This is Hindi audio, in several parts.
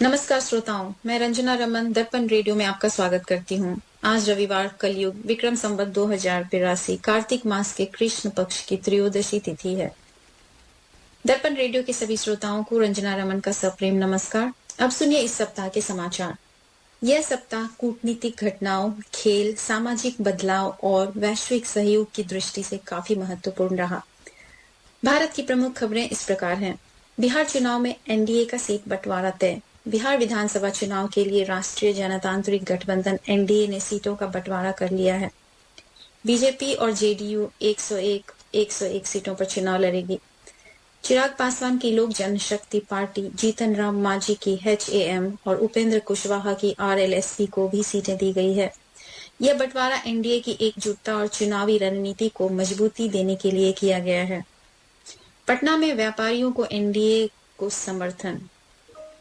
नमस्कार श्रोताओं, मैं रंजना रमन दर्पण रेडियो में आपका स्वागत करती हूँ। आज रविवार कलयुग विक्रम संवत 2082 कार्तिक मास के कृष्ण पक्ष की त्रयोदशी तिथि है। दर्पण रेडियो के सभी श्रोताओं को रंजना रमन का सप्रेम नमस्कार। अब सुनिए इस सप्ताह के समाचार। यह सप्ताह कूटनीतिक घटनाओं, खेल, सामाजिक बदलाव और वैश्विक सहयोग की दृष्टि से काफी महत्वपूर्ण रहा। भारत की प्रमुख खबरें इस प्रकार हैं। बिहार चुनाव में एनडीए का सीट बंटवारा तय। बिहार विधानसभा चुनाव के लिए राष्ट्रीय जनतांत्रिक गठबंधन एनडीए ने सीटों का बंटवारा कर लिया है। बीजेपी और जेडीयू 101 सीटों पर चुनाव लड़ेगी। चिराग पासवान की लोक जनशक्ति पार्टी, जीतन राम मांझी की एचएएम और उपेंद्र कुशवाहा की आरएलएसपी को भी सीटें दी गई है। यह बंटवारा एनडीए की एकजुटता और चुनावी रणनीति को मजबूती देने के लिए किया गया है। पटना में व्यापारियों को एनडीए को समर्थन।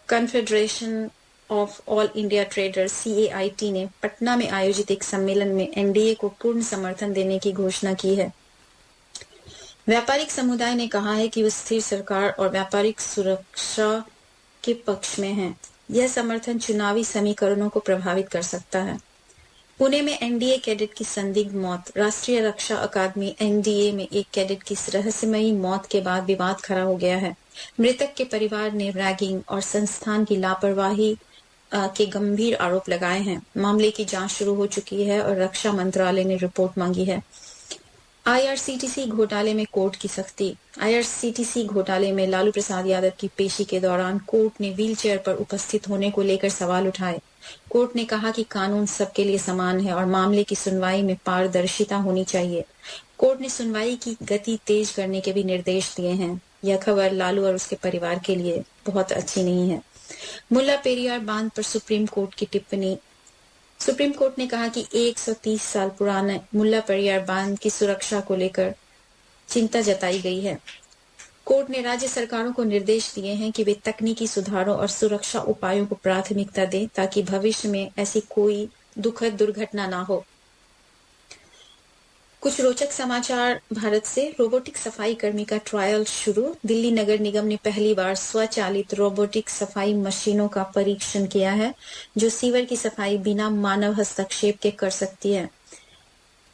Confederation of all India traders CAIT ने पटना में आयोजित एक सम्मेलन में एनडीए को पूर्ण समर्थन देने की घोषणा की है। व्यापारिक समुदाय ने कहा है कि वो स्थिर सरकार और व्यापारिक सुरक्षा के पक्ष में है। यह समर्थन चुनावी समीकरणों को प्रभावित कर सकता है। पुणे में एनडीए कैडेट की संदिग्ध मौत। राष्ट्रीय रक्षा अकादमी एनडीए में एक कैडेट की रहस्यमयी मौत के बाद विवाद खड़ा हो गया है। मृतक के परिवार ने रैगिंग और संस्थान की लापरवाही के गंभीर आरोप लगाए हैं। मामले की जांच शुरू हो चुकी है और रक्षा मंत्रालय ने रिपोर्ट मांगी है। आईआरसीटीसी घोटाले में कोर्ट की सख्ती। आईआरसीटीसी घोटाले में लालू प्रसाद यादव की पेशी के दौरान कोर्ट ने व्हीलचेयर पर उपस्थित होने को लेकर सवाल उठाए। कोर्ट ने कहा कि कानून सबके लिए समान है और मामले की सुनवाई में पारदर्शिता होनी चाहिए। कोर्ट ने सुनवाई की गति तेज करने के भी निर्देश दिए हैं। यह खबर लालू और उसके परिवार के लिए बहुत अच्छी नहीं है। मुल्ला पेरियार बांध पर सुप्रीम कोर्ट की टिप्पणी। सुप्रीम कोर्ट ने कहा कि 130 साल पुराने मुल्ला पेरियार बांध की सुरक्षा को लेकर चिंता जताई गई है। कोर्ट ने राज्य सरकारों को निर्देश दिए हैं कि वे तकनीकी सुधारों और सुरक्षा उपायों को प्राथमिकता दें ताकि भविष्य में ऐसी कोई दुखद दुर्घटना ना हो। कुछ रोचक समाचार भारत से। रोबोटिक सफाई कर्मी का ट्रायल शुरू। दिल्ली नगर निगम ने पहली बार स्वचालित रोबोटिक सफाई मशीनों का परीक्षण किया है जो सीवर की सफाई बिना मानव हस्तक्षेप के कर सकती है।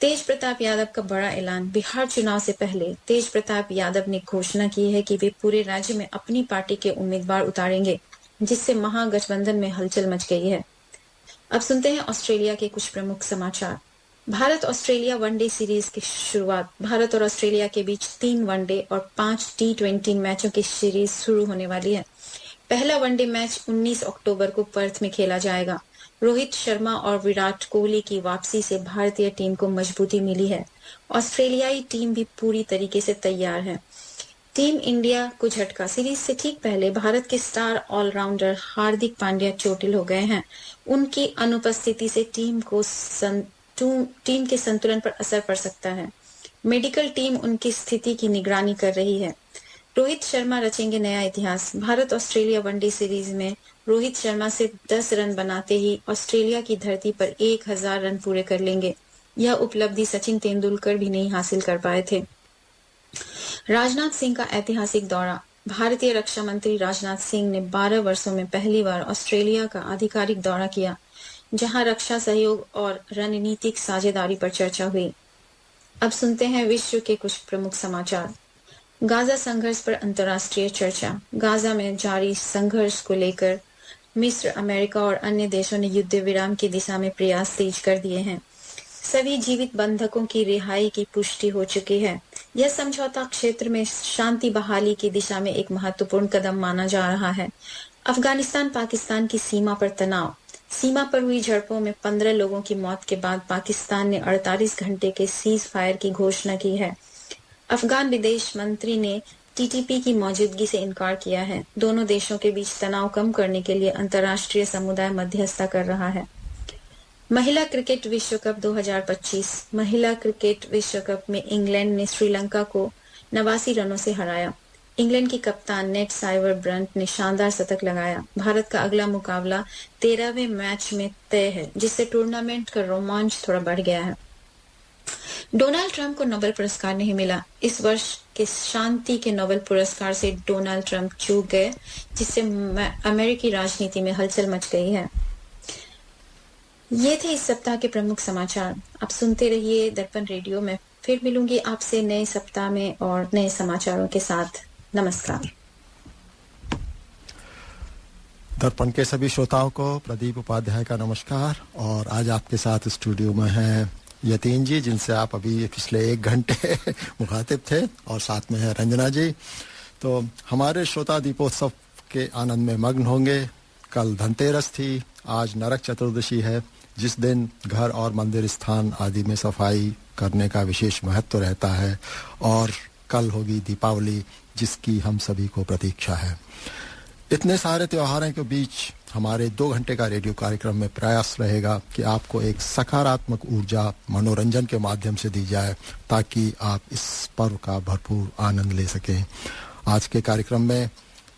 तेज प्रताप यादव का बड़ा ऐलान। बिहार चुनाव से पहले तेज प्रताप यादव ने घोषणा की है कि वे पूरे राज्य में अपनी पार्टी के उम्मीदवार उतारेंगे, जिससे महागठबंधन में हलचल मच गई है। अब सुनते हैं ऑस्ट्रेलिया के कुछ प्रमुख समाचार। भारत ऑस्ट्रेलिया वनडे सीरीज की शुरुआत। भारत और ऑस्ट्रेलिया के बीच 3 वनडे और 5 टी20 मैचों की सीरीज शुरू होने वाली है। पहला वनडे मैच 19 अक्टूबर को पर्थ में खेला जाएगा। रोहित शर्मा और विराट कोहली की वापसी से भारतीय टीम को मजबूती मिली है। ऑस्ट्रेलियाई टीम भी पूरी तरीके से तैयार है। टीम इंडिया को झटका। सीरीज से ठीक पहले भारत के स्टार ऑलराउंडर हार्दिक पांड्या चोटिल हो गए हैं। उनकी अनुपस्थिति से टीम के संतुलन पर असर पड़ सकता है। मेडिकल टीम उनकी स्थिति की निगरानी कर रही है। रोहित शर्मा रचेंगे नया इतिहास। भारत ऑस्ट्रेलिया वनडे सीरीज में रोहित शर्मा से 10 रन बनाते ही ऑस्ट्रेलिया की धरती पर 1000 रन पूरे कर लेंगे। यह उपलब्धि सचिन तेंदुलकर भी नहीं हासिल कर पाए थे। राजनाथ सिंह का ऐतिहासिक दौरा। भारतीय रक्षा मंत्री राजनाथ सिंह ने 12 वर्षों में पहली बार ऑस्ट्रेलिया का आधिकारिक दौरा किया, जहां रक्षा सहयोग और रणनीतिक साझेदारी पर चर्चा हुई। अब सुनते हैं विश्व के कुछ प्रमुख समाचार। गाजा संघर्ष पर अंतर्राष्ट्रीय चर्चा। गाजा में जारी संघर्ष को लेकर मिस्र, अमेरिका और अन्य देशों ने युद्ध विराम की दिशा में प्रयास तेज कर दिए हैं। सभी जीवित बंधकों की रिहाई की पुष्टि हो चुकी है। यह समझौता क्षेत्र में शांति बहाली की दिशा में एक महत्वपूर्ण कदम माना जा रहा है। अफगानिस्तान पाकिस्तान की सीमा पर तनाव। सीमा पर हुई झड़पों में 15 लोगों की मौत के बाद पाकिस्तान ने 48 घंटे के सीज फायर की घोषणा की है। अफगान विदेश मंत्री ने टीटीपी की मौजूदगी से इनकार किया है। दोनों देशों के बीच तनाव कम करने के लिए अंतर्राष्ट्रीय समुदाय मध्यस्थता कर रहा है। महिला क्रिकेट विश्व कप 2025। महिला क्रिकेट विश्व कप में इंग्लैंड ने श्रीलंका को 89 रनों से हराया। इंग्लैंड की कप्तान नेट साइवर ब्रंट ने शानदार शतक लगाया। भारत का अगला मुकाबला 13वें मैच में तय है, जिससे टूर्नामेंट का रोमांच थोड़ा बढ़ गया है। डोनाल्ड ट्रंप को नोबेल पुरस्कार नहीं मिला। इस वर्ष के शांति के नोबेल पुरस्कार से डोनाल्ड ट्रंप चूक गए, जिससे अमेरिकी राजनीति में हलचल मच गई है। ये थे इस सप्ताह के प्रमुख समाचार। आप सुनते रहिए दर्पण रेडियो में। फिर मिलूंगी आपसे नए सप्ताह में और नए समाचारों के साथ। नमस्कार। दर्पण के सभी श्रोताओं को प्रदीप उपाध्याय का नमस्कार। और आज आपके साथ स्टूडियो में हैं यतीन जी, जिनसे आप अभी पिछले 1 घंटे मुखातिब थे, और साथ में है रंजना जी। तो हमारे श्रोता दीपोत्सव के आनंद में मग्न होंगे। कल धनतेरस थी, आज नरक चतुर्दशी है, जिस दिन घर और मंदिर स्थान आदि में सफाई करने का विशेष महत्व रहता है। और कल होगी दीपावली, जिसकी हम सभी को प्रतीक्षा है। इतने सारे त्योहारों के बीच हमारे 2 घंटे का रेडियो कार्यक्रम में प्रयास रहेगा कि आपको एक सकारात्मक ऊर्जा मनोरंजन के माध्यम से दी जाए, ताकि आप इस पर्व का भरपूर आनंद ले सकें। आज के कार्यक्रम में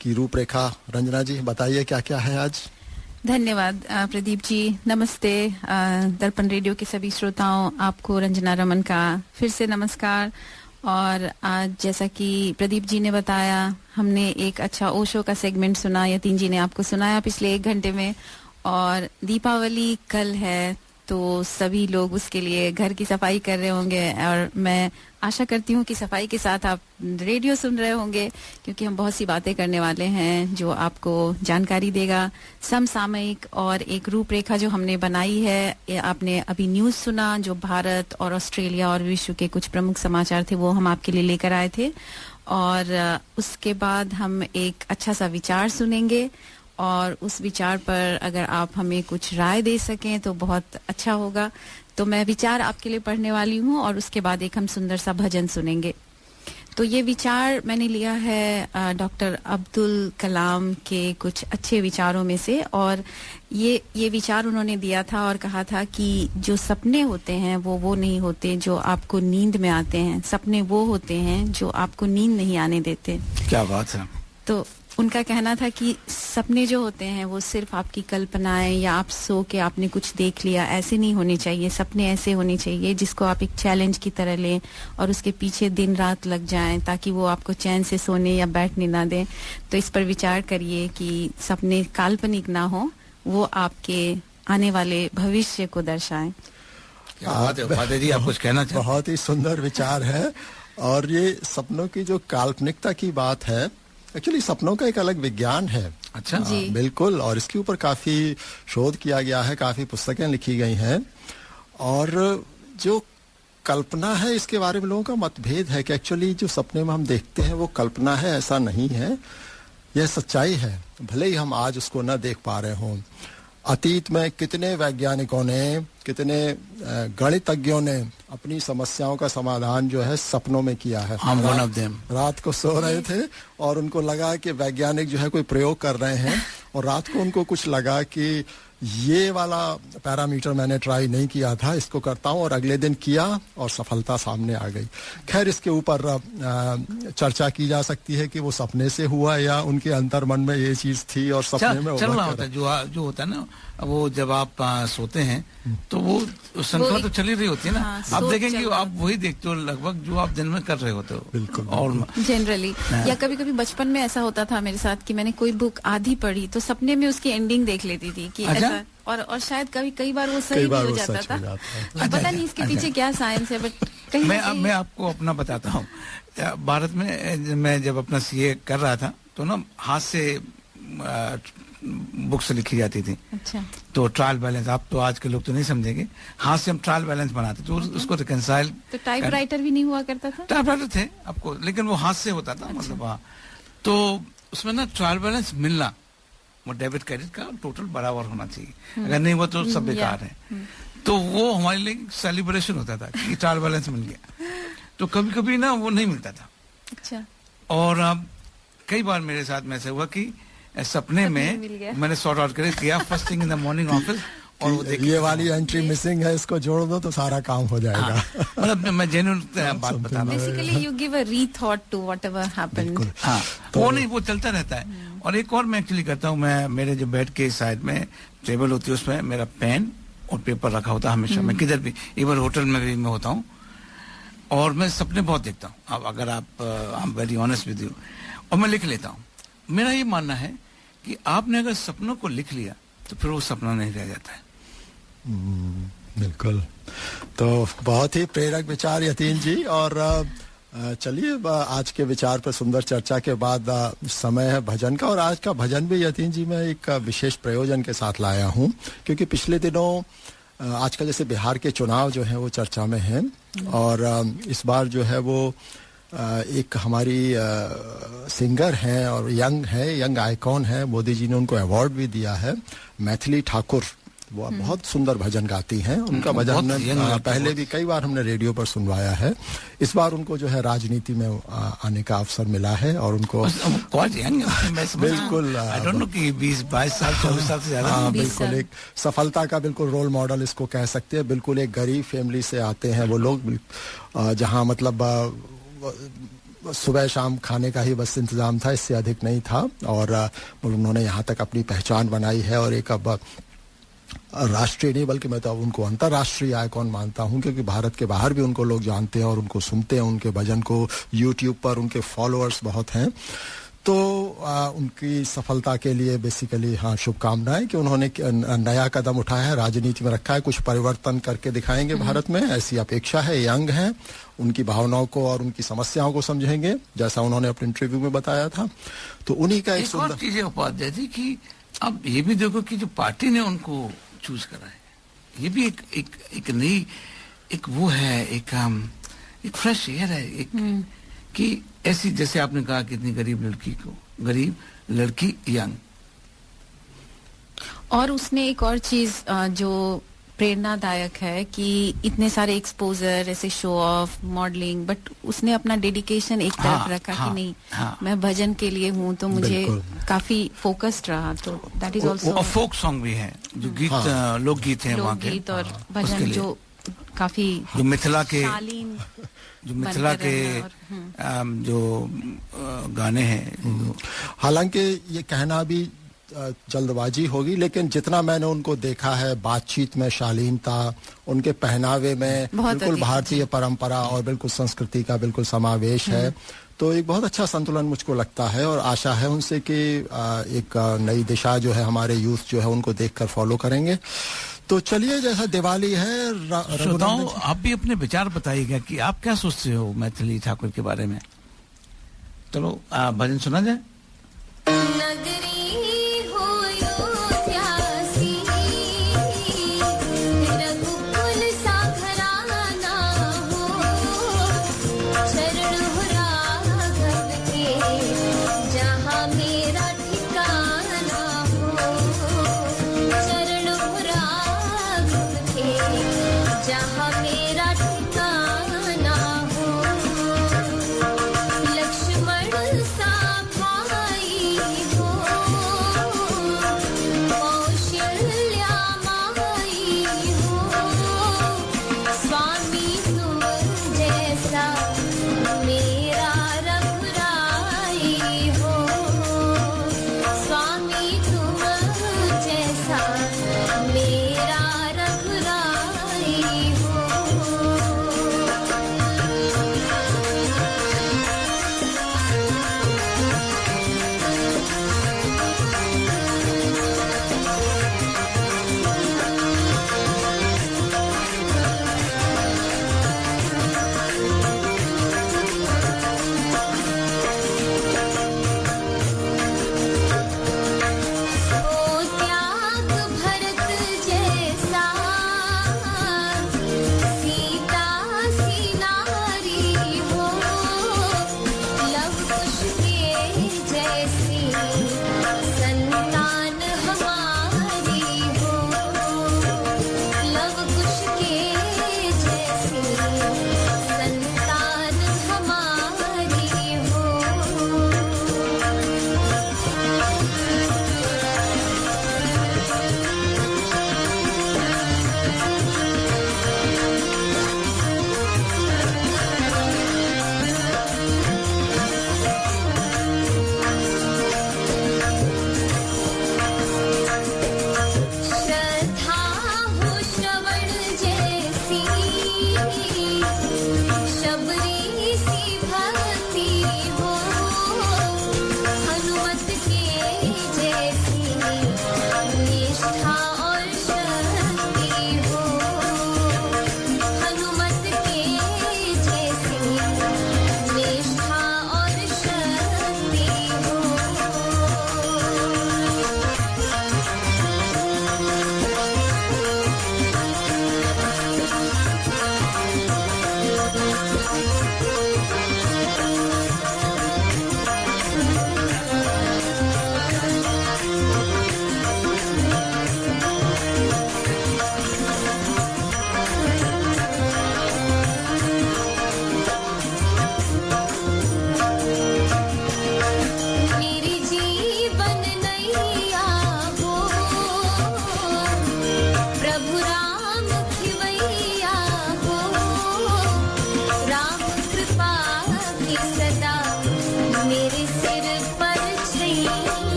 की रूपरेखा रंजना जी बताइए, क्या क्या है आज? धन्यवाद प्रदीप जी। नमस्ते दर्पण रेडियो के सभी श्रोताओं, आपको रंजना रमन का फिर से नमस्कार। और आज जैसा कि प्रदीप जी ने बताया, हमने एक अच्छा ओशो का सेगमेंट सुना, यतीन जी ने आपको सुनाया पिछले 1 घंटे में। और दीपावली कल है, तो सभी लोग उसके लिए घर की सफाई कर रहे होंगे, और मैं आशा करती हूँ कि सफाई के साथ आप रेडियो सुन रहे होंगे, क्योंकि हम बहुत सी बातें करने वाले हैं जो आपको जानकारी देगा। समसामयिक और एक रूपरेखा जो हमने बनाई है, आपने अभी न्यूज़ सुना, जो भारत और ऑस्ट्रेलिया और विश्व के कुछ प्रमुख समाचार थे, वो हम आपके लिए लेकर आए थे। और उसके बाद हम एक अच्छा सा विचार सुनेंगे, और उस विचार पर अगर आप हमें कुछ राय दे सकें तो बहुत अच्छा होगा। तो मैं विचार आपके लिए पढ़ने वाली हूँ, और उसके बाद एक हम सुंदर सा भजन सुनेंगे। तो ये विचार मैंने लिया है डॉक्टर अब्दुल कलाम के कुछ अच्छे विचारों में से। और ये विचार उन्होंने दिया था और कहा था कि जो सपने होते हैं वो नहीं होते जो आपको नींद में आते हैं, सपने वो होते हैं जो आपको नींद नहीं आने देते। क्या बात है। तो उनका कहना था कि सपने जो होते हैं वो सिर्फ आपकी कल्पनाएं, या आप सो के आपने कुछ देख लिया, ऐसे नहीं होने चाहिए। सपने ऐसे होने चाहिए जिसको आप एक चैलेंज की तरह लें और उसके पीछे दिन रात लग जाएं, ताकि वो आपको चैन से सोने या बैठने ना दें। तो इस पर विचार करिए कि सपने काल्पनिक ना हो, वो आपके आने वाले भविष्य को दर्शाएं। क्या बात है उपाध्याय जी, आप कुछ कहना चाहते हैं? बहुत ही सुंदर विचार है। और ये सपनों की जो काल्पनिकता की बात है, एक्चुअली सपनों का एक अलग विज्ञान है। अच्छा जी। बिल्कुल। और इसके ऊपर काफी शोध किया गया है, काफी पुस्तकें लिखी गई हैं। और जो कल्पना है, इसके बारे में लोगों का मतभेद है कि एक्चुअली जो सपने में हम देखते हैं वो कल्पना है, ऐसा नहीं है, यह सच्चाई है। भले ही हम आज उसको न देख पा रहे हों। अतीत में कितने वैज्ञानिकों ने, कितने गणितज्ञों ने अपनी समस्याओं का समाधान जो है सपनों में किया है। रात को सो रहे थे और उनको लगा कि वैज्ञानिक जो है कोई प्रयोग कर रहे हैं, और रात को उनको कुछ लगा कि ये वाला पैरामीटर मैंने ट्राई नहीं किया था, इसको करता हूँ, और अगले दिन किया और सफलता सामने आ गई। खैर, इसके ऊपर चर्चा की जा सकती है कि वो सपने से हुआ या उनके अंतर्मन में ये चीज थी और सपने में चल रहा होता है। जो होता है ना, वो जब आप सोते हैं तो वो श्रृंखला तो चली रही होती है ना। हाँ, आप देखेंगे आप वही देखते हो लगभग जो आप दिन में कर रहे होते हो। बिल्कुल। और जनरली या कभी कभी बचपन में ऐसा होता था मेरे साथ कि मैंने कोई बुक आधी पढ़ी तो सपने में उसकी एंडिंग देख लेती थी कि ऐसा, और शायद कई बार वो सही भी हो जाता था। पता नहीं इसके पीछे क्या साइंस है, बट मैं आपको अपना बताता हूँ। भारत में मैं जब अपना सीए कर रहा था तो ना हाथ से बुक्स लिखी जाती थी। अच्छा। तो ट्रायल बैलेंस, आप तो आज के लोग तो नहीं समझेंगे, हाथ से हम ट्रायल बैलेंस बनाते तो उसको रिकंसाइल। तो टाइपराइटर भी नहीं हुआ करता था? टाइपराइटर थे आपको, लेकिन वो हाथ से होता था। अच्छा। मतलब हाँ, तो उसमें ना ट्रायल बैलेंस मिलना, वो डेबिट क्रेडिट का टोटल बराबर होना चाहिए। अगर नहीं हुआ तो सब बेकार है। तो वो हमारे लिए सेलिब्रेशन होता था कि ट्रायल बैलेंस मिल गया। तो कभी कभी ना वो नहीं मिलता था। अच्छा। और कई बार मेरे साथ में ऐसा हुआ कि सपने में मैंने सॉर्ट आउट किया first thing in the morning office, और वो ये वाली एंट्री मिसिंग है, इसको जोड़ दो तो सारा काम हो जाएगा। मतलब मैं जेन्युइन बात बता रहा हूँ। Basically you give a rethought to whatever happened. हाँ, वो नहीं, वो चलता रहता है। और एक और मैं एक्चुअली करता हूँ, मैं मेरे जो बेड के साइड में टेबल होती है उसमें मेरा पेन और पेपर रखा होता है हमेशा। मैं किधर भी, इवन होटल में भी मैं होता हूँ, और मैं सपने बहुत देखता हूँ, अब अगर आप I am very honest with you, और मैं लिख लेता हूँ। मेरा ये मानना है कि आपने अगर सपनों को लिख लिया तो फिर वो सपना नहीं रह जाता है। बिल्कुल, तो बहुत ही प्रेरक विचार यतीन जी। और चलिए आज के विचार पर सुंदर चर्चा के बाद समय है भजन का। और आज का भजन भी यतीन जी मैं एक विशेष प्रयोजन के साथ लाया हूँ, क्योंकि पिछले दिनों आजकल जैसे बिहार के चुनाव जो हैं वो चर्चा में हैं, और इस बार जो है वो एक हमारी सिंगर हैं और यंग आइकॉन है, मोदी जी ने उनको अवार्ड भी दिया है, मैथिली ठाकुर। वो बहुत सुंदर भजन गाती हैं। उनका भजन पहले भी कई बार हमने रेडियो पर सुनवाया है। इस बार उनको जो है राजनीति में आने का अवसर मिला है, और उनको बिल्कुल 20-22 साल 24 साल से ज्यादा, बिल्कुल एक सफलता का बिल्कुल रोल मॉडल इसको कह सकते हैं। बिल्कुल एक गरीब फैमिली से आते हैं वो लोग, जहाँ मतलब सुबह शाम खाने का ही बस इंतजाम था, इससे अधिक नहीं था। और उन्होंने यहाँ तक अपनी पहचान बनाई है, और एक अब राष्ट्रीय नहीं बल्कि मैं तो उनको अंतर्राष्ट्रीय आइकॉन मानता हूं, क्योंकि भारत के बाहर भी उनको लोग जानते हैं और उनको सुनते हैं। उनके भजन को यूट्यूब पर उनके फॉलोअर्स बहुत हैं। तो उनकी सफलता के लिए बेसिकली शुभकामनाएं कि उन्होंने नया कदम उठाया है, राजनीति में रखा है, कुछ परिवर्तन करके दिखाएंगे भारत में, ऐसी अपेक्षा है। यंग हैं, उनकी भावनाओं को और उनकी समस्याओं को समझेंगे, जैसा उन्होंने अपने इंटरव्यू में बताया था। तो उन्हीं का एक सुंदर चीज उपाध्याय जी की अब ये भी देखो कि जो पार्टी ने उनको चूज करा है, ये भी एक नई एक वो है, एक फ्रेश एयर है, एक कि ऐसी जैसे आपने कहा कि इतनी गरीब लड़की यंग। और उसने एक और चीज जो प्रेरणादायक है कि इतने सारे एक्सपोजर, ऐसे शो ऑफ, मॉडलिंग, बट उसने अपना डेडिकेशन एक तरफ रखा कि नहीं, मैं भजन के लिए हूँ, तो मुझे काफी फोकस्ड रहा। तो दैट इज ऑल्सो। और फोक सॉन्ग भी है, जो गीत लोकगीत है वहाँ के, लोकगीत और भजन जो काफी जो मिथिला के जो गाने हैं। हालांकि ये कहना भी जल्दबाजी होगी, लेकिन जितना मैंने उनको देखा है बातचीत में, शालीनता, उनके पहनावे में बिल्कुल भारतीय परंपरा और बिल्कुल संस्कृति का बिल्कुल समावेश है। तो एक बहुत अच्छा संतुलन मुझको लगता है, और आशा है उनसे कि एक नई दिशा जो है हमारे यूथ जो है उनको देखकर फॉलो करेंगे। तो चलिए, जैसा दिवाली है, श्रोताओं आप भी अपने विचार बताइएगा कि आप क्या सोचते हो मैथिली ठाकुर के बारे में। चलो भजन सुना जाए। लक्ष्मण सा भाई हो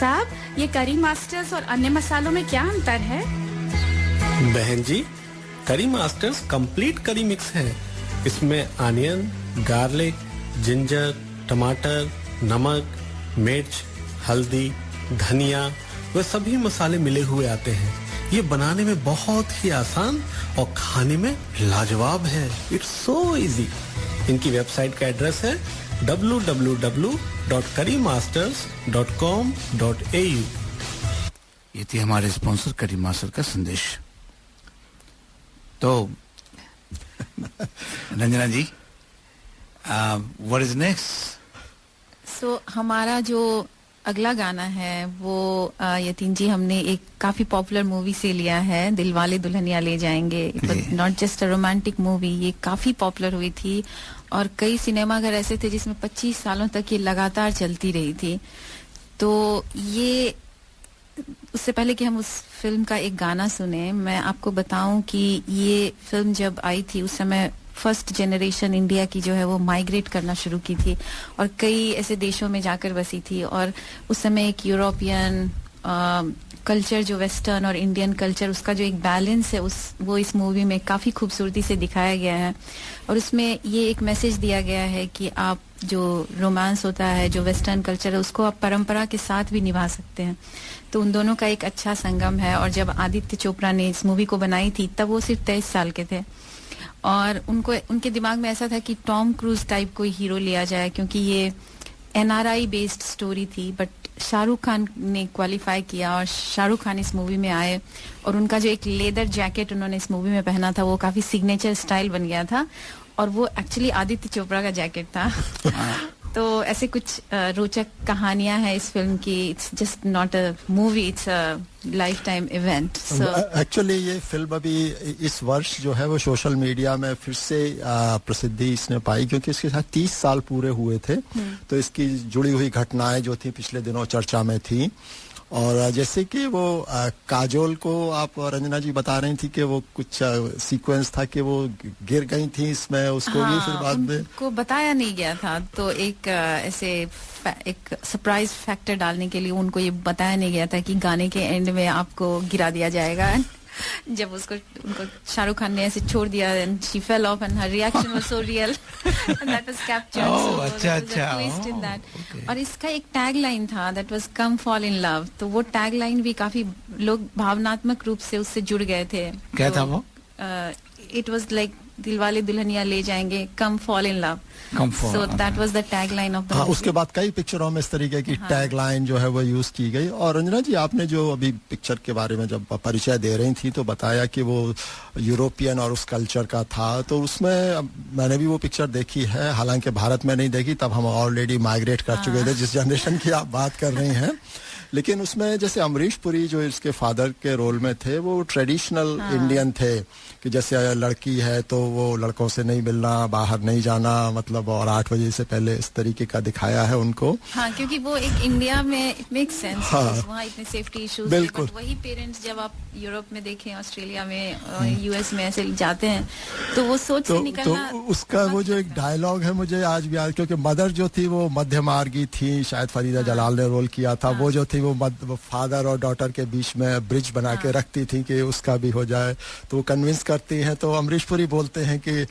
साहब, ये करी मास्टर्स और अन्य मसालों में क्या अंतर है? बहन जी, करी मास्टर्स कंप्लीट करी मिक्स है। इसमें अनियन, गार्लिक, जिंजर, टमाटर, नमक, मिर्च, हल्दी, धनिया वे सभी मसाले मिले हुए आते हैं। ये बनाने में बहुत ही आसान और खाने में लाजवाब है। It's so easy. इनकी वेबसाइट का एड्रेस है www.currymasters.com.au। ये थी हमारे स्पॉन्सर करी मास्टर का संदेश। तो रंजना जी, व्हाट इज नेक्स्ट? सो हमारा जो अगला गाना है वो यतीन जी हमने एक काफी पॉपुलर मूवी से लिया है, दिलवाले दुल्हनिया ले जाएंगे। It was not just a romantic movie, ये काफी पॉपुलर हुई थी और कई सिनेमाघर ऐसे थे जिसमें 25 सालों तक ये लगातार चलती रही थी। तो ये उससे पहले कि हम उस फिल्म का एक गाना सुने, मैं आपको बताऊं कि ये फिल्म जब आई थी उस समय फर्स्ट जनरेशन इंडिया की जो है वो माइग्रेट करना शुरू की थी और कई ऐसे देशों में जाकर बसी थी और उस समय एक यूरोपियन कल्चर जो वेस्टर्न और इंडियन कल्चर उसका जो एक बैलेंस है वो इस मूवी में काफी खूबसूरती से दिखाया गया है। और उसमें ये एक मैसेज दिया गया है कि आप जो रोमांस होता है, जो वेस्टर्न कल्चर है, उसको आप परंपरा के साथ भी निभा सकते हैं। तो उन दोनों का एक अच्छा संगम है। और जब आदित्य चोपड़ा ने इस मूवी को बनाई थी तब वो सिर्फ 23 साल के थे और उनके दिमाग में ऐसा था कि टॉम क्रूज टाइप कोई हीरो लिया जाए, क्योंकि ये NRI बेस्ड स्टोरी थी। बट शाहरुख खान ने क्वालिफाई किया और शाहरुख खान इस मूवी में आए और उनका जो एक लेदर जैकेट उन्होंने इस मूवी में पहना था वो काफी सिग्नेचर स्टाइल बन गया था और वो एक्चुअली आदित्य चोपड़ा का जैकेट था। तो ऐसे कुछ रोचक कहानियां हैं इस फिल्म की। It's just not a movie, it's a life time event. Actually ये फिल्म अभी इस वर्ष जो है वो सोशल मीडिया में फिर से प्रसिद्धि इसने पाई, क्योंकि इसके साथ 30 साल पूरे हुए थे। तो इसकी जुड़ी हुई घटनाएं जो थी पिछले दिनों चर्चा में थी। और जैसे कि वो काजोल को आप रंजना जी बता रही थी कि वो कुछ सीक्वेंस था कि वो गिर गई थी इसमें, उसको भी फिर बाद में को बताया नहीं गया था। तो एक ऐसे एक सरप्राइज फैक्टर डालने के लिए उनको ये बताया नहीं गया था कि गाने के एंड में आपको गिरा दिया जाएगा। जब उनको शाहरुख खान ने ऐसे छोड़ दिया and she fell off and her reaction was so real and that was captured. So अच्छा अच्छा। twist in that. और इसका एक टैग लाइन था that was come fall in love। तो वो टैग लाइन भी काफी लोग भावनात्मक रूप से उससे जुड़ गए थे। क्या था वो? It was like Dilwale Dulhania ले जाएंगे, come fall in love. So that was the tagline of the movie. उसके बाद कई पिक्चरों में इस तरीके की टैग लाइन जो है वो यूज की गई। और रंजना जी, आपने जो अभी पिक्चर के बारे में जब परिचय दे रही थी तो बताया कि वो यूरोपियन और उस कल्चर का था। तो उसमें मैंने भी वो पिक्चर देखी है, हालांकि भारत में नहीं देखी, तब हम ऑलरेडी माइग्रेट कर चुके थे जिस जनरेशन की आप बात कर रही हैं। लेकिन उसमें जैसे अमरीश पुरी जो इसके फादर के रोल में थे वो ट्रेडिशनल इंडियन थे कि जैसे लड़की है तो वो लड़कों से नहीं मिलना, बाहर नहीं जाना, मतलब और 8 बजे से पहले इस तरीके का दिखाया है उनको। हाँ, क्योंकि वो एक इंडिया में इट मेक सेंस, वहाँ इतने सेफ्टी इश्यूज, बिल्कुल वही पेरेंट्स जब आप यूरोप में देखें, ऑस्ट्रेलिया में, US में ऐसे जाते हैं तो वो सोच से निकलना। तो उसका वो जो एक डायलॉग है मुझे आज भी याद, क्योंकि मदर जो थी वो मध्य मार्गी थी, शायद फरीदा जलाल ने रोल किया था। वो जो थी वो फादर और डॉटर के बीच में ब्रिज बना के रखती थी कि उसका भी हो जाए, तो वो कन्विंस करती हैं। तो अमरीश पुरी बोलते हैं कि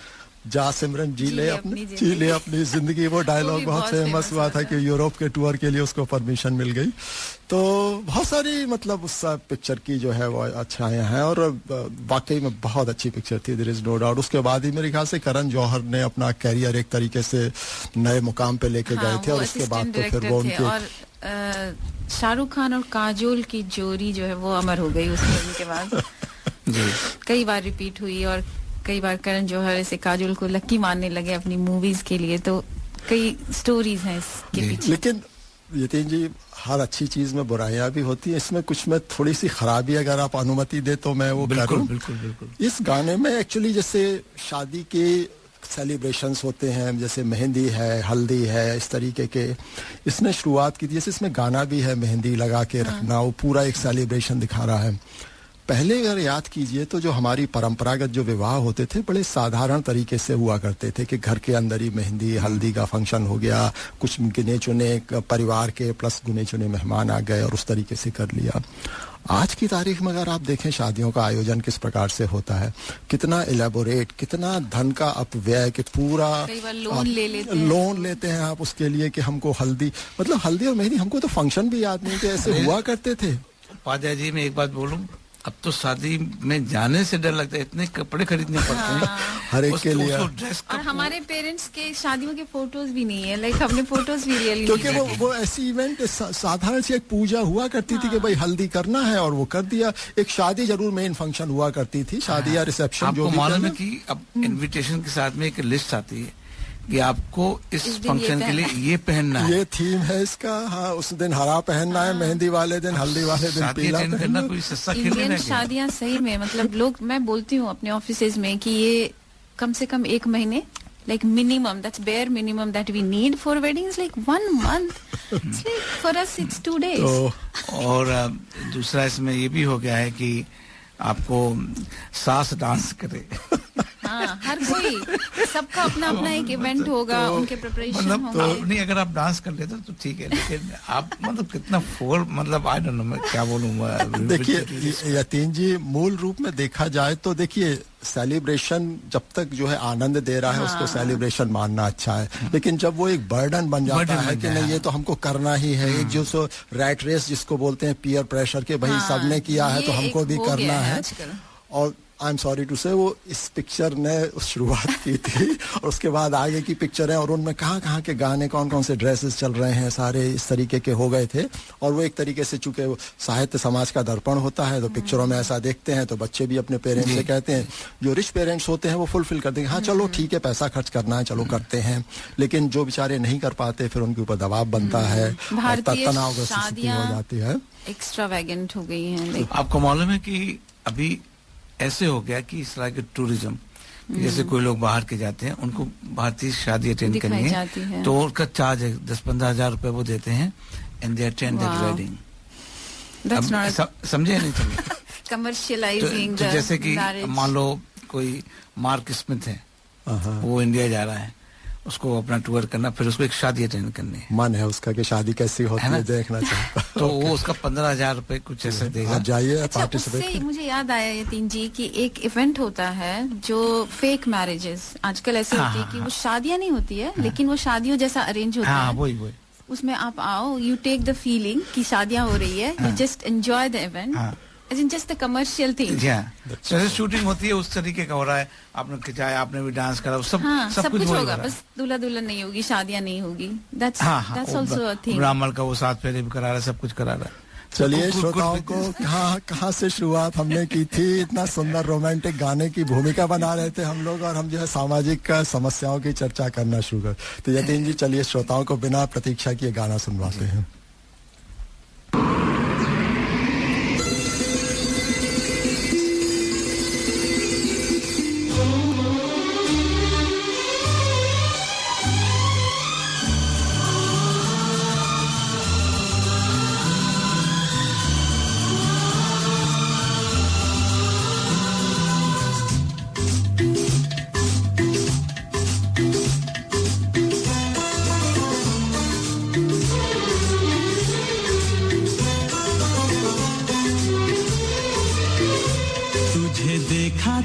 जा सिमरन जी ले अपनी जिंदगी। वो डायलॉग बहुत फेमस हुआ था कि यूरोप के टूर के लिए उसको परमिशन मिल गई। तो बहुत सारी मतलब उस पिक्चर की जो है वो अच्छाइयाँ हैं और वाकई में बहुत अच्छी पिक्चर थी, देयर इज नो डाउट। उसके बाद ही मेरे ख्याल से करण जौहर ने अपना कैरियर एक तरीके से नए मुकाम पे लेके गए थे और उसके बाद तो फिर वो उनके शाहरुख खान और काजोल की जोड़ी जो है वो अमर हो गई उस फिल्म के बाद। कई बार रिपीट हुई और कई बार करण जौहर ऐसे काजोल को लक्की मानने लगे अपनी मूवीज के लिए। तो कई स्टोरीज हैं इसके पीछे। लेकिन यतीन जी, हर अच्छी चीज में बुराइयां भी होती है, इसमें कुछ में थोड़ी सी खराबी अगर आप अनुमति दे तो मैं वो करूं। बिल्कुल। इस गाने में एक्चुअली जैसे शादी के सेलिब्रेशंस होते हैं, जैसे मेहंदी है, हल्दी है, इस तरीके के इसने शुरुआत की थी। जैसे इसमें गाना भी है मेहंदी लगा के रखना, वो पूरा एक सेलिब्रेशन दिखा रहा है। पहले अगर याद कीजिए तो जो हमारी परंपरागत जो विवाह होते थे बड़े साधारण तरीके से हुआ करते थे कि घर के अंदर ही मेहंदी हल्दी का फंक्शन हो गया, कुछ गिने चुने परिवार के प्लस गिने चुने मेहमान आ गए और उस तरीके से कर लिया। आज की तारीख में अगर आप देखें शादियों का आयोजन किस प्रकार से होता है, कितना इलेबोरेट, कितना धन का अपव्यय, कि पूरा लोन लेते हैं आप उसके लिए कि हमको हल्दी, मतलब हल्दी और मेहंदी, हमको तो फंक्शन भी याद नहीं कि ऐसे हुआ करते थे। उपाध्याय जी मैं एक बात बोलूं, अब तो शादी में जाने से डर लगता है, इतने कपड़े खरीदने पड़ते हैं हर एक के लिए। और हमारे पेरेंट्स के शादियों के फोटोज भी नहीं है, लाइक हमने फोटोज भी रियली क्योंकि वो ऐसी इवेंट साधारण सी एक पूजा हुआ करती थी कि भाई हल्दी करना है और वो कर दिया। एक शादी जरूर मेन फंक्शन हुआ करती थी, शादी या रिसेप्शन जो भी। आपको मालूम है कि अब इनविटेशन के साथ में एक लिस्ट आती है कि आपको इस फंक्शन के लिए ये पहनना है, ये थीम है इसका, हाँ उस दिन हरा पहनना है, मेहंदी वाले दिन, हल्दी वाले दिन पीला पहनना। कोई सस्ता खेल इंडियन शादियां सही में, मतलब लोग, मैं बोलती हूँ अपने ऑफिसेज में कि ये कम से कम 1 महीने, like minimum, that's bare minimum that we need for weddings, like 1 month. It's like for us it's 2 days. और दूसरा इसमें ये भी हो गया है कि आपको सास डांस करे। हाँ, हर कोई, सबका अपना अपना एक इवेंट होगा, उनके प्रिपरेशन मतलब होंगे। नहीं, अगर आप डांस कर लेते तो ठीक है, लेकिन आप मतलब कितना मतलब आई डोंट नो मैं क्या बोलूँ। देखिए यतीन जी, मूल रूप में देखा जाए तो देखिए सेलिब्रेशन जब तक जो है आनंद दे रहा है उसको सेलिब्रेशन मानना अच्छा है, लेकिन जब वो एक बर्डन बन जाता है कि नहीं ये तो हमको करना ही है, एक जो सो रैट रेस जिसको बोलते हैं, पीयर प्रेशर के भाई सबने किया है तो हमको भी करना है। और आई एम सॉरी टू से वो इस पिक्चर ने शुरुआत की थी और उसके बाद आगे की पिक्चर है और उनमें कहाँ के गाने, कौन कौन से ड्रेसेस चल रहे हैं, सारे इस तरीके के हो गए थे। और वो एक तरीके से चूंकि साहित्य समाज का दर्पण होता है तो पिक्चरों में ऐसा देखते हैं तो बच्चे भी अपने पेरेंट्स से कहते हैं, जो रिच पेरेंट्स होते हैं वो फुलफिल कर देंगे, हाँ चलो ठीक है पैसा खर्च करना है चलो करते हैं, लेकिन जो बेचारे नहीं कर पाते फिर उनके ऊपर दबाव बनता है और तनाव हो जाती है, एक्स्ट्रावेगेंट हो गई है। आपको मालूम है कि अभी ऐसे हो गया कि इस तरह के टूरिज्म, जैसे कोई लोग बाहर के जाते हैं, उनको भारतीय शादी अटेंड करनी है तो उनका चार्ज है 10-15 हजार रुपए वो देते हैं and they attend that wedding. समझे नहीं समझे? कमर्शियलाइजिंग। तो जैसे कि मान लो कोई मार्क स्मिथ है, वो इंडिया जा रहा है, उसको अपना टूर करना, फिर उसको एक शादी अटेंड करनी है, मन है उसका कि शादी कैसी होती है देखना चाहता तो वो उसका 15,000 रुपए कुछ ऐसे देगा। आप जाइए अच्छा, उससे मुझे याद आया यतीन जी कि एक इवेंट होता है जो फेक मैरिजेस आजकल ऐसे होती है कि वो शादियां नहीं होती है लेकिन वो शादियों जैसा अरेंज होता है। वही उसमें आप आओ, यू टेक द फीलिंग कि शादियां हो रही है, you just enjoy the event as in just the commercial thing. जैसे शूटिंग होती है उस तरीके का हो रहा है, आपने खिंचाया, आपने भी डांस करा, सब कुछ होगा, बस दूल्हा दुल्हन नहीं होगी, शादियां नहीं होगी। That's also a thing. ब्राह्मण का वो 7 फेरे भी करा रहा है, सब कुछ करा रहा है। चलिए श्रोताओं को कहाँ से शुरुआत हमने की थी, इतना सुंदर रोमांटिक गाने की भूमिका बना रहे थे हम लोग और हम जो है सामाजिक समस्याओं की चर्चा करना शुरू कर। तो यतीन जी चलिए श्रोताओं को बिना प्रतीक्षा किए गाना सुनवाते हैं।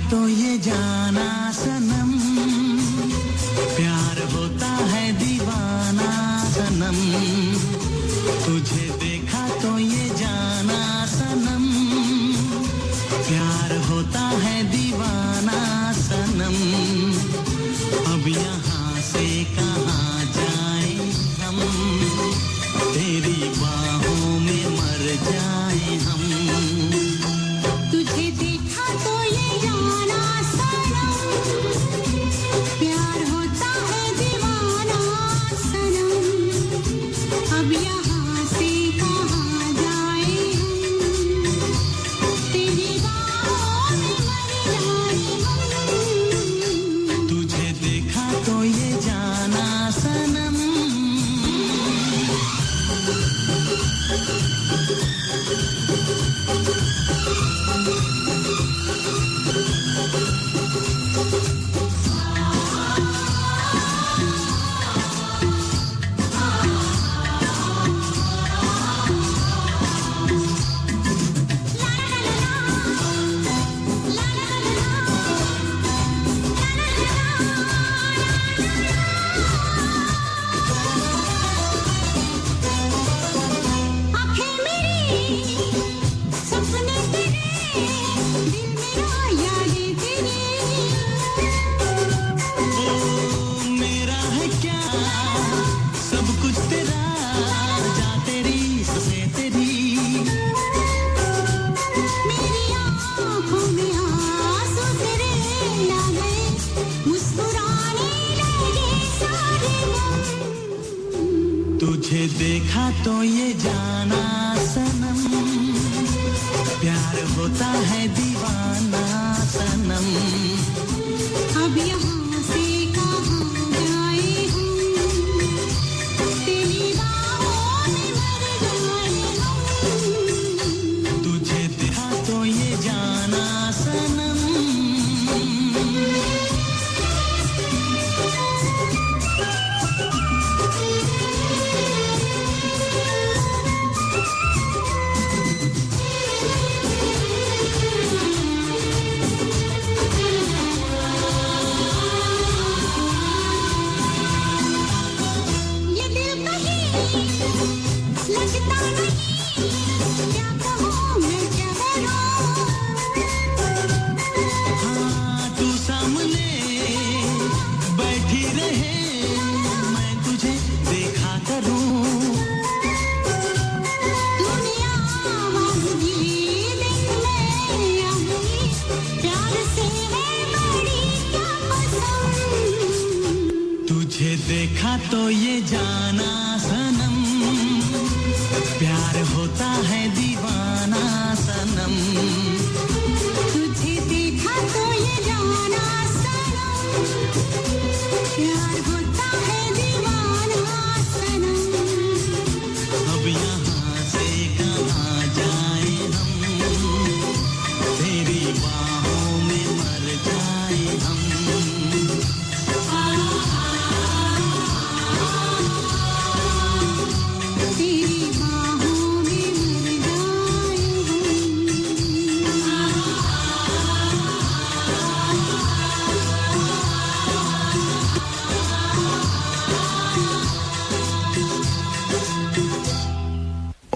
तो ये जाना सनम, प्यार होता है दीवाना सनम, तुझे देखा तो ये जाना सनम, प्यार होता है दीवाना सनम, अब यहाँ से कहाँ जाए हम, तेरी बाहों में मर जाए हम। तुझे देखा तो ये जाना सनम, प्यार होता है दीवाना सनम, अब यहाँ से कहाँ जाए हम, तेरी बाहों में मर जाए हम। तुझे देखा तो ये जाना सनम प्यार होता है दीवाना सनम अब यहाँ से कहाँ जाए हम तेरी बाहों में मर जाए हम तुझे देखा तो ये जाना सनम ये दिल कहीं लगता नहीं क्या कहूँ मैं क्या करूँ हाँ तू सामने बैठी रहे मैं तुझे देखा करूं दुनिया आवाज़गी दिल में आऊंगी प्यार से है बड़ी क्या कसम तुझे देखा तो ये जाना सनम प्यार होता है दीवाना सनम तुझे देखा तो ये जाना सनम प्यार होता है दीवाना सनम अब यहाँ से कहाँ जाए हम तेरी बाहों में मर जाए हम तेरी बाहों में मर जाए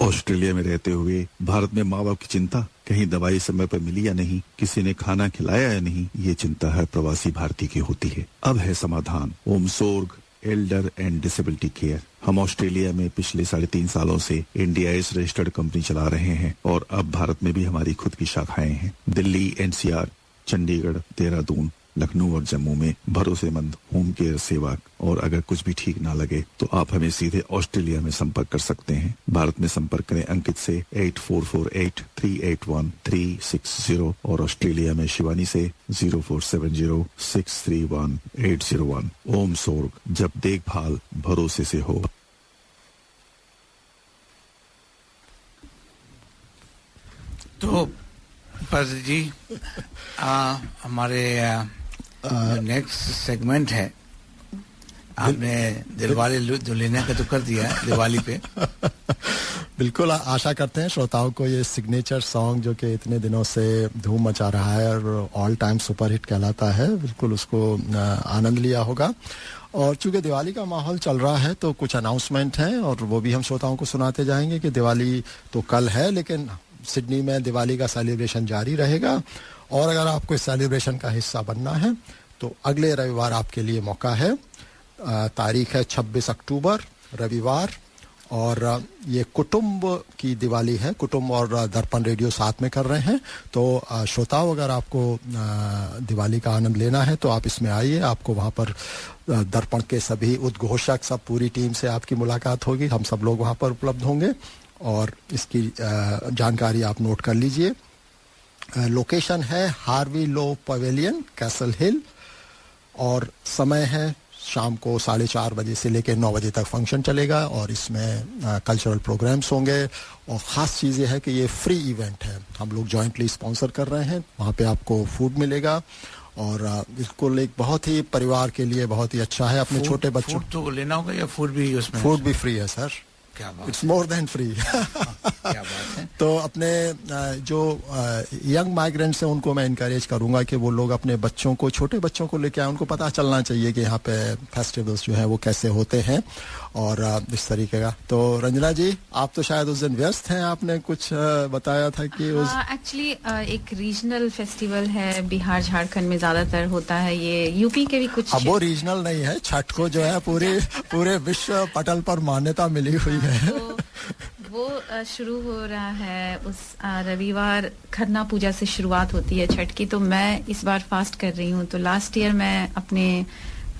ऑस्ट्रेलिया में रहते हुए भारत में माँ बाप की चिंता, कहीं दवाई समय पर मिली या नहीं, किसी ने खाना खिलाया या नहीं, ये चिंता हर प्रवासी भारतीय की होती है। अब है समाधान, ओमसोर्ग एल्डर एंड डिसेबिलिटी केयर। हम ऑस्ट्रेलिया में पिछले 3.5 सालों से इंडियाज रजिस्टर्ड कंपनी चला रहे हैं और अब भारत में भी हमारी खुद की शाखाएं हैं। दिल्ली, एनसीआर, चंडीगढ़, देहरादून, लखनऊ और जम्मू में भरोसेमंद होम केयर सेवा। और अगर कुछ भी ठीक ना लगे तो आप हमें सीधे ऑस्ट्रेलिया में संपर्क कर सकते हैं। भारत में संपर्क करें अंकित से 8448-381-360 और ऑस्ट्रेलिया में शिवानी से 0470-631-801। ओम सोर्ग, जब देखभाल भरोसे से हो। तो पर जी हमारे नेक्स्ट सेगमेंट है, आपने दिलवाले दुल्हनिया का तो कर दिया है दिवाली पे। बिल्कुल आशा करते हैं श्रोताओं को ये सिग्नेचर सॉन्ग जो कि इतने दिनों से धूम मचा रहा है और ऑल टाइम सुपरहिट कहलाता है, बिल्कुल उसको आनंद लिया होगा। और चूंकि दिवाली का माहौल चल रहा है तो कुछ अनाउंसमेंट हैं और वो भी हम श्रोताओं को सुनाते जाएंगे कि दिवाली तो कल है लेकिन सिडनी में दिवाली का सेलिब्रेशन जारी रहेगा। और अगर आपको इस सेलिब्रेशन का हिस्सा बनना है तो अगले रविवार आपके लिए मौका है। तारीख है 26 अक्टूबर रविवार और ये कुटुंब की दिवाली है। कुटुंब और दर्पण रेडियो साथ में कर रहे हैं, तो श्रोताओं अगर आपको दिवाली का आनंद लेना है तो आप इसमें आइए। आपको वहाँ पर दर्पण के सभी उद्घोषक, सब पूरी टीम से आपकी मुलाकात होगी। हम सब लोग वहाँ पर उपलब्ध होंगे और इसकी जानकारी आप नोट कर लीजिए। लोकेशन है हार्वी लो पवेलियन, कैसल हिल, और समय है शाम को 4:30 बजे से लेकर 9 बजे तक फंक्शन चलेगा और इसमें कल्चरल प्रोग्राम्स होंगे। और ख़ास चीज़ ये है कि ये फ्री इवेंट है, हम लोग जॉइंटली स्पॉन्सर कर रहे हैं। वहाँ पे आपको फूड मिलेगा और बिल्कुल एक बहुत ही परिवार के लिए बहुत ही अच्छा है। अपने छोटे बच्चों, फूड तो लेना होगा या फूड भी उसमें? फूड भी फ्री है sir, it's more than free. क्या बात है। तो अपने जो यंग माइग्रेंट्स हैं उनको मैं इनकरेज करूंगा कि वो लोग अपने बच्चों को, छोटे बच्चों को लेके आए। उनको पता चलना चाहिए कि यहाँ पे फेस्टिवल्स जो है वो कैसे होते हैं और इस तरीके का। तो रंजना जी, आप तो शायद उस दिन व्यस्त हैं, आपने कुछ बताया था कि एक्चुअली एक रीजनल फेस्टिवल है, बिहार झारखंड में ज्यादातर होता है, ये यूपी के भी कुछ। अब वो रीजनल नहीं है, छठ को जो है पूरे विश्व पटल पर मान्यता मिली हुई है। तो वो शुरू हो रहा है उस रविवार, खरना पूजा से शुरुआत होती है छठ की। तो मैं इस बार फास्ट कर रही हूँ। तो लास्ट ईयर मैं अपने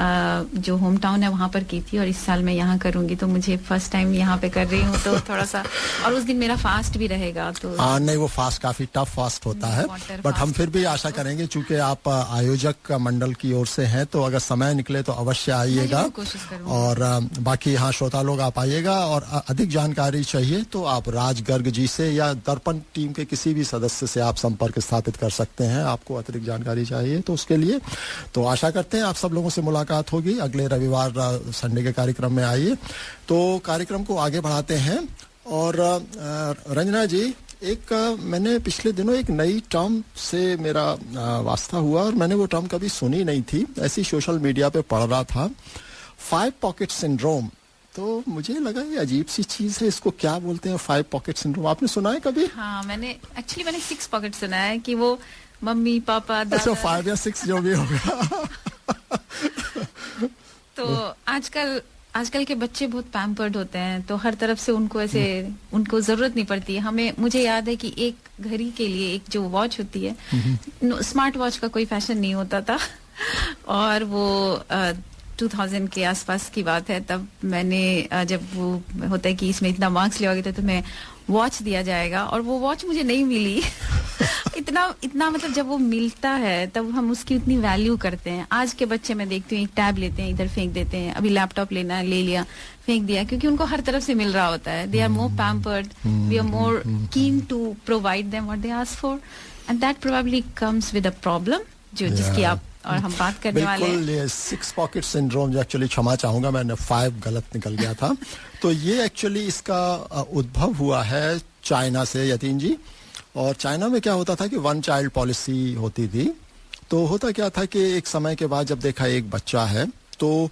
जो होम टाउन है वहाँ पर की थी और इस साल मैं यहाँ करूंगी, तो मुझे फर्स्ट टाइम यहाँ पे कर रही हूँ, तो थोड़ा सा, और उस दिन मेरा फास्ट भी रहेगा। तो नहीं, वो फास्ट काफी टफ फास्ट होता है, बट हम फिर भी आशा करेंगे, चूंकि आप आयोजक मंडल की ओर से हैं, तो अगर समय निकले तो अवश्य आइएगा। और बाकी यहाँ श्रोता लोग आप आइएगा, और अधिक जानकारी चाहिए तो आप राज गर्ग जी से या दर्पण टीम के किसी भी सदस्य से आप संपर्क स्थापित कर सकते हैं। आपको अतिरिक्त जानकारी चाहिए तो उसके लिए तो आशा करते हैं आप सब लोगों से मुलाकात होगी अगले रविवार संडे के कार्यक्रम में। आइए तो कार्यक्रम को आगे बढ़ाते हैं। और रंजना जी, एक मैंने पिछले दिनों एक नई टर्म से मेरा वास्ता हुआ और मैंने वो टर्म कभी सुनी नहीं थी, ऐसी सोशल मीडिया पे पढ़ रहा था, 5 पॉकेट सिंड्रोम। तो मुझे लगा ये अजीब सी चीज है, इसको क्या बोलते हैं 5 पॉकेट सिंड्रोम? आपने सुना है कभी? हाँ, मैंने 6 पॉकेट सुना है कि वो मम्मी पापा दादा। अच्छा, 5 या 6 जो भी होगा। तो आजकल के बच्चे बहुत पैम्पर्ड होते हैं, तो हर तरफ से उनको ऐसे उनको जरूरत नहीं पड़ती है। मुझे याद है कि एक घड़ी के लिए एक जो वॉच होती है, स्मार्ट वॉच का कोई फैशन नहीं होता था, और वो 2000 के आसपास की बात है। तब मैंने जब वो होता है कि इसमें इतना मार्क्स लिया गया तो तुम्हें वॉच दिया जाएगा, और वो वॉच मुझे नहीं मिली। इतना मतलब जब वो मिलता है तब हम उसकी उतनी वैल्यू करते हैं। आज के बच्चे मैं देखती हूँ एक टैब लेते हैं, इधर फेंक देते हैं, अभी लैपटॉप लेना है, ले लिया, फेंक दिया, क्योंकि उनको हर तरफ से मिल रहा होता है। They are more pampered, we are more keen to provide them what they ask for, and that probably comes with a problem जिसकी आप और हम बात करने वाले हैं। बिल्कुल, ये 6 पॉकेट सिंड्रोम, जो एक्चुअली क्षमा चाहूंगा मैंने 5 गलत निकल गया था। तो ये एक्चुअली इसका उद्भव हुआ है चाइना से, यतीन जी। और चाइना में क्या होता था कि 1 चाइल्ड पॉलिसी होती थी। तो होता क्या था कि एक समय के बाद जब देखा एक बच्चा है, तो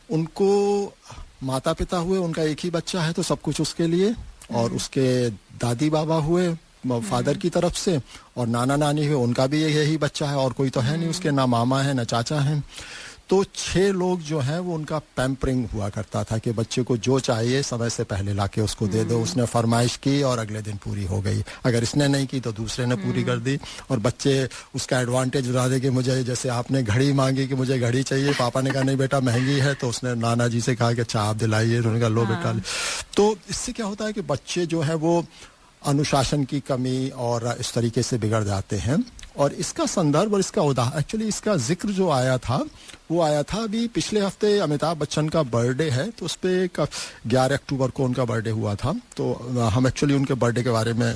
उनको माता पिता हुए, उनका एक ही बच्चा है तो सब कुछ उसके लिए, और उसके दादी बाबा हुए फादर की तरफ से, और नाना नानी हुए, उनका भी यही बच्चा है, और कोई तो है नहीं उसके, ना मामा है ना चाचा है। तो 6 लोग जो हैं वो उनका पैम्परिंग हुआ करता था कि बच्चे को जो चाहिए समय से पहले लाके उसको दे दो। उसने फरमाइश की और अगले दिन पूरी हो गई, अगर इसने नहीं की तो दूसरे ने पूरी कर दी। और बच्चे उसका एडवांटेज उठा दे कि मुझे, जैसे आपने घड़ी मांगी कि मुझे घड़ी चाहिए, पापा ने कहा नहीं बेटा महंगी है, तो उसने नाना जी से कहा कि अच्छा आप दिलाइए, उन्होंने कहा लो बेटा। तो इससे क्या होता है कि बच्चे जो है वो अनुशासन की कमी और इस तरीके से बिगड़ जाते हैं। और इसका संदर्भ और इसका उदाहरण, एक्चुअली इसका जिक्र जो आया था वो आया था अभी पिछले हफ्ते अमिताभ बच्चन का बर्थडे है, तो उस पर 11 अक्टूबर को उनका बर्थडे हुआ था। तो हम एक्चुअली उनके बर्थडे के बारे में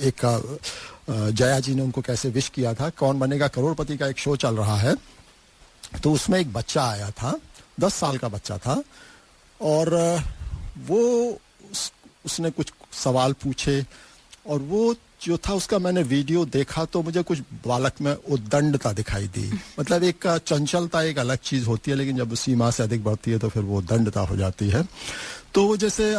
एक जया जी ने उनको कैसे विश किया था, कौन बनेगा करोड़पति का एक शो चल रहा है, तो उसमें एक बच्चा आया था, 10 साल का बच्चा था, और वो उसने कुछ सवाल पूछे, और वो जो था उसका मैंने वीडियो देखा तो मुझे कुछ बालक में उद्दंडता दिखाई दी। मतलब एक चंचलता एक अलग चीज होती है, लेकिन जब सीमा से अधिक बढ़ती है तो फिर वो उद्दंडता हो जाती है। तो वो जैसे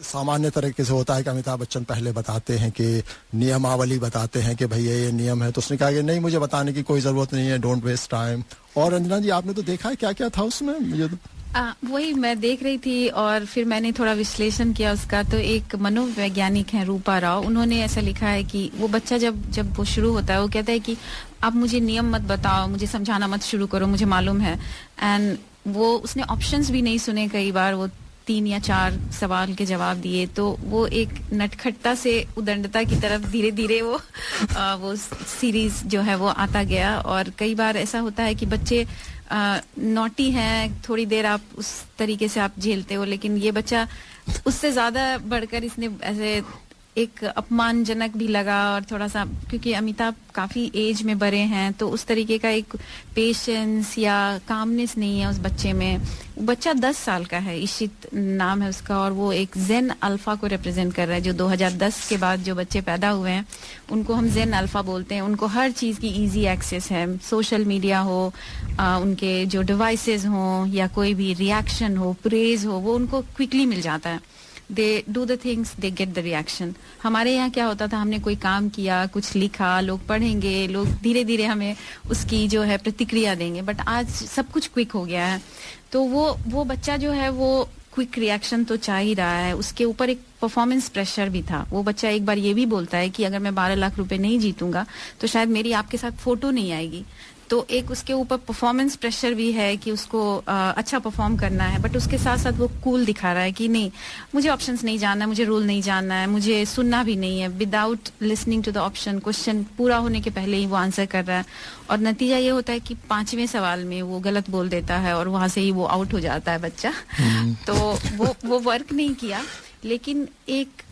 सामान्य तरीके से होता है कि अमिताभ बच्चन पहले बताते हैं कि नियमावली बताते हैं कि भैया ये नियम है, तो उसने कहा कि नहीं मुझे बताने की कोई जरूरत नहीं है, डोंट वेस्ट टाइम। और रंजना जी आपने तो देखा है क्या क्या था उसमें? मुझे तो वही मैं देख रही थी और फिर मैंने थोड़ा विश्लेषण किया उसका। तो एक मनोवैज्ञानिक हैं रूपा राव, उन्होंने ऐसा लिखा है कि वो बच्चा जब वो शुरू होता है वो कहता है कि आप मुझे नियम मत बताओ, मुझे समझाना मत शुरू करो, मुझे मालूम है। एंड वो उसने ऑप्शंस भी नहीं सुने, कई बार वो 3 या 4 सवाल के जवाब दिए। तो वो एक नटखटता से उदंडता की तरफ धीरे धीरे वो सीरीज जो है वो आता गया। और कई बार ऐसा होता है कि बच्चे नॉटी हैं, थोड़ी देर आप उस तरीके से आप झेलते हो, लेकिन ये बच्चा उससे ज्यादा बढ़कर इसने ऐसे एक अपमानजनक भी लगा। और थोड़ा सा क्योंकि अमिताभ काफी एज में बड़े हैं, तो उस तरीके का एक पेशेंस या कामनेस नहीं है उस बच्चे में। बच्चा 10 साल का है, इशित नाम है उसका, और वो एक जेन अल्फा को रिप्रेजेंट कर रहा है। जो 2010 के बाद जो बच्चे पैदा हुए हैं उनको हम जेन अल्फा बोलते हैं। उनको हर चीज की इजी एक्सेस है, सोशल मीडिया हो, उनके जो डिवाइसेस हों या कोई भी रिएक्शन हो, प्रेज हो, वो उनको क्विकली मिल जाता है। They do the things, they get the reaction. हमारे यहाँ क्या होता था, हमने कोई काम किया, कुछ लिखा, लोग पढ़ेंगे, लोग धीरे धीरे हमें उसकी जो है प्रतिक्रिया देंगे। बट आज सब कुछ क्विक हो गया है, तो वो बच्चा जो है वो क्विक रिएक्शन तो चाह ही रहा है। उसके ऊपर एक परफॉर्मेंस प्रेशर भी था। वो बच्चा एक बार ये भी बोलता है कि अगर मैं 12 लाख रुपए नहीं जीतूंगा तो शायद मेरी आपके साथ फोटो नहीं आएगी। तो एक उसके ऊपर परफॉर्मेंस प्रेशर भी है कि उसको अच्छा परफॉर्म करना है, बट उसके साथ साथ वो कूल दिखा रहा है कि नहीं, मुझे ऑप्शंस नहीं जानना है, मुझे रूल नहीं जानना है, मुझे सुनना भी नहीं है, without listening to the option, question पूरा होने के पहले ही वो आंसर कर रहा है, और नतीजा ये होता है कि 5वें सवाल में वो गलत बोल देता है और वहां से ही वो आउट हो जाता है बच्चा। तो वो वर्क नहीं किया। लेकिन एक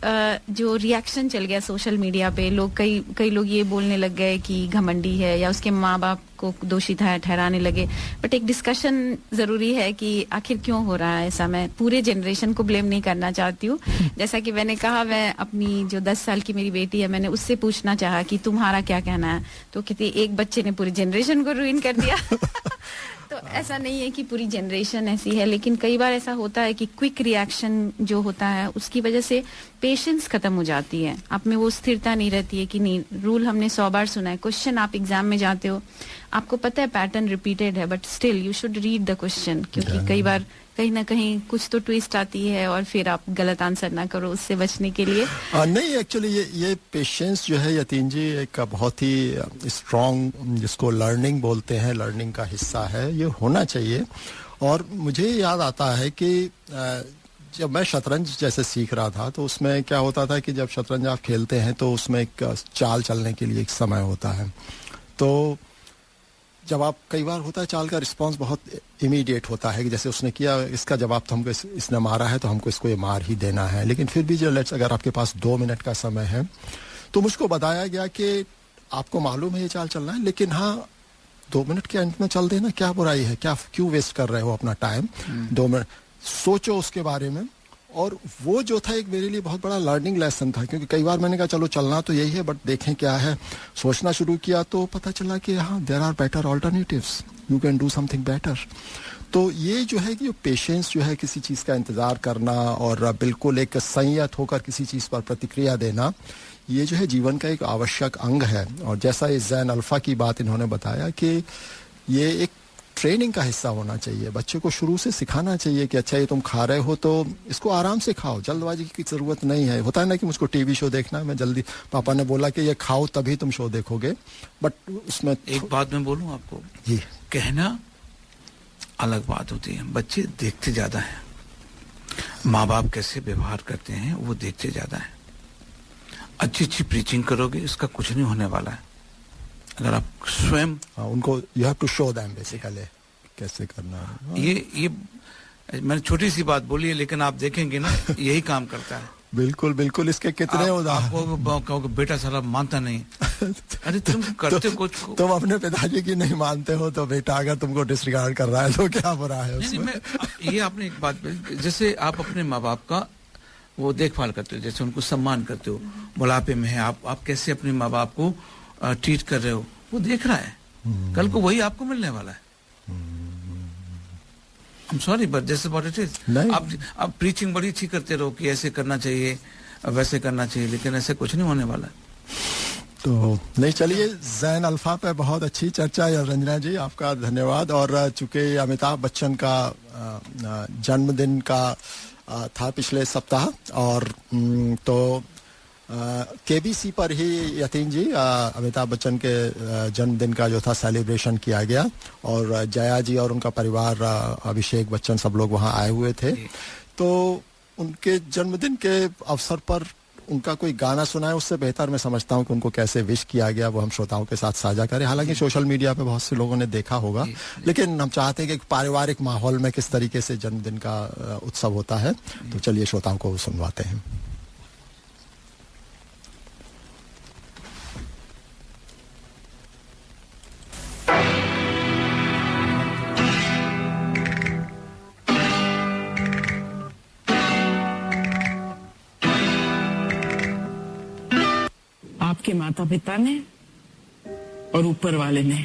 जो रिएक्शन चल गया सोशल मीडिया पे, लोग कई लोग ये बोलने लग गए कि घमंडी है, या उसके माँ बाप को दोषी ठहराने लगे। बट एक डिस्कशन जरूरी है कि आखिर क्यों हो रहा है ऐसा। मैं पूरे जनरेशन को ब्लेम नहीं करना चाहती हूँ। जैसा कि मैंने कहा, मैं अपनी जो 10 साल की मेरी बेटी है, मैंने उससे पूछना चाहा कि तुम्हारा क्या कहना है, तो कहती एक बच्चे ने पूरी जनरेशन को रुइन कर दिया। तो ऐसा नहीं है कि पूरी जनरेशन ऐसी है, लेकिन कई बार ऐसा होता है कि क्विक रिएक्शन जो होता है उसकी वजह से पेशेंस खत्म हो जाती है। आप में वो स्थिरता नहीं रहती है कि नहीं, रूल हमने 100 बार सुना है, क्वेश्चन आप एग्जाम में जाते हो, आपको पता है पैटर्न रिपीटेड है, but still you should read the question, क्योंकि कई बार कहीं ना कहीं कुछ तो ट्विस्ट आती है और फिर आप गलत आंसर ना करो, उससे बचने के लिए। नहीं, एक्चुअली ये पेशेंस जो है यतीन जी एक बहुत ही स्ट्रॉन्ग, जिसको लर्निंग बोलते हैं, लर्निंग का हिस्सा है, ये होना चाहिए। और मुझे याद आता है कि जब मैं शतरंज जैसे सीख रहा था, तो उसमें क्या होता था कि जब शतरंज आप खेलते हैं तो उसमें एक चाल चलने के लिए एक समय होता है। तो जब आप, कई बार होता है चाल का रिस्पांस बहुत इमीडिएट होता है कि जैसे उसने किया, इसका जवाब तो हमको इसने मारा है तो हमको इसको ये मार ही देना है। लेकिन फिर भी जो लेट्स, अगर आपके पास 2 मिनट का समय है, तो मुझको बताया गया कि आपको मालूम है ये चाल चलना है, लेकिन हाँ 2 मिनट के अंत में चल देना, क्या बुराई है, क्या क्यों वेस्ट कर रहे हो अपना टाइम। 2 मिनट सोचो उसके बारे में। और वो जो था एक मेरे लिए बहुत बड़ा लर्निंग लेसन था, क्योंकि कई बार मैंने कहा चलो चलना तो यही है, बट देखें क्या है। सोचना शुरू किया तो पता चला कि हाँ, there are better alternatives, you can do something better. तो ये जो है कि पेशेंस जो है, किसी चीज़ का इंतज़ार करना और बिल्कुल एक संयत होकर किसी चीज़ पर प्रतिक्रिया देना, ये जो है जीवन का एक आवश्यक अंग है। और जैसा इस ज़ैन अल्फा की बात इन्होंने बताया कि ये एक ट्रेनिंग का हिस्सा होना चाहिए। बच्चे को शुरू से सिखाना चाहिए कि अच्छा ये तुम खा रहे हो तो इसको आराम से खाओ, जल्दबाजी की जरूरत नहीं है। होता है ना कि मुझको टीवी शो देखना है, मैं जल्दी, पापा ने बोला कि ये खाओ तभी तुम शो देखोगे, बट उसमें एक बात मैं बोलूं आपको जी, कहना अलग बात होती है, बच्चे देखते ज्यादा हैं। माँ बाप कैसे व्यवहार करते हैं वो देखते ज्यादा है। अच्छी प्रीचिंग करोगे, इसका कुछ नहीं होने वाला है। अगर आप स्वयं उनको, you have to show them basically कैसे करना है। ये मैंने छोटी सी बात बोली है, लेकिन आप देखेंगे ना यही काम करता है। बिल्कुल बिल्कुल, इसके कितने उदाहरण। कहोगे बेटा साला मानता नहीं। अरे तुम करते हो कुछ, तुम अपने पिताजी की नहीं मानते हो तो बेटा अगर तुमको डिसरिगार्ड कर रहा है तो क्या बुरा है उसमें? ये आपने एक बात, जैसे आप अपने माँ बाप का वो देखभाल करते हो, जैसे उनको सम्मान करते हो, बुढ़ापे में है आप कैसे अपने माँ बाप को ट्रीट कर रहे हो, वो देख रहा है। कल को वही आपको मिलने वाला है। I'm sorry, but this is what it is. आप प्रीचिंग बड़ी अच्छी करते रहो कि ऐसे करना चाहिए, वैसे करना चाहिए, लेकिन ऐसे कुछ नहीं होने वाला है। तो नहीं, चलिए, ज़ैन अल्फा पे बहुत अच्छी चर्चा है। रंजना जी आपका धन्यवाद। और चूंकि अमिताभ बच्चन का जन्मदिन का था पिछले सप्ताह, और तो केबीसी पर ही यतीन जी अमिताभ बच्चन के जन्मदिन का जो था सेलिब्रेशन किया गया, और जया जी और उनका परिवार, अभिषेक बच्चन, सब लोग वहां आए हुए थे। तो उनके जन्मदिन के अवसर पर उनका कोई गाना सुनाए, उससे बेहतर मैं समझता हूं कि उनको कैसे विश किया गया वो हम श्रोताओं के साथ साझा करें। हालांकि सोशल मीडिया पे बहुत से लोगों ने देखा होगा, लेकिन हम चाहते हैं कि एक पारिवारिक माहौल में किस तरीके से जन्मदिन का उत्सव होता है। तो चलिए श्रोताओं को सुनवाते हैं। आपके माता पिता ने और ऊपर वाले ने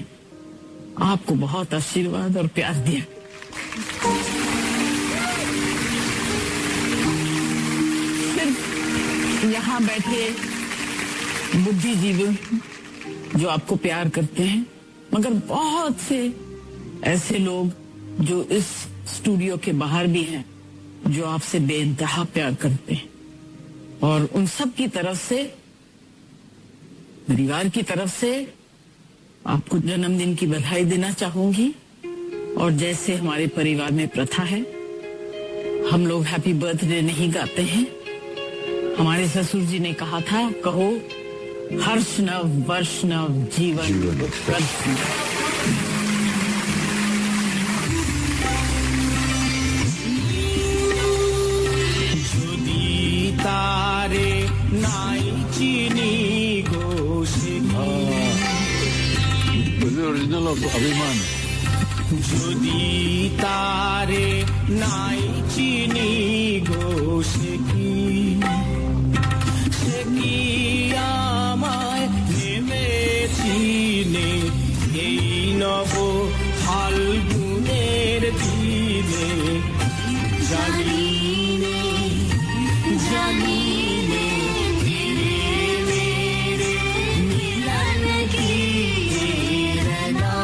आपको बहुत आशीर्वाद और प्यार दिया। सिर्फ यहाँ बैठे बुद्धिजीवी जो आपको प्यार करते हैं, मगर बहुत से ऐसे लोग जो इस स्टूडियो के बाहर भी हैं जो आपसे बेइंतहा प्यार करते हैं, और उन सब की तरफ से, परिवार की तरफ से आपको जन्मदिन की बधाई देना चाहूंगी और जैसे हमारे परिवार में प्रथा है हम लोग हैप्पी बर्थडे नहीं गाते हैं। हमारे ससुर जी ने कहा था कहो हर्ष नव वर्ष नव जीवन प्रद। तारे नाई चीनी गोशिका ओरिजिनल ऑफ अभिमान जुदी तारे नाई चीनी गोशिकी शेकी आमाय नेमेचिने এই নব ফাল্গুনের দিনে জানিনে জানিনে তেরে মেরে মিলন কি প্রেরণা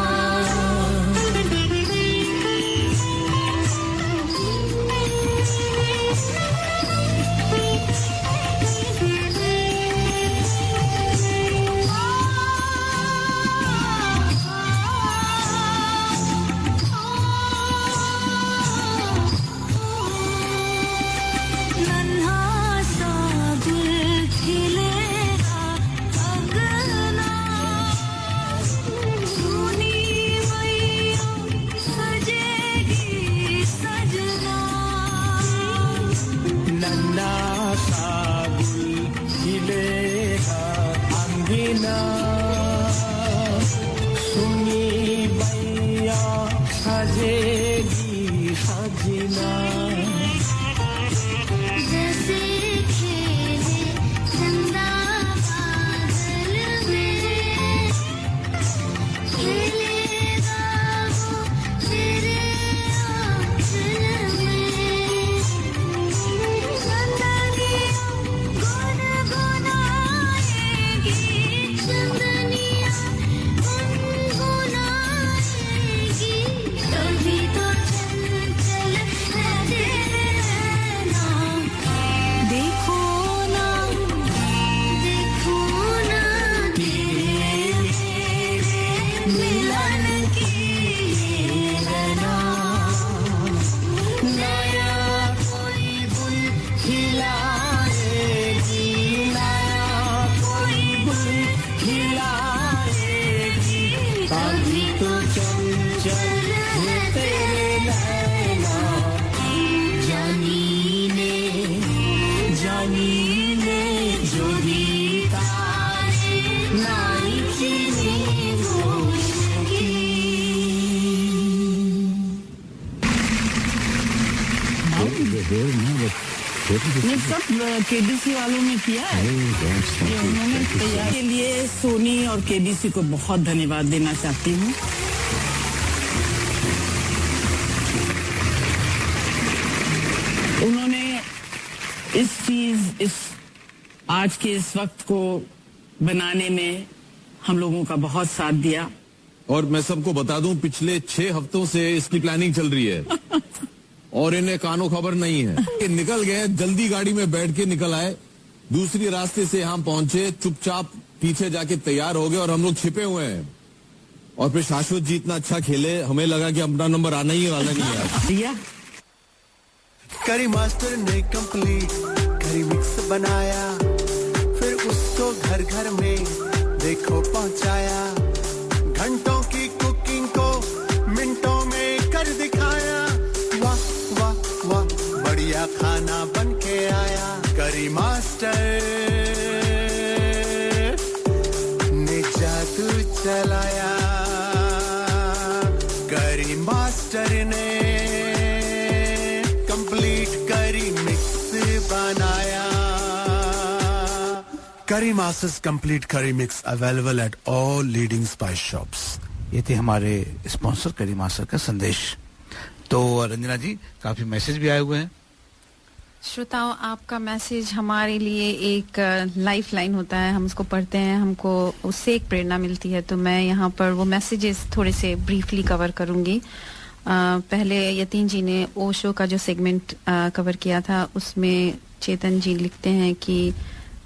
ये सब केबीसी वालों ने किया है। ये उन्होंने तैयार के लिए सोनी और केबीसी को बहुत धन्यवाद देना चाहती हूँ। उन्होंने इस आज के इस वक्त को बनाने में हम लोगों का बहुत साथ दिया। और मैं सबको बता दूं पिछले 6 हफ्तों से इसकी प्लानिंग चल रही है और इन्हें कानो खबर नहीं है कि निकल गए, जल्दी गाड़ी में बैठ के निकल आए, दूसरी रास्ते से यहाँ पहुंचे, चुपचाप पीछे जाके तैयार हो गए और हम लोग छिपे हुए हैं। और फिर शाश्वत जी इतना अच्छा खेले, हमें लगा कि अपना नंबर आना ही वाला नहीं है। करी मास्टर ने कंप्लीट करी मिक्स बनाया, फिर उसको घर घर में देखो पहुंचाया, घंटों की कुकिंग को मिनटों में कर दिखाया। वाह वाह वाह बढ़िया खाना बन के आया। करी मास्टर ने जादू चलाया, करी मास्टर ने कंप्लीट करी मिक्स बनाया। करी मास्टर्स कंप्लीट करी mix available at all leading spice shops. ये थे हमारे स्पॉन्सर करी मास्टर का संदेश। तो रंजना जी काफी मैसेज भी आए हुए हैं। श्रोताओं, आपका मैसेज हमारे लिए एक लाइफ लाइन होता है, हम उसको पढ़ते हैं, हमको उससे एक प्रेरणा मिलती है। तो मैं यहाँ पर वो मैसेजेस थोड़े से ब्रीफली कवर करूंगी। पहले यतीन जी ने ओशो का जो सेगमेंट कवर किया था, उसमें चेतन जी लिखते हैं कि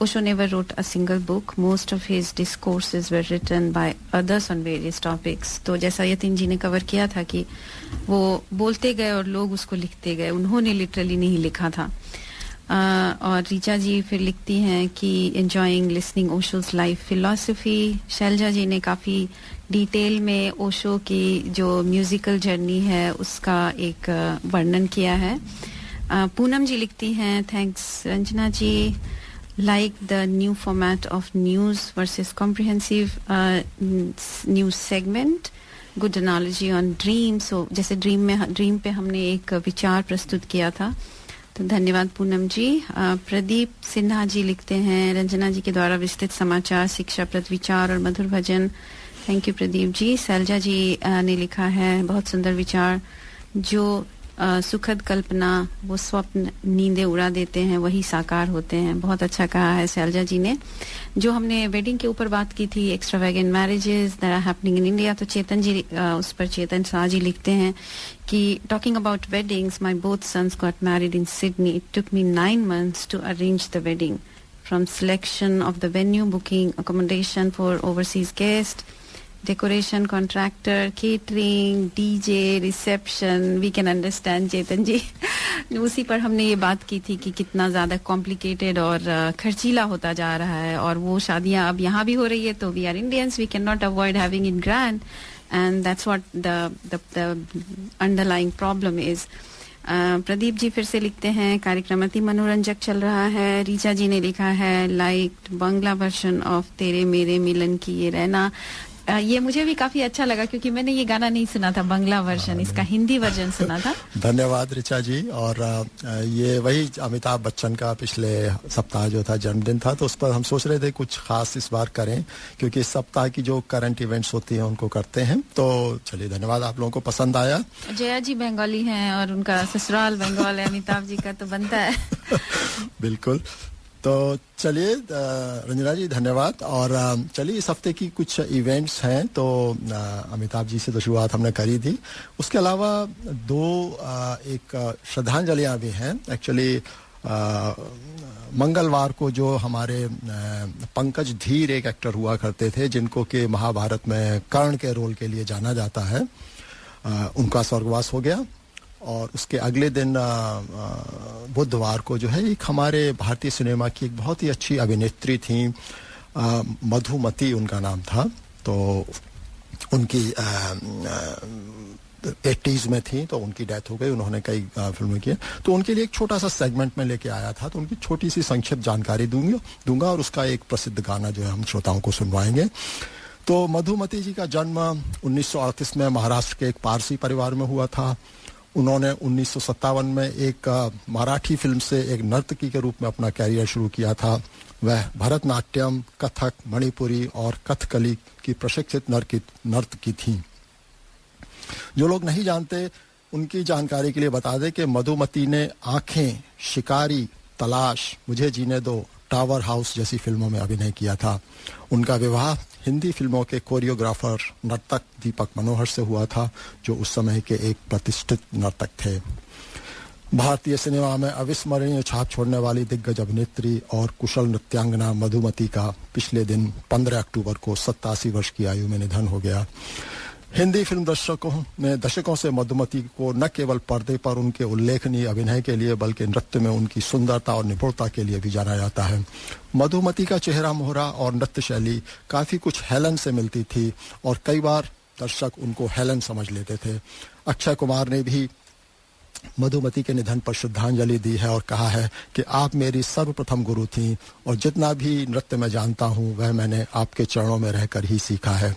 Osho never wrote a single book. Most of his discourses were written by others on various topics. तो जैसा यतीन जी ने कवर किया था कि वो बोलते गए और लोग उसको लिखते गए, उन्होंने लिटरली नहीं लिखा था. और रीचा जी फिर लिखती हैं कि enjoying listening Osho's life philosophy. Selja जी ने काफ़ी डिटेल में ओशो की जो म्यूजिकल जर्नी है उसका एक वर्णन किया है. पूनम जी लिखती हैं, thanks Ranjana ji, like the new format of news versus comprehensive news segment, good analogy on dream. So जैसे ड्रीम पे हमने एक विचार प्रस्तुत किया था, तो धन्यवाद पूनम जी. प्रदीप सिन्हा जी लिखते हैं, रंजना जी के द्वारा विस्तृत समाचार, शिक्षाप्रद विचार और मधुर भजन. Thank you Pradeep ji. शैलजा जी ने लिखा है, बहुत सुंदर विचार, जो सुखद कल्पना वो स्वप्न नींदें उड़ा देते हैं वही साकार होते हैं. बहुत अच्छा कहा है शैलजा जी ने. जो हमने वेडिंग के ऊपर बात की थी, extravagant marriages that are happening in India, तो चेतन जी उस पर चेतन शाह जी लिखते हैं कि talking about weddings, my both sons got married in Sydney. It took me 9 months to arrange the wedding, from selection of the venue, booking accommodation for overseas guests, decoration contractor, catering, DJ, reception. We can understand चेतन जी. उसी पर हमने ये बात की थी कि कितना ज़्यादा कॉम्प्लिकेटेड और खर्चीला होता जा रहा है, और वो शादियाँ अब यहाँ भी हो रही है. तो we are Indians, we can not avoid having it grand, and that's what the underlying problem is. Pradeep ji फिर से लिखते हैं, कार्यक्रम अति मनोरंजक चल रहा है. रीचा जी ने लिखा है, लाइक बंगला वर्जन ऑफ तेरे मेरे मिलन की ये रहना. ये मुझे भी काफी अच्छा लगा क्योंकि मैंने ये गाना नहीं सुना था, बंगला वर्जन, इसका हिंदी वर्जन सुना था. धन्यवाद ऋचा जी. और ये वही अमिताभ बच्चन का पिछले सप्ताह जो था जन्मदिन था, तो उस पर हम सोच रहे थे कुछ खास इस बार करें, क्योंकि इस सप्ताह की जो करंट इवेंट्स होती हैं उनको करते हैं. तो चलिए, धन्यवाद, आप लोगों को पसंद आया. जया जी बंगाली हैं और उनका ससुराल बंगाल है, अमिताभ जी का तो बनता है. बिल्कुल. तो चलिए रंजना जी, धन्यवाद. और चलिए, इस हफ्ते की कुछ इवेंट्स हैं. तो अमिताभ जी से तो शुरुआत हमने करी थी. उसके अलावा एक श्रद्धांजलियां भी हैं. एक्चुअली मंगलवार को जो हमारे पंकज धीर एक एक्टर हुआ करते थे, जिनको कि महाभारत में कर्ण के रोल के लिए जाना जाता है, उनका स्वर्गवास हो गया. और उसके अगले दिन बुधवार को जो है एक हमारे भारतीय सिनेमा की एक बहुत ही अच्छी अभिनेत्री थी, मधुमती उनका नाम था. तो उनकी 80s में थी, तो उनकी डेथ हो गई. उन्होंने कई फिल्में की. तो उनके लिए एक छोटा सा सेगमेंट में लेके आया था, तो उनकी छोटी सी संक्षिप्त जानकारी दूंगा और उसका एक प्रसिद्ध गाना जो है हम श्रोताओं को सुनवाएंगे. तो मधुमती जी का जन्म 1938 में महाराष्ट्र के एक पारसी परिवार में हुआ था. उन्होंने 1957 में एक मराठी फिल्म से एक नर्तकी के रूप में अपना कैरियर शुरू किया था. वह भरतनाट्यम, कथक, मणिपुरी और कथकली की प्रशिक्षित नर्तकी थी. जो लोग नहीं जानते उनकी जानकारी के लिए बता दें कि मधुमती ने आंखें, शिकारी, तलाश, मुझे जीने दो, टावर हाउस जैसी फिल्मों में अभिनय किया था. उनका विवाह हिंदी फिल्मों के कोरियोग्राफर नर्तक दीपक मनोहर से हुआ था, जो उस समय के एक प्रतिष्ठित नर्तक थे. भारतीय सिनेमा में अविस्मरणीय छाप छोड़ने वाली दिग्गज अभिनेत्री और कुशल नृत्यांगना मधुमती का पिछले दिन 15 अक्टूबर को 87 वर्ष की आयु में निधन हो गया. हिंदी फिल्म दर्शकों से मधुमती को न केवल पर्दे पर उनके उल्लेखनीय अभिनय के लिए, बल्कि नृत्य में उनकी सुंदरता और निपुणता के लिए भी जाना जाता है. मधुमती का चेहरा मोहरा और नृत्य शैली काफी कुछ हेलन से मिलती थी, और कई बार दर्शक उनको हेलन समझ लेते थे. अक्षय कुमार ने भी मधुमती के निधन पर श्रद्धांजलि दी है और कहा है कि आप मेरी सर्वप्रथम गुरु थीं, और जितना भी नृत्य में जानता हूँ वह मैंने आपके चरणों में रहकर ही सीखा है.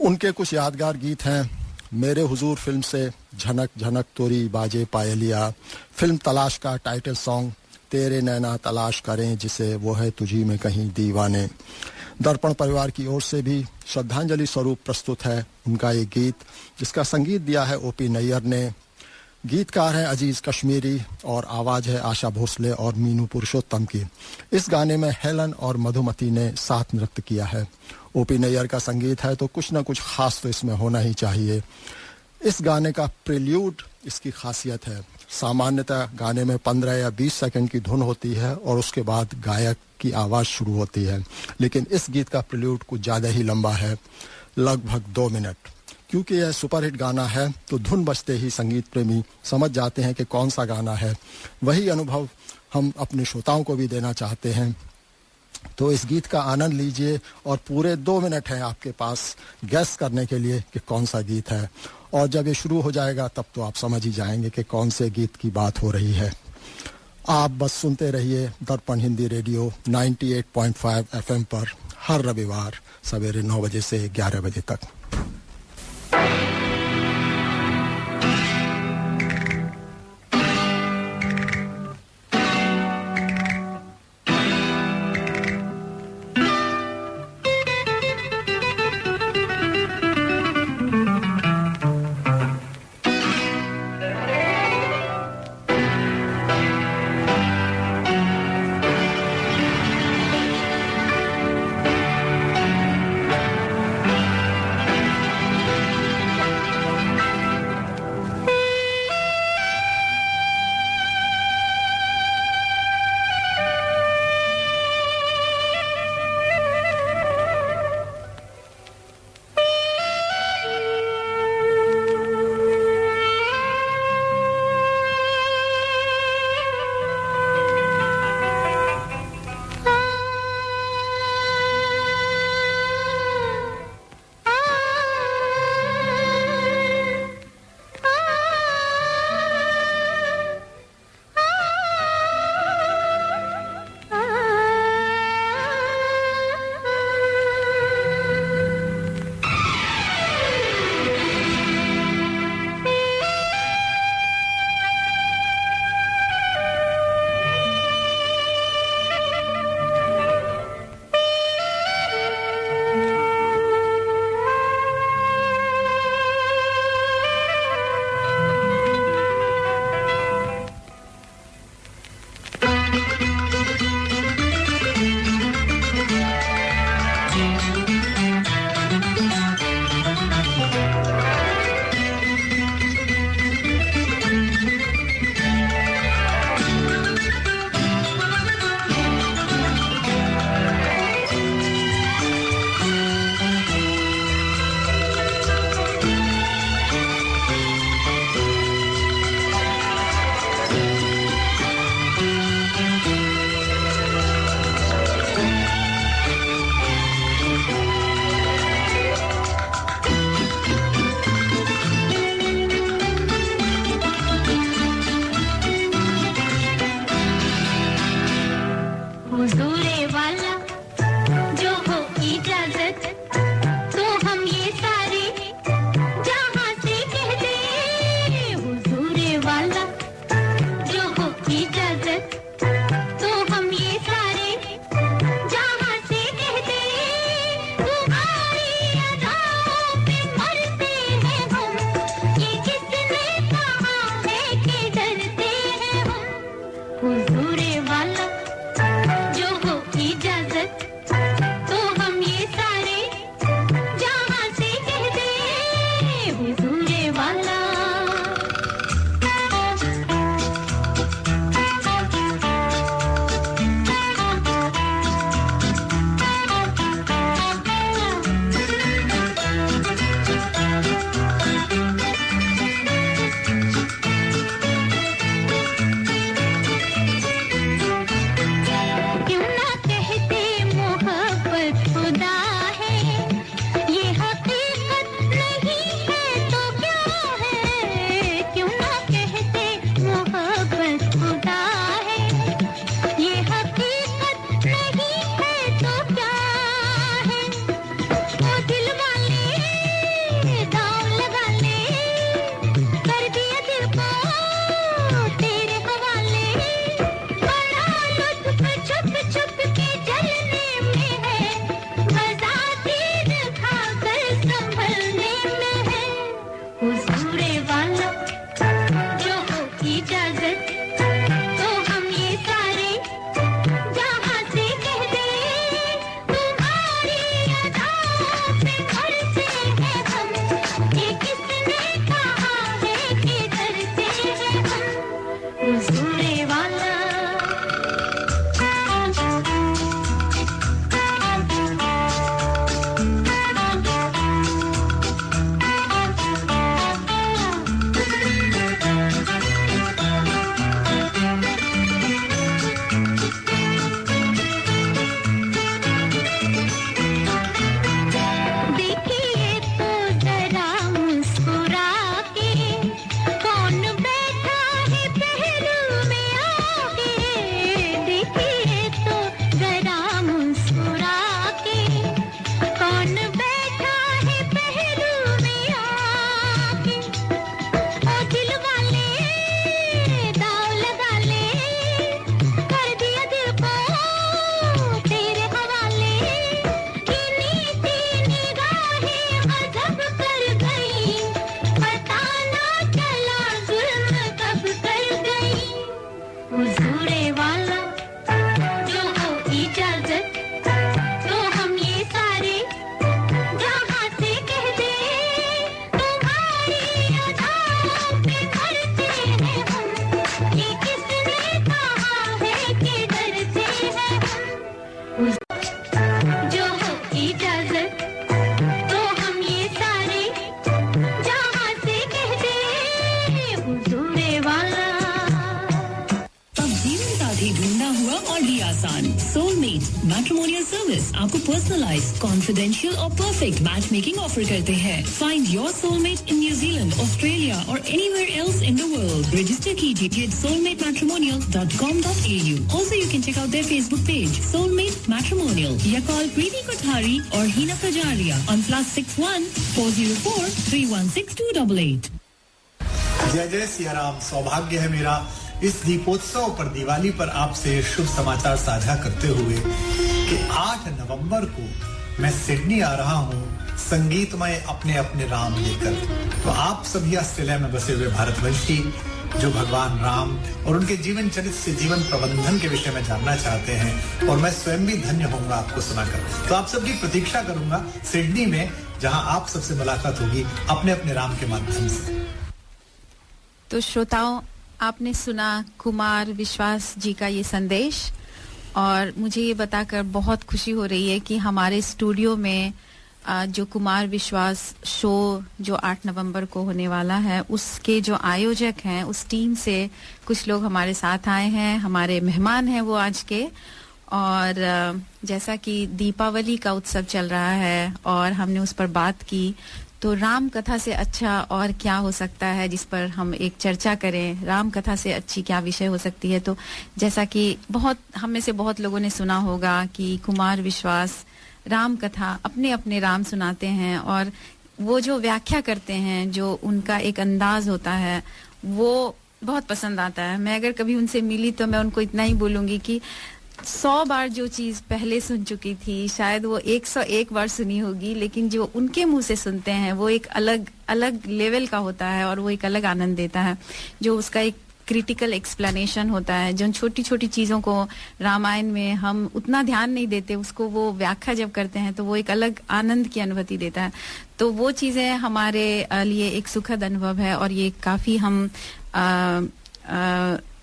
उनके कुछ यादगार गीत हैं. मेरे हुजूर फिल्म से झनक झनक तोरी बाजे पायलिया, फिल्म तलाश का टाइटल सॉन्ग तेरे नैना तलाश करें जिसे वो है तुझी में कहीं दीवाने. दर्पण परिवार की ओर से भी श्रद्धांजलि स्वरूप प्रस्तुत है उनका ये गीत, जिसका संगीत दिया है ओपी नैयर ने. गीतकार है अजीज कश्मीरी और आवाज है आशा भोसले और मीनू पुरुषोत्तम की. इस गाने में हेलन और मधुमती ने साथ नृत्य किया है. ओपी नैयर का संगीत है तो कुछ ना कुछ खास तो इसमें होना ही चाहिए. इस गाने का प्रिल्यूड इसकी खासियत है. सामान्यतः गाने में 15 या 20 सेकंड की धुन होती है और उसके बाद गायक की आवाज़ शुरू होती है, लेकिन इस गीत का प्रिल्यूड कुछ ज़्यादा ही लंबा है, लगभग 2 मिनट। क्योंकि यह सुपरहिट गाना है तो धुन बजते ही संगीत प्रेमी समझ जाते हैं कि कौन सा गाना है। वही अनुभव हम अपने श्रोताओं को भी देना चाहते हैं। तो इस गीत का आनंद लीजिए और पूरे 2 मिनट हैं आपके पास गैस करने के लिए कि कौन सा गीत है, और जब ये शुरू हो जाएगा तब तो आप समझ ही जाएंगे कि कौन से गीत की बात हो रही है। आप बस सुनते रहिए दर्पण हिंदी रेडियो 98.5 FM पर हर रविवार सवेरे 9 बजे से 11 बजे तक। है मैट्रिमोनियल सर्विस आपको पर्सनलाइज, कॉन्फिडेंशियल और परफेक्ट मैच मेकिंग ऑफर करते हैं। Find your soulmate in New Zealand, Australia और anywhere else in the world. Register कीजिए soulmatematrimonial.com.au. Also, you can check out their Facebook page, Soulmate Matrimonial. या call Preeti Kothari और Hina Kajaria on +61 404 316 288. जय जय सिया राम। सौभाग्य है मेरा इस दीपोत्सव पर, दिवाली पर आपसे शुभ समाचार साझा करते हुए कि 8 नवंबर को मैं सिडनी आ रहा हूं संगीतमय अपने अपने राम लेकर। तो आप सभी ऑस्ट्रेलिया में बसे हुए भारतवंशी जो भगवान राम और उनके जीवन चरित्र से जीवन प्रबंधन के विषय में जानना चाहते हैं, और मैं स्वयं भी धन्य होऊंगा आपको सुनाकर। तो आप सबकी प्रतीक्षा करूंगा सिडनी में, जहां आप सबसे मुलाकात होगी अपने अपने राम के माध्यम से। तो श्रोताओं, आपने सुना कुमार विश्वास जी का ये संदेश, और मुझे ये बताकर बहुत खुशी हो रही है कि हमारे स्टूडियो में जो कुमार विश्वास शो जो 8 नवंबर को होने वाला है, उसके जो आयोजक हैं, उस टीम से कुछ लोग हमारे साथ आए हैं, हमारे मेहमान हैं वो आज के। और जैसा कि दीपावली का उत्सव चल रहा है और हमने उस पर बात की, तो राम कथा से अच्छा और क्या हो सकता है जिस पर हम एक चर्चा करें। राम कथा से अच्छी क्या विषय हो सकती है। तो जैसा कि हम में से बहुत लोगों ने सुना होगा कि कुमार विश्वास राम कथा अपने अपने राम सुनाते हैं, और वो जो व्याख्या करते हैं, जो उनका एक अंदाज होता है, वो बहुत पसंद आता है। मैं अगर कभी उनसे मिली तो मैं उनको इतना ही बोलूंगी कि 100 बार जो चीज पहले सुन चुकी थी, शायद वो 101 बार सुनी होगी, लेकिन जो उनके मुंह से सुनते हैं वो एक अलग अलग लेवल का होता है, और वो एक अलग आनंद देता है। जो उसका एक क्रिटिकल एक्सप्लेनेशन होता है, जो छोटी छोटी चीजों को रामायण में हम उतना ध्यान नहीं देते, उसको वो व्याख्या जब करते हैं तो वो एक अलग आनंद की अनुभूति देता है। तो वो चीजें हमारे लिए एक सुखद अनुभव है, और ये काफी हम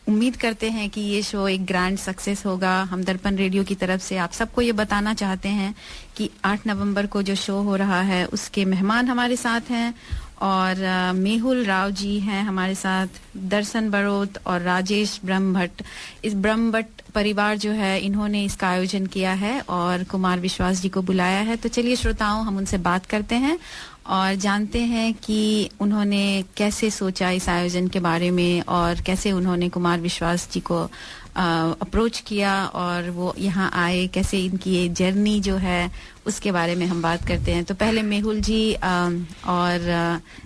उम्मीद करते हैं कि ये शो एक ग्रैंड सक्सेस होगा। हम दर्पण रेडियो की तरफ से आप सबको ये बताना चाहते हैं कि 8 नवंबर को जो शो हो रहा है उसके मेहमान हमारे साथ हैं, और मेहुल राव जी हैं हमारे साथ, दर्शन बड़ोत और राजेश ब्रह्मभट्ट। इस ब्रह्मभट्ट परिवार जो है, इन्होंने इसका आयोजन किया है और कुमार विश्वास जी को बुलाया है। तो चलिए श्रोताओं, हम उनसे बात करते हैं और जानते हैं कि उन्होंने कैसे सोचा इस आयोजन के बारे में, और कैसे उन्होंने कुमार विश्वास जी को अप्रोच किया और वो यहाँ आए, कैसे इनकी ये जर्नी जो है उसके बारे में हम बात करते हैं। तो पहले मेहुल जी और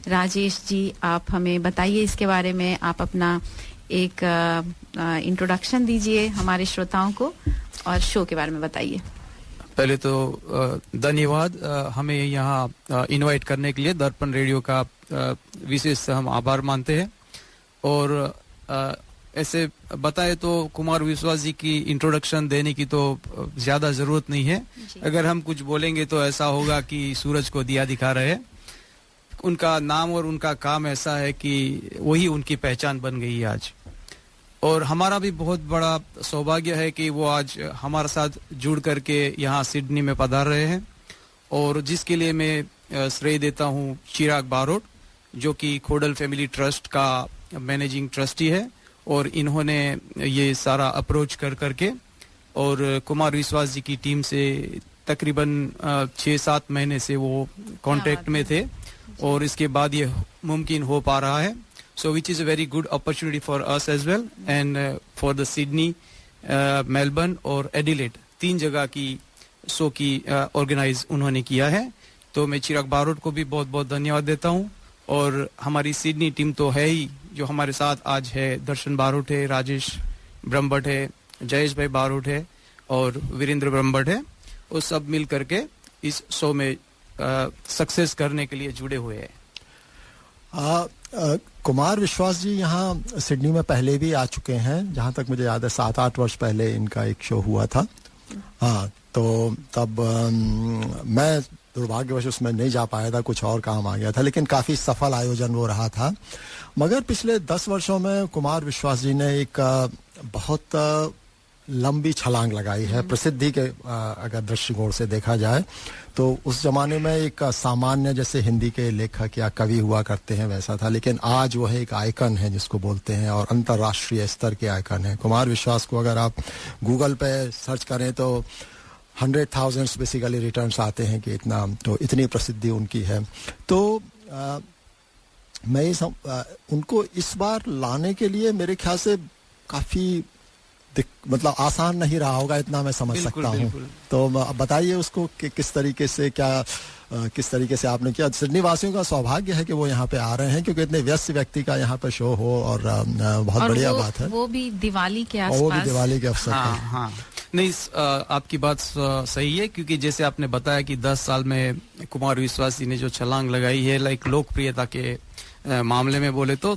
राजेश जी, आप हमें बताइए इसके बारे में। आप अपना एक इंट्रोडक्शन दीजिए हमारे श्रोताओं को और शो के बारे में बताइए। पहले तो धन्यवाद हमें यहाँ इनवाइट करने के लिए। दर्पण रेडियो का विशेष हम आभार मानते हैं। और ऐसे बताए तो कुमार विश्वास जी की इंट्रोडक्शन देने की तो ज्यादा जरूरत नहीं है। अगर हम कुछ बोलेंगे तो ऐसा होगा कि सूरज को दिया दिखा रहे हैं। उनका नाम और उनका काम ऐसा है कि वही उनकी पहचान बन गई है आज। और हमारा भी बहुत बड़ा सौभाग्य है कि वो आज हमारे साथ जुड़ करके यहाँ सिडनी में पधार रहे हैं, और जिसके लिए मैं श्रेय देता हूँ चिराग बारोट, जो कि खोडल फैमिली ट्रस्ट का मैनेजिंग ट्रस्टी है। और इन्होंने ये सारा अप्रोच कर करके और कुमार विश्वास जी की टीम से तकरीबन 6-7 महीने से वो कांटेक्ट में थे, और इसके बाद ये मुमकिन हो पा रहा है। So which is a very good opportunity for us as well, and for the Sydney, Melbourne और Adelaide, 3 जगह की शो की ऑर्गेनाइज उन्होंने किया है। तो मैं चिराग बारोट को भी बहुत बहुत धन्यवाद देता हूँ। और हमारी सिडनी टीम तो है ही, जो हमारे साथ आज है, दर्शन बारोट है, राजेश ब्रह्मभट्ट है, जयेश भाई बारोट है और वीरेंद्र ब्रह्मभट्ट है। वो सब मिल करके इस शो में सक्सेस करने के लिए जुड़े हुए हैं। कुमार विश्वास जी यहाँ सिडनी में पहले भी आ चुके हैं, जहाँ तक मुझे याद है 7-8 वर्ष पहले इनका एक शो हुआ था। हाँ, तो तब मैं दुर्भाग्यवश उसमें नहीं जा पाया था, कुछ और काम आ गया था, लेकिन काफी सफल आयोजन वो रहा था। मगर पिछले 10 वर्षों में कुमार विश्वास जी ने एक बहुत लंबी छलांग लगाई है प्रसिद्धि के अगर दृष्टिकोण से देखा जाए तो। उस जमाने में एक सामान्य जैसे हिंदी के लेखक या कवि हुआ करते हैं वैसा था, लेकिन आज वो है एक आइकन है जिसको बोलते हैं, और अंतर्राष्ट्रीय स्तर के आइकन है। कुमार विश्वास को अगर आप गूगल पे सर्च करें तो 100,000 बेसिकली रिटर्न्स आते हैं कि इतना, तो इतनी प्रसिद्धि उनकी है। तो मैं उनको इस बार लाने के लिए मेरे ख्याल से काफी मतलब आसान नहीं रहा होगा, इतना मैं समझ सकता हूँ। तो अब बताइए उसको कि किस तरीके से आपने किया। सिडनी वासियों का सौभाग्य है कि वो यहाँ पे आ रहे हैं, क्योंकि इतने व्यस्त व्यक्ति का यहाँ पे शो हो, और बहुत बढ़िया बात है। वो भी दिवाली के आसपास, वो भी दिवाली के अवसर पर। हाँ, नहीं, आपकी बात सही है, क्योंकि जैसे आपने बताया कि 10 साल में कुमार विश्वास जी ने जो छलांग लगाई है, लाइक लोकप्रियता के मामले में बोले तो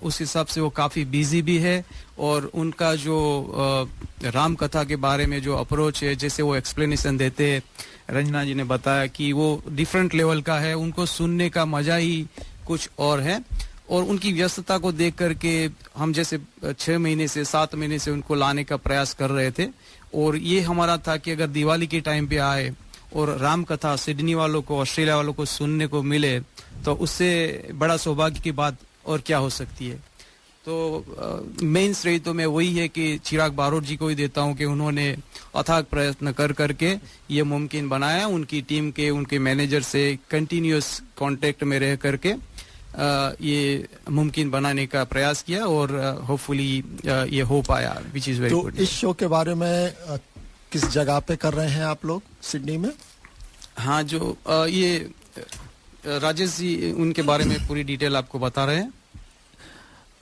उस हिसाब से वो काफी बिजी भी है, और उनका जो राम कथा के बारे में जो अप्रोच है, जैसे वो एक्सप्लेनेशन देते हैं, रंजना जी ने बताया कि वो डिफरेंट लेवल का है, उनको सुनने का मजा ही कुछ और है। और उनकी व्यस्तता को देख करके हम जैसे 6 महीने से 7 महीने से उनको लाने का प्रयास कर रहे थे, और ये हमारा था कि अगर दिवाली के टाइम पे आए और राम कथा सिडनी वालों को, ऑस्ट्रेलिया वालों को सुनने को मिले, तो उससे बड़ा सौभाग्य की बात और क्या हो सकती है। तो मेन श्रेय तो मैं वही है कि चिराग बारोट जी को ही देता हूं कि उन्होंने अथाक प्रयत्न कर करके ये मुमकिन बनाया। उनकी टीम के, उनके मैनेजर से कंटिन्यूअस कांटेक्ट में रह करके ये मुमकिन बनाने का प्रयास किया, और होपफुली ये हो पाया, विच इज वेरी गुड। तो इस शो के बारे में किस जगह पे कर रहे हैं आप लोग सिडनी में? हाँ, जो ये राजेश जी उनके बारे में पूरी डिटेल आपको बता रहे हैं।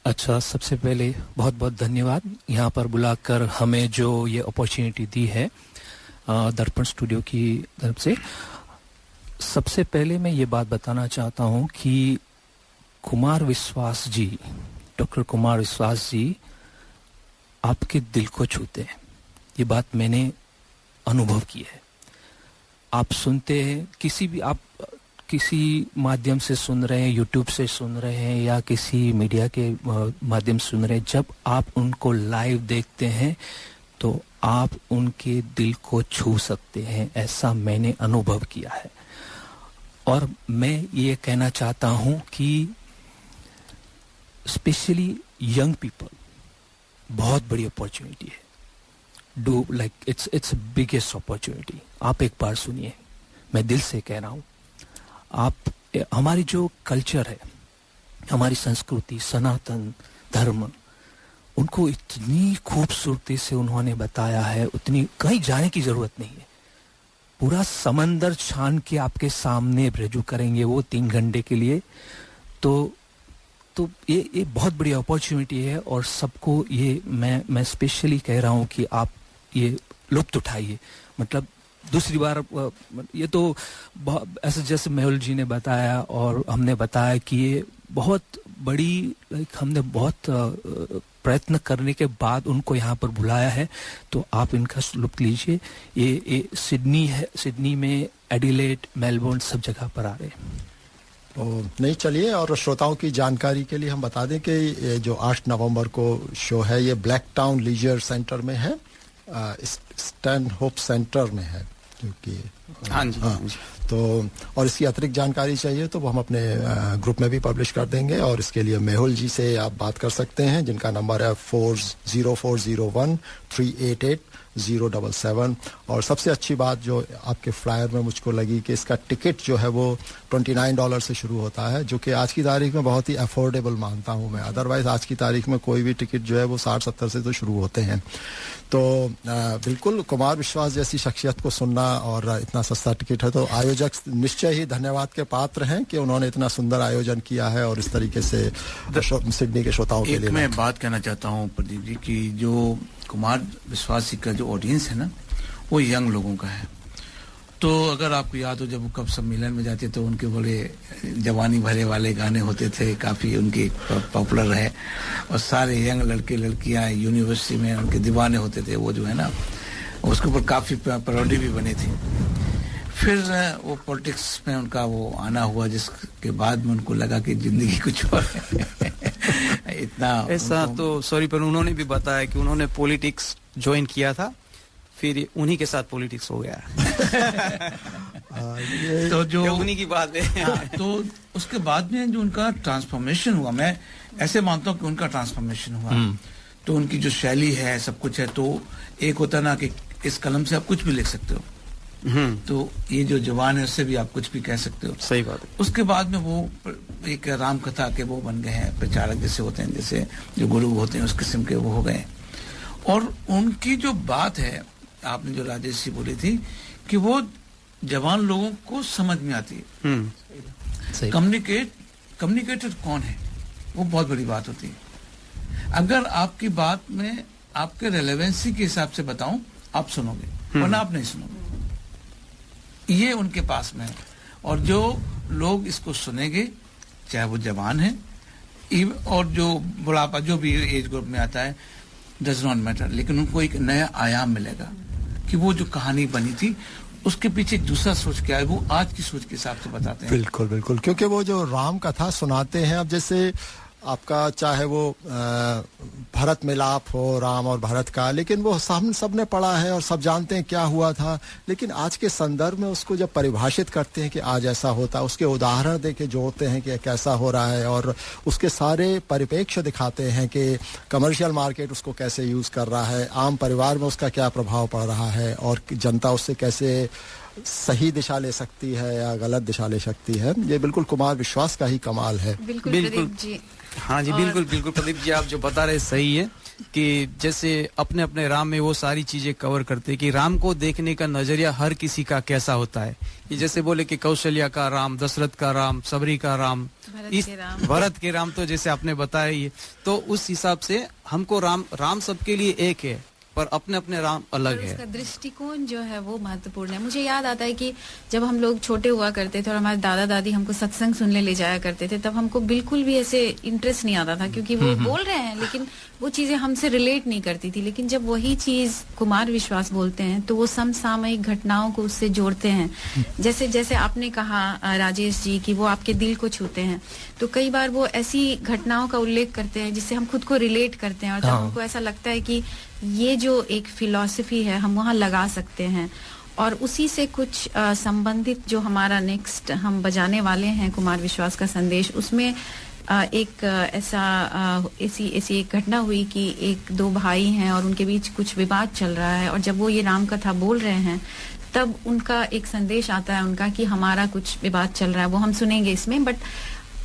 अच्छा, सबसे पहले बहुत बहुत धन्यवाद यहाँ पर बुलाकर हमें जो ये अपॉर्चुनिटी दी है दर्पण स्टूडियो की तरफ से। सबसे पहले मैं ये बात बताना चाहता हूँ कि कुमार विश्वास जी, डॉक्टर कुमार विश्वास जी आपके दिल को छूते हैं। ये बात मैंने अनुभव की है। आप सुनते हैं, किसी माध्यम से सुन रहे हैं, यूट्यूब से सुन रहे हैं, या किसी मीडिया के माध्यम से सुन रहे हैं, जब आप उनको लाइव देखते हैं तो आप उनके दिल को छू सकते हैं, ऐसा मैंने अनुभव किया है। और मैं ये कहना चाहता हूँ कि स्पेशली यंग पीपल, बहुत बड़ी अपॉर्चुनिटी है। Do like it's biggest opportunity. आप एक बार सुनिए, मैं दिल से कह रहा हूँ। आप, हमारी जो कल्चर है, हमारी संस्कृति, सनातन धर्म, उनको इतनी खूबसूरती से उन्होंने बताया है, उतनी कहीं जाने की जरूरत नहीं है। पूरा समंदर छान के आपके सामने रजू करेंगे वो 3 घंटे के लिए। तो ये बहुत बड़ी अपॉर्चुनिटी है, और सबको ये मैं स्पेशली कह रहा हूँ कि आप ये लुत्फ उठाइए। मतलब दूसरी बार ये तो ऐसे जैसे मेहुल जी ने बताया और हमने बताया कि ये बहुत बड़ी, हमने बहुत प्रयत्न करने के बाद उनको यहाँ पर बुलाया है, तो आप इनका लुत्फ लीजिए। ये सिडनी है, सिडनी में एडिलेड, मेलबोर्न, सब जगह पर आ रहे हैं। तो नहीं, चलिए, और श्रोताओं की जानकारी के लिए हम बता दें कि ये जो 8 नवंबर को शो है, ये ब्लैक टाउन लीजर सेंटर में है, स्टैन होप सेंटर में है, क्योंकि हाँ जी। तो और इसकी अतिरिक्त जानकारी चाहिए तो वो हम अपने ग्रुप में भी पब्लिश कर देंगे, और इसके लिए मेहुल जी से आप बात कर सकते हैं, जिनका नंबर है 40401388077। और सबसे अच्छी बात जो आपके फ्लायर में मुझको लगी कि इसका टिकट जो है वो $29 से शुरू होता है, जो कि आज की तारीख में बहुत ही अफोर्डेबल मानता हूं मैं। अदरवाइज आज की तारीख में कोई भी टिकट जो है वो 60-70 से तो शुरू होते हैं। तो बिल्कुल कुमार विश्वास जैसी शख्सियत को सुनना, और इतना सस्ता टिकट है, तो आयोजक निश्चय ही धन्यवाद के पात्र हैं कि उन्होंने इतना सुंदर आयोजन किया है, और इस तरीके से सिडनी के श्रोताओं के लिए। मैं बात कहना चाहता हूँ प्रदीप जी की जो कुमार विश्वास जी का जो ऑडियंस है ना, वो यंग लोगों का है। तो अगर आपको याद हो, जब वो कब सम्मेलन में जाते तो उनके बड़े जवानी भरे वाले गाने होते थे, काफी उनके पॉपुलर है, और सारे यंग लड़के लड़कियां यूनिवर्सिटी में उनके दीवाने होते थे। वो जो है ना, उसके ऊपर काफी पैरोडी भी बने थे। फिर वो पॉलिटिक्स में उनका वो आना हुआ, जिसके बाद में उनको लगा कि जिंदगी कुछ और इतना ऐसा तो सॉरी, पर उन्होंने भी बताया कि उन्होंने पॉलिटिक्स ज्वाइन किया था, फिर उन्हीं के साथ पॉलिटिक्स हो गया। तो जो उन्हीं की बात है। तो उसके बाद में जो उनका ट्रांसफॉर्मेशन हुआ, मैं ऐसे मानता हूँ कि उनका ट्रांसफॉर्मेशन हुआ। तो उनकी जो शैली है, सब कुछ है, तो एक होता ना कि इस कलम से आप कुछ भी लिख सकते हो। तो ये जो जवान है उससे भी आप कुछ भी कह सकते हो। सही बात है। उसके बाद में वो एक राम कथा के वो बन गए हैं, प्रचारक जैसे होते हैं, जैसे जो गुरु होते हैं उस किस्म के वो हो गए। और उनकी जो बात है, आपने जो राजेश जी बोली थी कि वो जवान लोगों को समझ में आती है। कम्युनिकेटर कौन है, वो बहुत बड़ी बात होती है। अगर आपकी बात में आपके रेलेवेंसी के हिसाब से बताऊं, आप सुनोगे, वरना आप नहीं सुनोगे। ये उनके पास में है। और जो लोग इसको सुनेंगे, चाहे वो जवान है और जो बुढ़ापा, जो भी एज ग्रुप में आता है, डज नॉट मैटर, लेकिन उनको एक नया आयाम मिलेगा कि वो जो कहानी बनी थी उसके पीछे एक दूसरा सोच क्या है, वो आज की सोच के हिसाब से बताते हैं। बिल्कुल बिल्कुल, क्योंकि वो जो राम कथा सुनाते हैं, अब जैसे आपका चाहे वो भरत मिलाप हो राम और भरत का, लेकिन वो सबने पढ़ा है और सब जानते हैं क्या हुआ था, लेकिन आज के संदर्भ में उसको जब परिभाषित करते हैं कि आज ऐसा होता है, उसके उदाहरण देके जोड़ते हैं कि कैसा हो रहा है और उसके सारे परिप्रेक्ष्य दिखाते हैं कि कमर्शियल मार्केट उसको कैसे यूज कर रहा है, आम परिवार में उसका क्या प्रभाव पड़ रहा है और जनता उससे कैसे सही दिशा ले सकती है या गलत दिशा ले सकती है। ये बिल्कुल कुमार विश्वास का ही कमाल है। बिल्कुल प्रदीप जी। हाँ जी, बिल्कुल बिल्कुल प्रदीप जी, आप जो बता रहे सही है कि जैसे अपने अपने राम में वो सारी चीजें कवर करते हैं कि राम को देखने का नजरिया हर किसी का कैसा होता है। ये जैसे बोले कि कौशल्या का राम, दशरथ का राम, सबरी का राम, भरत के राम, तो जैसे आपने बताया ये, तो उस हिसाब से हमको राम सबके लिए एक है, पर अपने अपने राम अलग है। उसका दृष्टिकोण जो है वो महत्वपूर्ण है। मुझे याद आता है कि जब हम लोग छोटे हुआ करते थे और हमारे दादा दादी हमको सत्संग सुनने ले जाया करते थे, तब हमको बिल्कुल भी ऐसे इंटरेस्ट नहीं आता था, क्योंकि वो बोल रहे हैं लेकिन वो चीजें हमसे रिलेट नहीं करती थी। लेकिन जब वही चीज कुमार विश्वास बोलते हैं तो वो समसामयिक घटनाओं को उससे जोड़ते हैं। जैसे जैसे आपने कहा राजेश जी कि वो आपके दिल को छूते हैं, तो कई बार वो ऐसी घटनाओं का उल्लेख करते हैं जिससे हम खुद को रिलेट करते हैं और जब हमको ऐसा लगता है कि ये जो एक फिलॉसफी है हम वहाँ लगा सकते हैं। और उसी से कुछ संबंधित जो हमारा नेक्स्ट हम बजाने वाले हैं कुमार विश्वास का संदेश, उसमें एक ऐसी एक घटना हुई कि एक दो भाई हैं और उनके बीच कुछ विवाद चल रहा है, और जब वो ये राम कथा बोल रहे हैं तब उनका एक संदेश आता है उनका कि हमारा कुछ विवाद चल रहा है, वो हम सुनेंगे इसमें। बट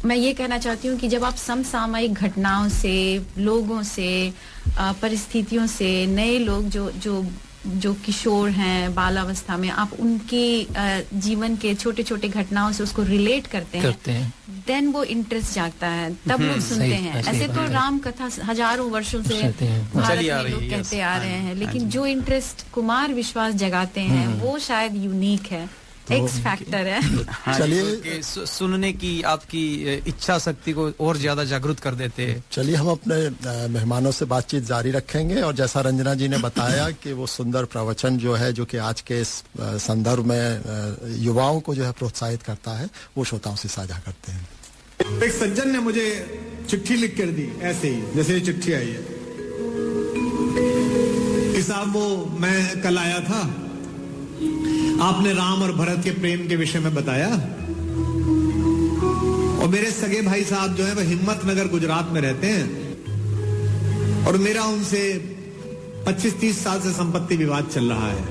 मैं ये कहना चाहती हूँ कि जब आप समसामयिक घटनाओं से, लोगों से, परिस्थितियों से, नए लोग जो किशोर हैं बालावस्था में, आप उनकी जीवन के छोटे छोटे घटनाओं से उसको रिलेट करते हैं, देन वो इंटरेस्ट जागता है, तब लोग सुनते हैं। ऐसे तो राम कथा हजारों वर्षों से भारत में लोग कहते आ रहे हैं, लेकिन जो इंटरेस्ट कुमार विश्वास जगाते हैं वो शायद यूनिक है, एक्स फैक्टर है। चलिए, सुनने की आपकी इच्छा शक्ति को और ज्यादा जागरूक कर देते हैं। चलिए, हम अपने मेहमानों से बातचीत जारी रखेंगे और जैसा रंजना जी ने बताया कि वो सुंदर प्रवचन जो है, जो कि आज के इस संदर्भ में युवाओं को जो है प्रोत्साहित करता है, वो श्रोताओं से साझा करते हैं। एक सज्जन ने मुझे चिट्ठी लिख कर दी, ऐसे ही जैसे ये चिट्ठी आई है कि साहब वो मैं कल आया था, आपने राम और भरत के प्रेम के विषय में बताया, और मेरे सगे भाई साहब जो है वो हिम्मतनगर गुजरात में रहते हैं और मेरा उनसे 25-30 साल से संपत्ति विवाद चल रहा है।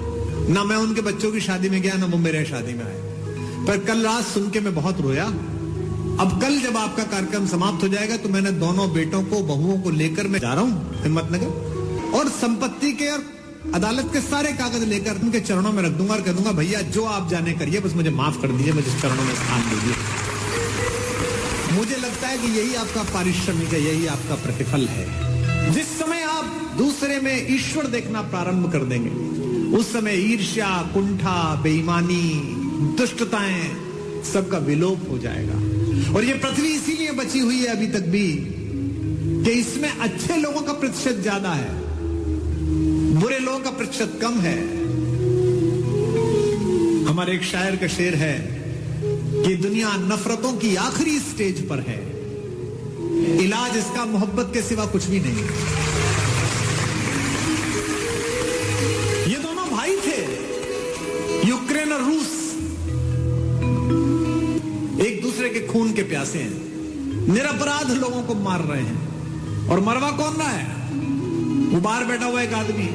ना मैं उनके बच्चों की शादी में गया, ना वो मेरे शादी में आए, पर कल रात सुन के मैं बहुत रोया। अब कल जब आपका कार्यक्रम समाप्त हो जाएगा तो मैंने दोनों बेटों को, बहुओं को लेकर मैं जा रहा हूं हिम्मतनगर, और संपत्ति के और अदालत के सारे कागज लेकर उनके चरणों में रख दूंगा और कह दूंगा, भैया जो आप जाने करिए, बस मुझे माफ कर दीजिए, मुझे चरणों में स्थान दीजिए। मुझे लगता है कि यही आपका पारिश्रमिक है, यही आपका प्रतिफल है। जिस समय आप दूसरे में ईश्वर देखना प्रारंभ कर देंगे, उस समय ईर्ष्या, कुंठा, बेईमानी, दुष्टताएं सबका विलोप हो जाएगा। और ये पृथ्वी इसीलिए बची हुई है अभी तक भी कि इसमें अच्छे लोगों का प्रतिशत ज्यादा है, बुरे लोगों का प्रतिशत कम है। हमारे एक शायर का शेर है कि दुनिया नफरतों की आखिरी स्टेज पर है, इलाज इसका मोहब्बत के सिवा कुछ भी नहीं। ये दोनों भाई थे, यूक्रेन और रूस, एक दूसरे के खून के प्यासे हैं, निरपराध लोगों को मार रहे हैं, और मरवा कौन रहा है? वो बाहर बैठा हुआ एक आदमी,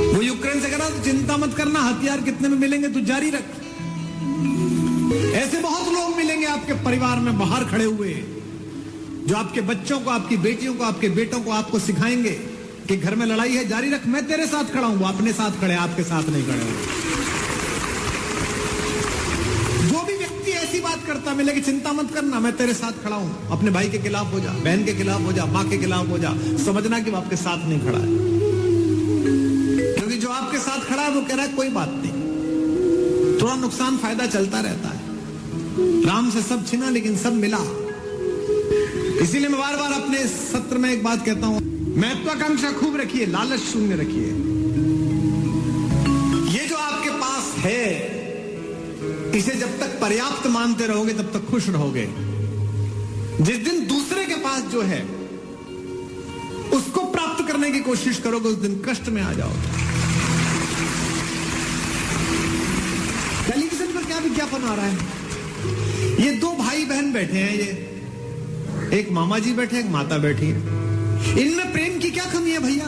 वो यूक्रेन से कह रहा तो चिंता मत करना, हथियार कितने में मिलेंगे तू जारी रख। ऐसे बहुत लोग मिलेंगे आपके परिवार में बाहर खड़े हुए, जो आपके बच्चों को, आपकी बेटियों को, आपके बेटों को आपको सिखाएंगे कि घर में लड़ाई है, जारी रख, मैं तेरे साथ खड़ा हूं। वो अपने साथ खड़े, आपके साथ नहीं खड़े होंगे। जो भी व्यक्ति ऐसी बात करता मिले कि चिंता मत करना, मैं तेरे साथ खड़ा हूं, अपने भाई के खिलाफ हो जा, बहन के खिलाफ हो जा, मां के खिलाफ हो जा, समझना कि वो आपके साथ नहीं खड़ा है। क्योंकि जो आपके साथ खड़ा है वो कह रहा है कोई बात नहीं, थोड़ा नुकसान फायदा चलता रहता है, राम से सब छिना लेकिन सब मिला। इसीलिए मैं बार बार अपने सत्र में एक बात कहता हूं, महत्वाकांक्षा खूब रखिए, लालच शून्य रखिए। ये जो आपके पास है, इसे जब तक पर्याप्त मानते रहोगे तब तक खुश रहोगे। जिस दिन दूसरे के पास जो है उसको प्राप्त करने की कोशिश करोगे, उस दिन कष्ट में आ जाओगे। टेलीविजन पर क्या विज्ञापन आ रहा है? ये दो भाई बहन बैठे हैं, ये एक मामा जी बैठे, एक माता बैठी है। इनमें प्रेम की क्या कमी है भैया?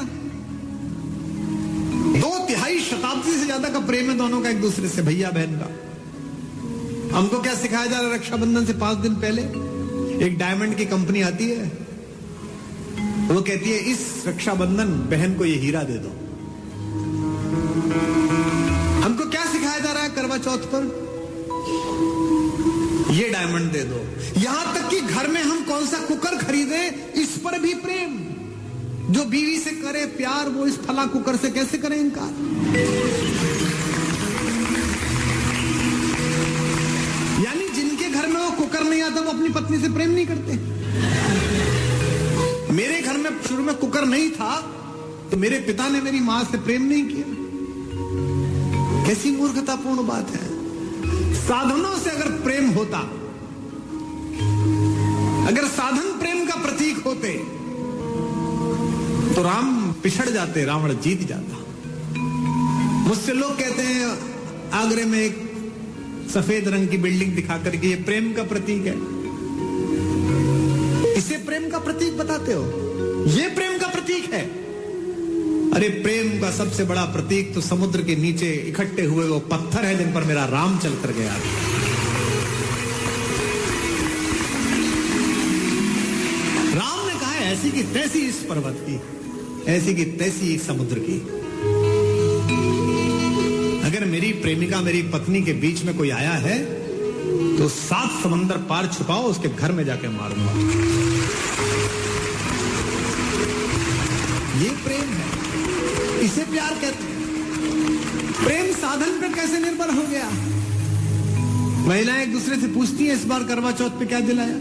2 शताब्दी से ज्यादा का प्रेम है दोनों का एक दूसरे से, भैया बहन का। हमको क्या सिखाया जा रहा है? रक्षाबंधन से 5 दिन पहले एक डायमंड की कंपनी आती है, वो कहती है इस रक्षाबंधन बहन को ये हीरा दे दो। हमको क्या सिखाया जा रहा है करवा चौथ पर? ये डायमंड दे दो। यहां तक कि घर में हम कौन सा कुकर खरीदे, इस पर भी प्रेम। जो बीवी से करे प्यार, वो इस फला कुकर से कैसे करे इनकार? यानी जिनके घर में वो कुकर नहीं आता, वो अपनी पत्नी से प्रेम नहीं करते। मेरे घर में शुरू में कुकर नहीं था, तो मेरे पिता ने मेरी मां से प्रेम नहीं किया। कैसी मूर्खतापूर्ण बात है। साधनों से अगर प्रेम होता, अगर साधन प्रेम का प्रतीक होते, तो राम पिछड़ जाते, रावण जीत जाता। मुझसे लोग कहते हैं आगरे में एक सफेद रंग की बिल्डिंग दिखा करके ये प्रेम का प्रतीक है। इसे प्रेम का प्रतीक बताते हो? ये प्रेम का प्रतीक है? अरे प्रेम का सबसे बड़ा प्रतीक तो समुद्र के नीचे इकट्ठे हुए वो पत्थर है जिन पर मेरा राम चल कर गया। राम ने कहा ऐसी की तैसी इस पर्वत की, ऐसी की तैसी इस समुद्र की। अगर मेरी प्रेमिका, मेरी पत्नी के बीच में कोई आया है तो 7 समंदर पार छुपाओ, उसके घर में जाके मारूंगा। ये प्रेम है, इसे प्यार कहते हैं। प्रेम साधन पर कैसे निर्भर हो गया? महिलाएं एक दूसरे से पूछती हैं इस बार करवा चौथ पे क्या दिलाया,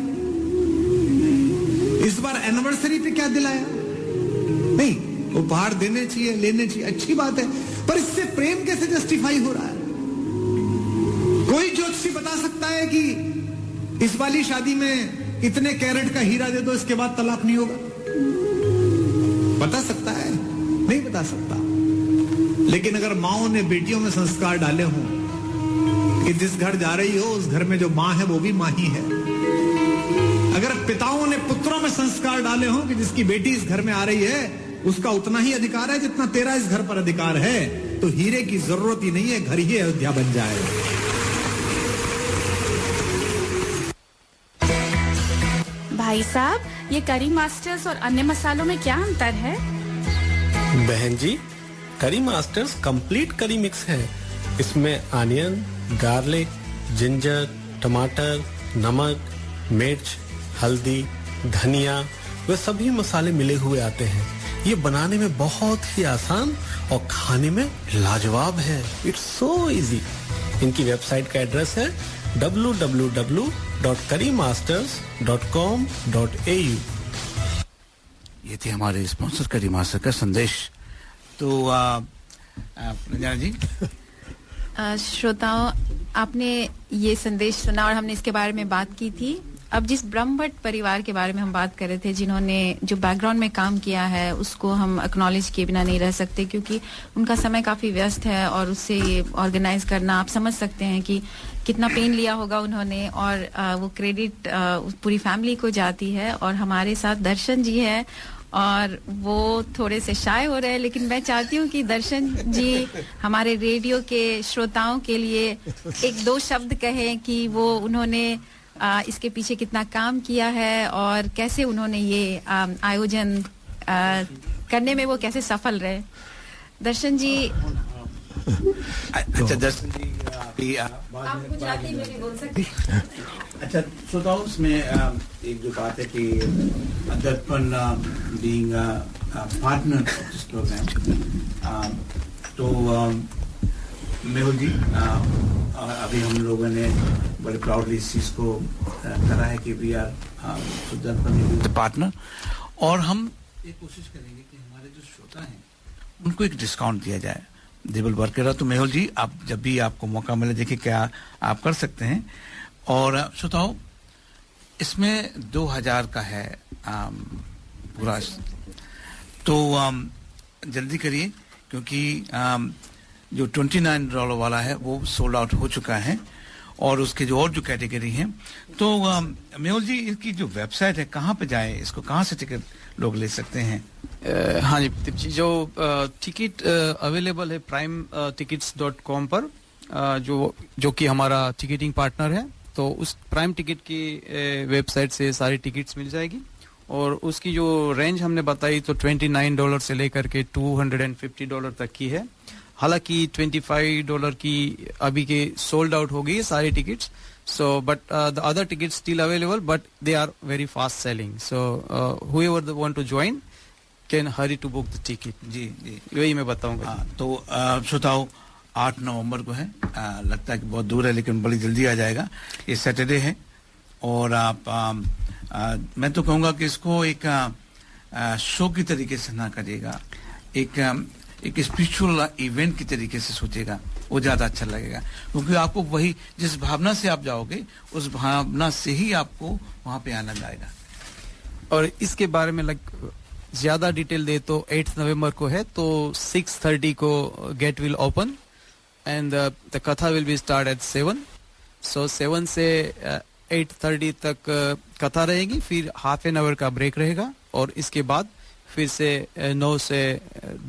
इस बार एनिवर्सरी पे क्या दिलाया। नहीं, उपहार देने चाहिए, लेने चाहिए, अच्छी बात है, पर इससे प्रेम कैसे जस्टिफाई हो रहा है? कोई ज्योतिषी बता सकता है कि इस वाली शादी में इतने कैरेट का हीरा दे दो, इसके बाद तलाक नहीं होगा? बता सकता है? नहीं बता सकता। लेकिन अगर माओ ने बेटियों में संस्कार डाले हों कि जिस घर जा रही हो उस घर में जो माँ है वो भी माँ ही है, अगर पिताओं ने पुत्रों में संस्कार डाले हों कि जिसकी बेटी इस घर में आ रही है उसका उतना ही अधिकार है जितना तेरा इस घर पर अधिकार है, तो हीरे की जरूरत ही नहीं है, घर ही अयोध्या बन जाए। भाई साहब, ये करी मास्टर्स और अन्य मसालों में क्या अंतर है? बहन जी, करी मास्टर्स कंप्लीट करी मिक्स है। इसमें अनियन, गार्लिक, जिंजर, टमाटर, नमक, मिर्च, हल्दी, धनिया, वे सभी मसाले मिले हुए आते हैं। ये बनाने में बहुत ही आसान और खाने में लाजवाब है। It's so easy. इनकी वेबसाइट का एड्रेस है www.currymasters.com.au। ये थे हमारे स्पॉन्सर करी मास्टर का संदेश। तो रंजना जी, श्रोताओं, आपने ये संदेश सुना और हमने इसके बारे में बात की थी। अब जिस ब्रह्मभट्ट परिवार के बारे में हम बात कर रहे थे, जिन्होंने जो बैकग्राउंड में काम किया है, उसको हम एक्नॉलेज किए बिना नहीं रह सकते, क्योंकि उनका समय काफी व्यस्त है और उससे ये ऑर्गेनाइज करना, आप समझ सकते हैं कि कितना पेन लिया होगा उन्होंने, और वो क्रेडिट पूरी फैमिली को जाती है। और हमारे साथ दर्शन जी है और वो थोड़े से शाय हो रहे हैं, लेकिन मैं चाहती हूँ कि दर्शन जी हमारे रेडियो के श्रोताओं के लिए एक दो शब्द कहें कि वो उन्होंने इसके पीछे कितना काम किया है और कैसे उन्होंने ये आयोजन करने में वो कैसे सफल रहे। दर्शन जी। अच्छा दर्शन जी अभी आप गुजराती में भी बोल सकते। अच्छा श्रोताओं, उसमें एक जो बात है कि Darpan being partner of this program, तो मेहुल जी अभी हम लोगों ने बड़े प्राउडली इस चीज को करा है कि वी आर दर्पण पार्टनर, और हम ये कोशिश करेंगे कि हमारे जो श्रोता हैं उनको एक डिस्काउंट दिया जाए। देवल वर्केरा, तो मेहुल जी आप जब भी आपको मौका मिले देखिए क्या आप कर सकते हैं। और श्रोताओं, इसमें 2000 का है पूरा, तो जल्दी करिए क्योंकि जो $29 वाला है वो सोल्ड आउट हो चुका है, और उसके जो और जो कैटेगरी हैं, तो मेहुल जी इसकी जो वेबसाइट है कहाँ पे जाए, इसको कहाँ से टिकट लोग ले सकते हैं? हाँ जी प्रदीप जी, जो टिकट अवेलेबल है primetickets.com पर, जो कि हमारा टिकटिंग पार्टनर है, तो उस प्राइम टिकट की वेबसाइट से सारी टिकट्स मिल जाएगी। और उसकी जो रेंज हमने बताई तो $29 से लेकर के $250 तक की है। हालांकि $25 की अभी के सोल्ड आउट हो गई है सारी tickets, so but the other tickets still available, but they are very fast selling, so whoever want to join can hurry to book the ticket। जी जी यही मैं बताऊंगा। तो श्रोताओं 8 नवंबर को है, लगता है कि बहुत दूर है लेकिन बड़ी जल्दी आ जाएगा, ये सैटरडे है। और आप मैं तो कहूँगा कि इसको एक शो की तरीके से ना करिएगा, एक स्पिरिचुअल इवेंट की तरीके से सोचेगा, वो ज्यादा अच्छा लगेगा, क्योंकि आपको वही जिस भावना से आप जाओगे उस भावना से ही आपको वहां पे आनंद आएगा। और इसके बारे में ज्यादा डिटेल दे तो 8 नवंबर को है, तो 6:30 को gate will open and the katha will be start at 7, so 7 से 8:30 तक कथा रहेगी, फिर हाफ एन आवर का ब्रेक रहेगा, और इसके बाद फिर से 9 से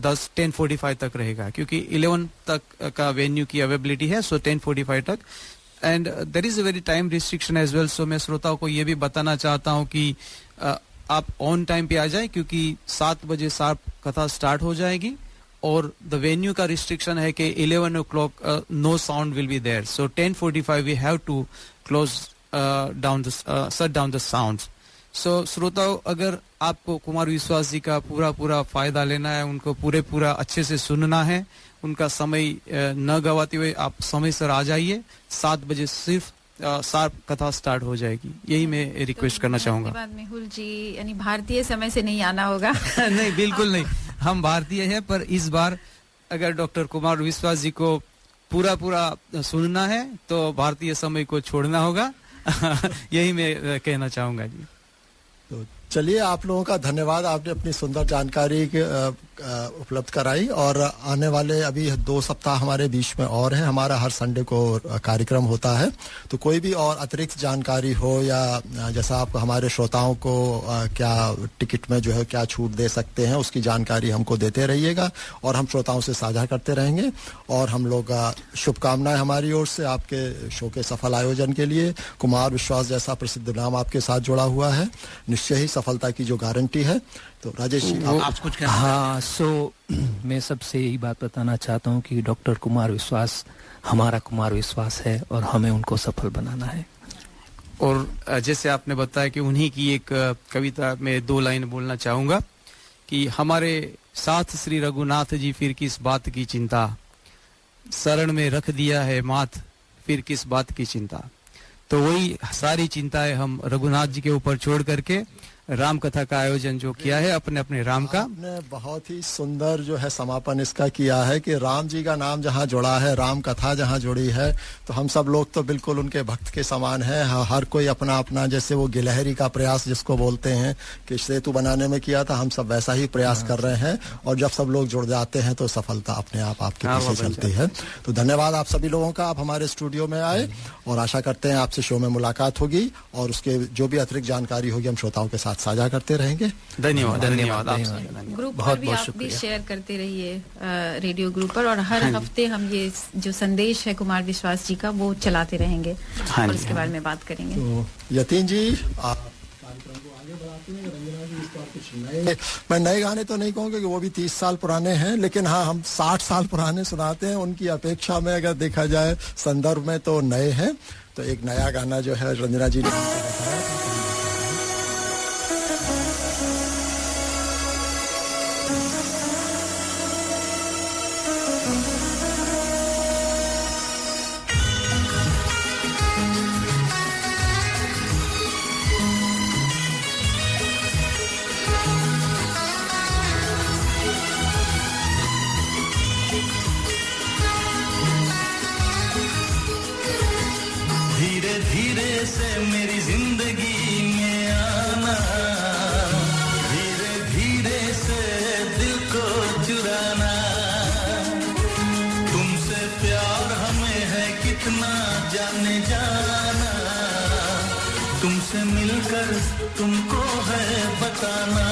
10:45 तक रहेगा, क्योंकि 11 तक का वेन्यू की अवेलेबिलिटी है, सो 10:45 तक। And there is a very time restriction as well, so मैं श्रोताओं को ये भी बताना चाहता हूँ कि आप ऑन टाइम पे आ जाए, क्योंकि 7 बजे शार्प कथा स्टार्ट हो जाएगी, और द वेन्यू का रिस्ट्रिक्शन है कि 11 o'clock no sound will be there, so 10:45 we have to close shut down the sounds. So श्रोताओं, अगर आपको कुमार विश्वास जी का पूरा फायदा लेना है, उनको पूरा अच्छे से सुनना है, उनका समय न गवाते हुए आप समय सर आ जाइए। 7 बजे सिर्फ शार्प कथा स्टार्ट हो जाएगी, यही मैं रिक्वेस्ट करना चाहूंगा। बाद मेहुल जी यानी भारतीय समय से नहीं आना होगा। नहीं, बिल्कुल नहीं, हम भारतीय हैं, पर इस बार अगर डॉक्टर कुमार विश्वास जी को पूरा सुनना है तो भारतीय समय को छोड़ना होगा। यही मैं कहना चाहूंगा जी। तो चलिए, आप लोगों का धन्यवाद, आपने अपनी सुंदर जानकारी उपलब्ध कराई। और आने वाले अभी 2 सप्ताह हमारे बीच में और है, हमारा हर संडे को कार्यक्रम होता है, तो कोई भी और अतिरिक्त जानकारी हो या जैसा आप हमारे श्रोताओं को क्या टिकट में जो है क्या छूट दे सकते हैं, उसकी जानकारी हमको देते रहिएगा और हम श्रोताओं से साझा करते रहेंगे। और हम लोग शुभकामनाएं हमारी ओर से आपके शो के सफल आयोजन के लिए। कुमार विश्वास जैसा प्रसिद्ध नाम आपके साथ जुड़ा हुआ है, निश्चय ही सफलता की जो गारंटी है। तो राजेश जी आप कुछ कहना? हाँ, मैं सबसे यही बात बताना चाहता हूँ कि डॉक्टर कुमार विश्वास हमारा कुमार विश्वास है और हमें उनको सफल बनाना है। और जैसे आपने बताया कि उन्हीं की एक कविता में 2 लाइन बोलना चाहूंगा कि हमारे साथ श्री रघुनाथ जी फिर किस बात की चिंता, शरण में रख दिया है माथ फिर किस बात की चिंता। तो वही सारी चिंताएं हम रघुनाथ जी के ऊपर छोड़ करके राम कथा का आयोजन जो किया है अपने राम का, आपने बहुत ही सुंदर जो है समापन इसका किया है कि राम जी का नाम जहाँ जुड़ा है, राम कथा जहाँ जुड़ी है, तो हम सब लोग तो बिल्कुल उनके भक्त के समान हैं। हर कोई अपना अपना, जैसे वो गिलहरी का प्रयास जिसको बोलते हैं कि सेतु बनाने में किया था, हम सब वैसा ही प्रयास कर रहे हैं। और जब सब लोग जुड़ जाते हैं तो सफलता अपने आप आपके पीछे चलती है। तो धन्यवाद आप सभी लोगों का, आप हमारे स्टूडियो में आए, और आशा करते हैं आपसे शो में मुलाकात होगी और उसके जो भी अतिरिक्त जानकारी होगी हम श्रोताओं के साथ साझा करते रहेंगे। धन्यवाद। ग्रुप पर भी आप भी शेयर करते रहिए रेडियो ग्रुप पर, और हर हफ्ते हम ये जो संदेश है कुमार विश्वास जी का वो चलाते रहेंगे और इसके बारे में बात करेंगे। तो यतीन जी आप कार्यक्रम को आगे बढ़ाते हैं। रंजना जी, इस बार कुछ नए, मैं नए गाने तो नहीं कहूँगा कि वो भी 30 साल पुराने हैं, लेकिन हाँ हम 60 साल पुराने सुनाते हैं। उनकी अपेक्षा में अगर देखा जाए संदर्भ में तो नए हैं। तो एक नया गाना जो है रंजना जी ने बताया। धीरे धीरे से मेरी जिंदगी में आना, धीरे धीरे से दिल को चुराना, तुमसे प्यार हमें है कितना जाने जाना, तुमसे मिलकर तुमको है बताना।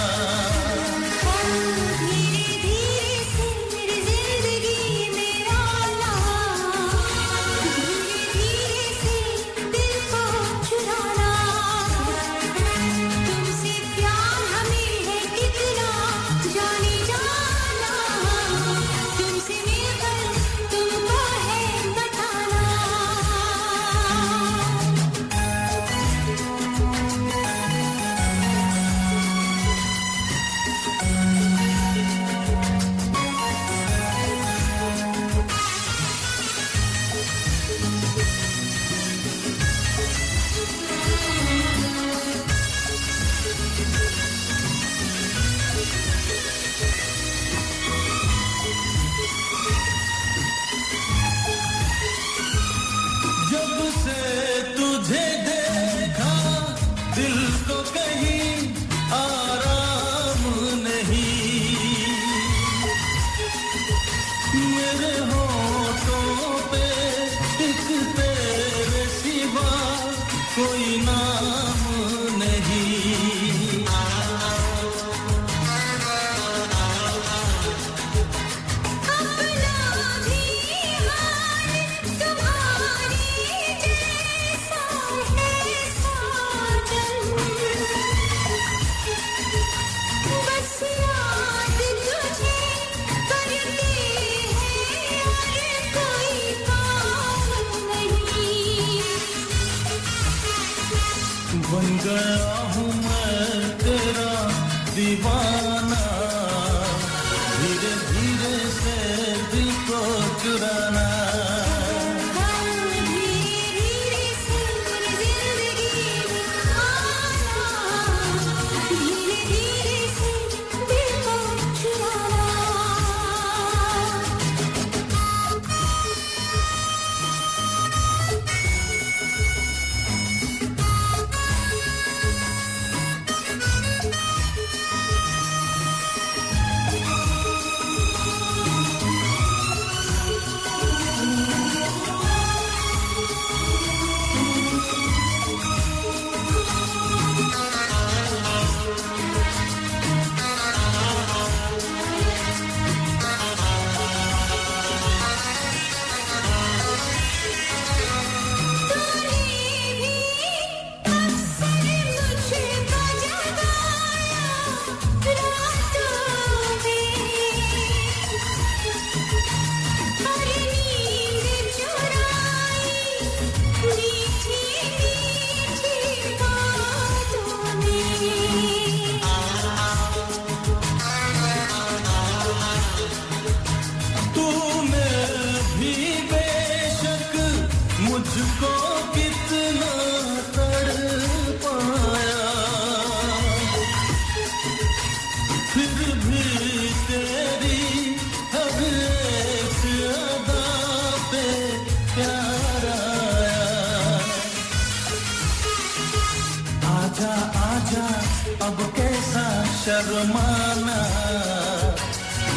शर्माना,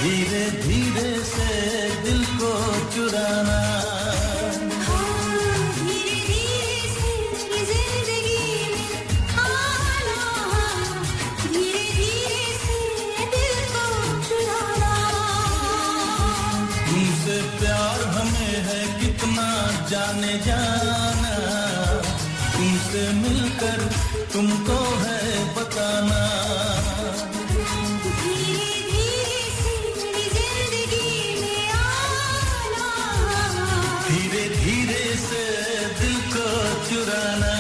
धीरे धीरे से दिल को चुराना। धीरे धीरे से जिंदगी में आना, जाने जाना, तुमसे मिलकर तुमको है बताना। धीरे धीरे से दिल को चुराना।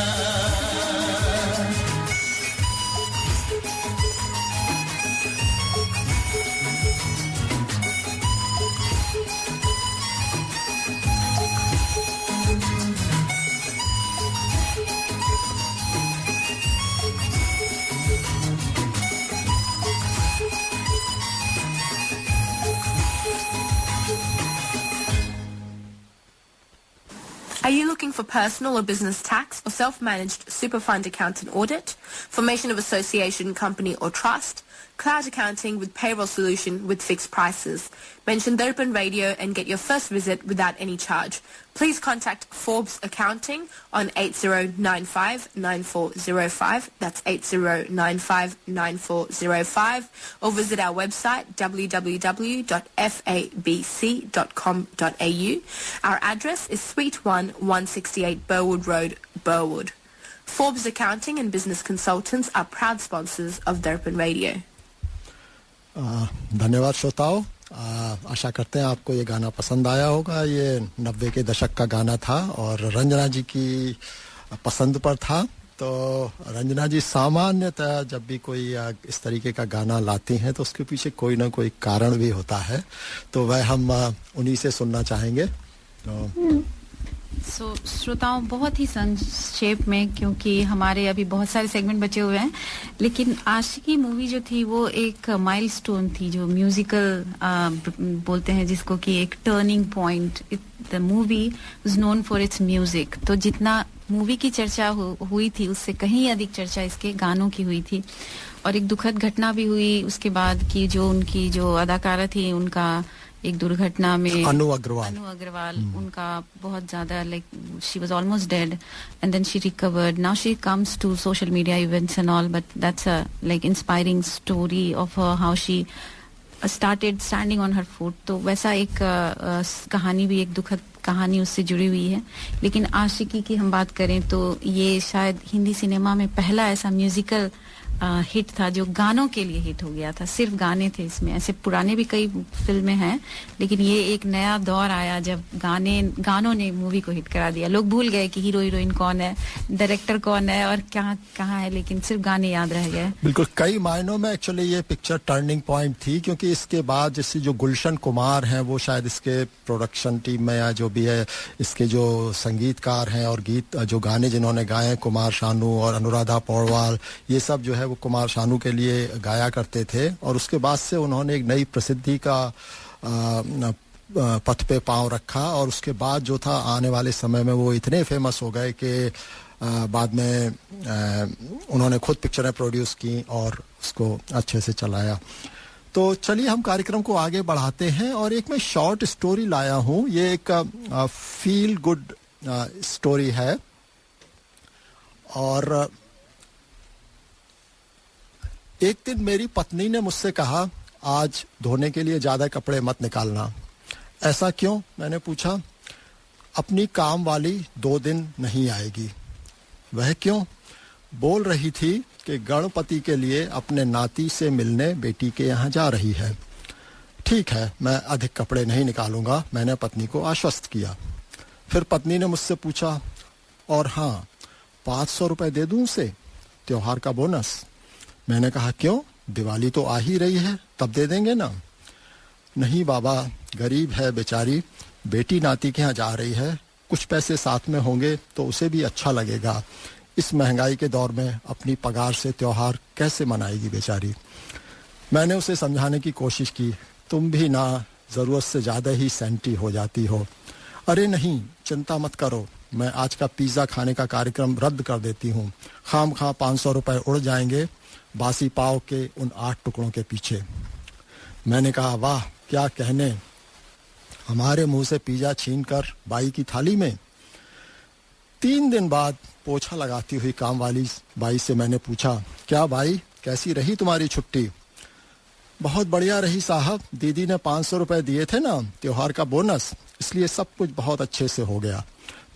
Are you looking for personal or business tax or self-managed super fund account and audit, formation of association, company or trust, cloud accounting with payroll solution with fixed prices? Mention Darpan Radio and get your first visit without any charge. Please contact Forbes Accounting on 8095-9405, that's 8095-9405, or visit our website www.fabc.com.au. Our address is Suite 1, 168 Burwood Road, Burwood. Forbes Accounting and Business Consultants are proud sponsors of Darpan Radio. धन्यवाद श्रोताओ, आशा करते हैं आपको ये गाना पसंद आया होगा। ये 90 के दशक का गाना था और रंजना जी की पसंद पर था। तो रंजना जी सामान्यतः जब भी कोई इस तरीके का गाना लाती हैं तो उसके पीछे कोई ना कोई कारण भी होता है, तो वह हम उन्हीं से सुनना चाहेंगे। श्रोताओं, बहुत ही संक्षेप में, क्योंकि हमारे अभी बहुत सारे सेगमेंट बचे हुए हैं, लेकिन आशिकी मूवी जो थी वो एक माइलस्टोन थी, जो म्यूजिकल बोलते हैं जिसको, कि एक turning point. The movie was known for its music. तो जितना मूवी की चर्चा हुई थी उससे कहीं अधिक चर्चा इसके गानों की हुई थी। और एक दुखद घटना भी हुई उसके बाद की, जो उनकी जो अदाकारा थी उनका एक दुर्घटना में, अनु अग्रवाल उनका बहुत ज्यादा, like she was almost dead and then she recovered. Now she comes to social media events and all, but that's a like inspiring story of how she started standing on her foot. तो वैसा एक कहानी भी, एक दुखद कहानी उससे जुड़ी हुई है। लेकिन आशिकी की हम बात करें तो ये शायद हिंदी सिनेमा में पहला ऐसा म्यूजिकल हिट था जो गानों के लिए हिट हो गया था। सिर्फ गाने थे इसमें, ऐसे पुराने भी कई फिल्में हैं, लेकिन ये एक नया दौर आया जब गानों ने मूवी को हिट करा दिया। लोग भूल गए कि हीरो हीरोइन कौन है, डायरेक्टर कौन है और कहाँ है, लेकिन सिर्फ गाने याद रह गए। बिल्कुल, कई मायनों में एक्चुअली ये पिक्चर टर्निंग पॉइंट थी, क्योंकि इसके बाद जैसे जो गुलशन कुमार हैं वो शायद इसके प्रोडक्शन टीम में या जो भी है इसके जो संगीतकार हैं और गीत जो गाने जिन्होंने गाए, कुमार शानू और अनुराधा पौडवाल, ये सब जो है वो कुमार शानू के लिए गाया करते थे। और उसके बाद से उन्होंने एक नई प्रसिद्धि का पथ पे पांव रखा, और उसके बाद जो था आने वाले समय में वो इतने फेमस हो गए कि बाद में उन्होंने खुद पिक्चरें प्रोड्यूस की और उसको अच्छे से चलाया। तो चलिए हम कार्यक्रम को आगे बढ़ाते हैं और एक मैं शॉर्ट स्टोरी लाया हूँ। ये एक फील गुड स्टोरी है और एक दिन मेरी पत्नी ने मुझसे कहा, आज धोने के लिए ज्यादा कपड़े मत निकालना। ऐसा क्यों? मैंने पूछा। अपनी काम वाली 2 दिन नहीं आएगी। वह क्यों? बोल रही थी कि गणपति के लिए अपने नाती से मिलने बेटी के यहाँ जा रही है। ठीक है, मैं अधिक कपड़े नहीं निकालूंगा, मैंने पत्नी को आश्वस्त किया। फिर पत्नी ने मुझसे पूछा, और हाँ, 500 रुपए दे दूं उसे, त्योहार का बोनस। मैंने कहा, क्यों? दिवाली तो आ ही रही है, तब दे देंगे ना। नहीं बाबा, गरीब है बेचारी, बेटी नाती के यहाँ जा रही है, कुछ पैसे साथ में होंगे तो उसे भी अच्छा लगेगा। इस महंगाई के दौर में अपनी पगार से त्योहार कैसे मनाएगी बेचारी। मैंने उसे समझाने की कोशिश की, तुम भी ना जरूरत से ज्यादा ही सेंटी हो जाती हो। अरे नहीं, चिंता मत करो, मैं आज का पिज्जा खाने का कार्यक्रम रद्द कर देती हूँ। खामखा 500 रुपए उड़ जाएंगे बासी पाव के उन 8 टुकड़ों के पीछे। मैंने कहा, वाह क्या कहने, हमारे मुंह से पिज्जा छीनकर बाई की थाली में। 3 दिन बाद पोछा लगाती हुई काम वाली बाई से मैंने पूछा, क्या बाई, कैसी रही तुम्हारी छुट्टी? बहुत बढ़िया रही साहब, दीदी ने 500 रुपए दिए थे ना त्योहार का बोनस, इसलिए सब कुछ बहुत अच्छे से हो गया।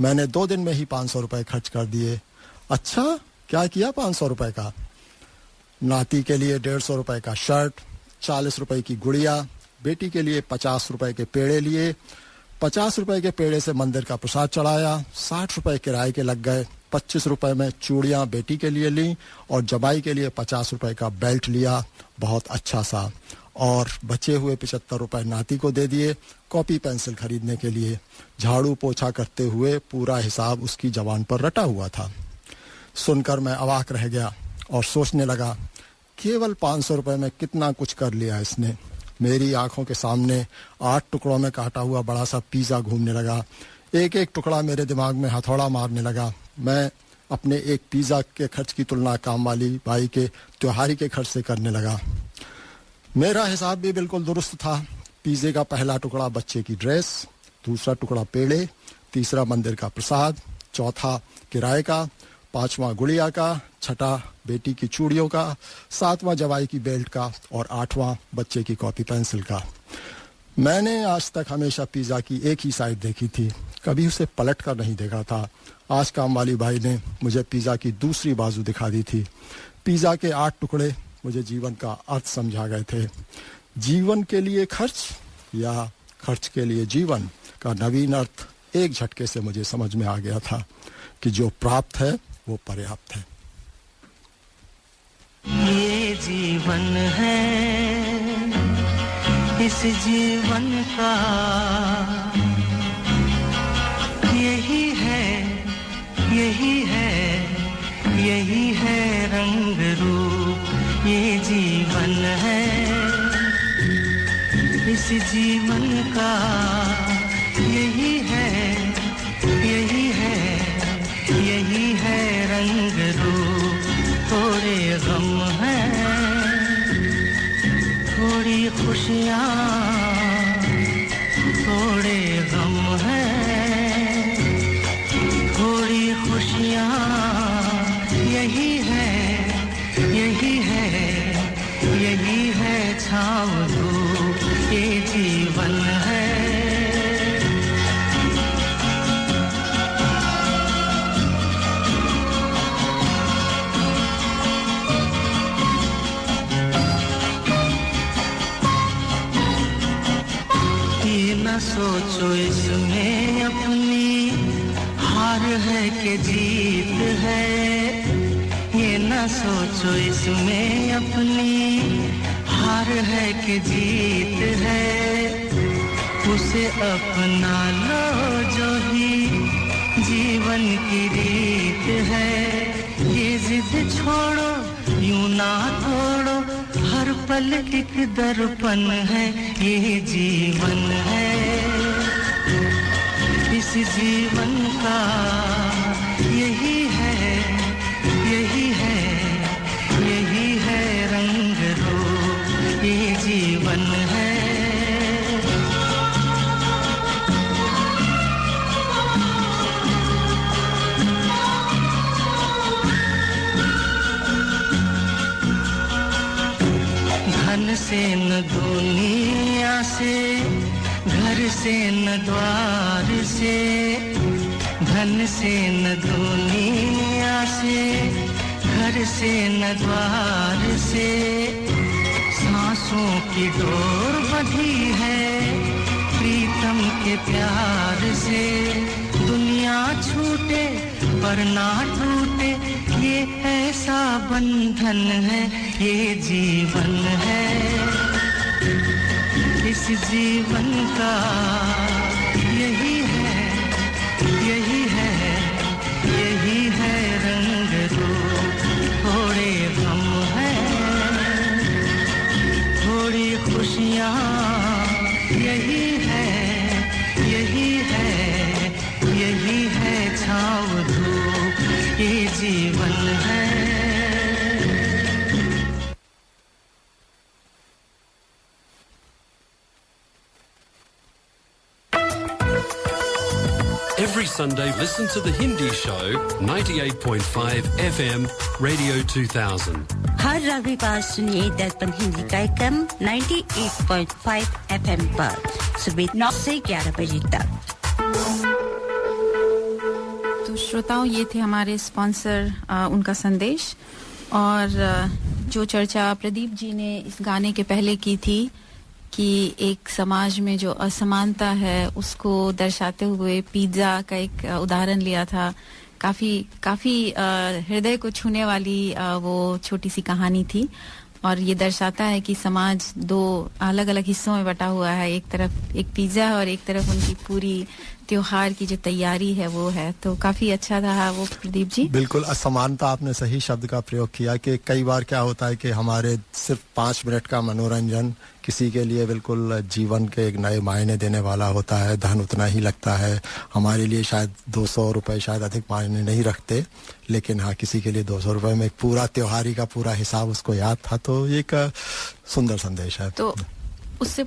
मैंने 2 दिन में ही 500 रुपए खर्च कर दिए। अच्छा, क्या किया 500 रुपए का? नाती के लिए 150 रुपए का शर्ट, 40 रुपए की गुड़िया, बेटी के लिए 50 रुपए के पेड़े लिए, 50 रुपए के पेड़े से मंदिर का प्रसाद चढ़ाया, 60 रुपए किराए के लग गए, 25 रुपए में चूड़ियां बेटी के लिए ली और जमाई के लिए 50 रुपए का बेल्ट लिया, बहुत अच्छा सा, और बचे हुए 75 रुपए नाती को दे दिए कॉपी पेंसिल खरीदने के लिए। झाड़ू पोछा करते हुए पूरा हिसाब उसकी जबान पर रटा हुआ था। सुनकर मैं अवाक रह गया और सोचने लगा, केवल 500 रुपए में कितना कुछ कर लिया इसने। मेरी आंखों के सामने 8 टुकड़ों में काटा हुआ बड़ा सा पिज्जा घूमने लगा। एक एक टुकड़ा मेरे दिमाग में हथौड़ा मारने लगा। मैं अपने एक पिज्जा के खर्च की तुलना काम वाली बाई के त्योहारी के खर्च से करने लगा। मेरा हिसाब भी बिल्कुल दुरुस्त था। पिज्जे का पहला टुकड़ा बच्चे की ड्रेस, दूसरा टुकड़ा पेड़े, तीसरा मंदिर का प्रसाद, चौथा किराए का, 5वां गुड़िया का, 6ठा बेटी की चूड़ियों का, 7वां जवाई की बेल्ट का और 8वां बच्चे की कॉपी पेंसिल का। मैंने आज तक हमेशा पिज्जा की एक ही साइड देखी थी, कभी उसे पलट कर नहीं देखा था। आज काम वाली भाई ने मुझे पिज्जा की दूसरी बाजू दिखा दी थी। पिज्जा के 8 टुकड़े मुझे जीवन का अर्थ समझा गए थे। जीवन के लिए खर्च या खर्च के लिए जीवन का नवीन अर्थ एक झटके से मुझे समझ में आ गया था कि जो प्राप्त है वो पर्याप्त है। ये जीवन है, इस जीवन का यही है, यही है, यही है रंग रूप। ये जीवन है, इस जीवन का यही है, यही है, यही है रंग रूप। थोड़े गम हैं, थोड़ी खुशियाँ, थोड़े गम हैं, थोड़ी खुशियाँ, यही है, यही है, यही है छाँव धूप। ये जीवन है। ये न सोचो इसमें अपनी हार है कि जीत है, ये न सोचो इसमें अपनी हार है कि जीत है। उसे अपना लो जो ही जीवन की रीत है। ये जिद छोड़ो, यूं ना तोड़ो, हर पल एक दर्पण है। ये जीवन है, इस जीवन का यही है, यही है, यही है रंग रूप। ये जीवन है। धन से न दुनिया से, घर से न द्वार से, धन से न दुनिया से, घर से न द्वार से, सांसों की डोर बंधी है प्रीतम के प्यार से। दुनिया छूटे पर ना टूटे, ये ऐसा बंधन है। ये जीवन है, इस जीवन का यही है, यही है, यही है रंग रूप। थोड़े गम हैं, थोड़ी खुशियाँ, यही है, यही है, यही है छाँव धूप। ये जीवन है। Every Sunday, listen to the Hindi show 98.5 FM, Radio 2000. हर रविवार सुनिए दर्पण हिंदी कार्यक्रम 98.5 FM पर सुबह 9 से 11 बजे तक। तो श्रोताओं, ये थे हमारे स्पॉन्सर, उनका संदेश। और जो चर्चा प्रदीप जी ने इस गाने के पहले की थी कि एक समाज में जो असमानता है उसको दर्शाते हुए पिज्जा का एक उदाहरण लिया था। काफी हृदय को छूने वाली वो छोटी सी कहानी थी और ये दर्शाता है कि समाज दो अलग अलग हिस्सों में बटा हुआ है। एक तरफ एक पिज्जा है और एक तरफ उनकी पूरी त्योहार की जो तैयारी है वो है। तो काफी अच्छा रहा वो प्रदीप जी। बिल्कुल, असमानता, आपने सही शब्द का प्रयोग किया कि कई बार क्या होता है कि हमारे सिर्फ 5 मिनट का मनोरंजन किसी के लिए बिल्कुल जीवन के एक नए मायने देने वाला होता है। धन उतना ही लगता है, हमारे लिए शायद 200 रुपए शायद अधिक मायने नहीं रखते, लेकिन हाँ किसी के लिए 200 रुपए में एक पूरा त्योहारी का पूरा हिसाब उसको याद था। तो ये एक सुंदर संदेश है। तो उससे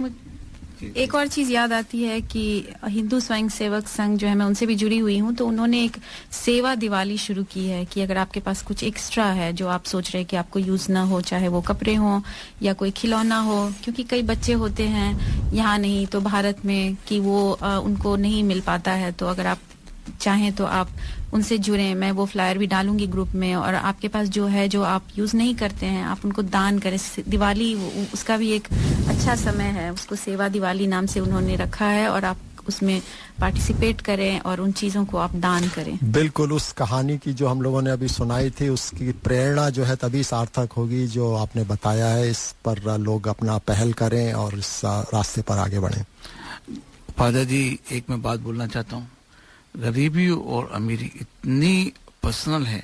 एक और चीज याद आती है कि हिंदू स्वयं सेवक संघ जो है, मैं उनसे भी जुड़ी हुई हूँ, तो उन्होंने एक सेवा दिवाली शुरू की है कि अगर आपके पास कुछ एक्स्ट्रा है जो आप सोच रहे हैं कि आपको यूज ना हो, चाहे वो कपड़े हो या कोई खिलौना हो, क्योंकि कई बच्चे होते हैं यहाँ नहीं तो भारत में कि वो उनको नहीं मिल पाता है। तो अगर आप चाहें तो आप उनसे जुड़ें, मैं वो फ्लायर भी डालूंगी ग्रुप में, और आपके पास जो है जो आप यूज नहीं करते हैं आप उनको दान करें। दिवाली उसका भी एक अच्छा समय है, उसको सेवा दिवाली नाम से उन्होंने रखा है, और आप उसमें पार्टिसिपेट करें और उन चीजों को आप दान करें। बिल्कुल, उस कहानी की जो हम लोगों ने अभी सुनाई थी उसकी प्रेरणा जो है तभी सार्थक होगी जो आपने बताया है। इस पर लोग अपना पहल करें और इस रास्ते पर आगे बढ़ें। फादर जी, एक मैं बात बोलना चाहता हूँ, गरीबी और अमीरी इतनी पर्सनल है।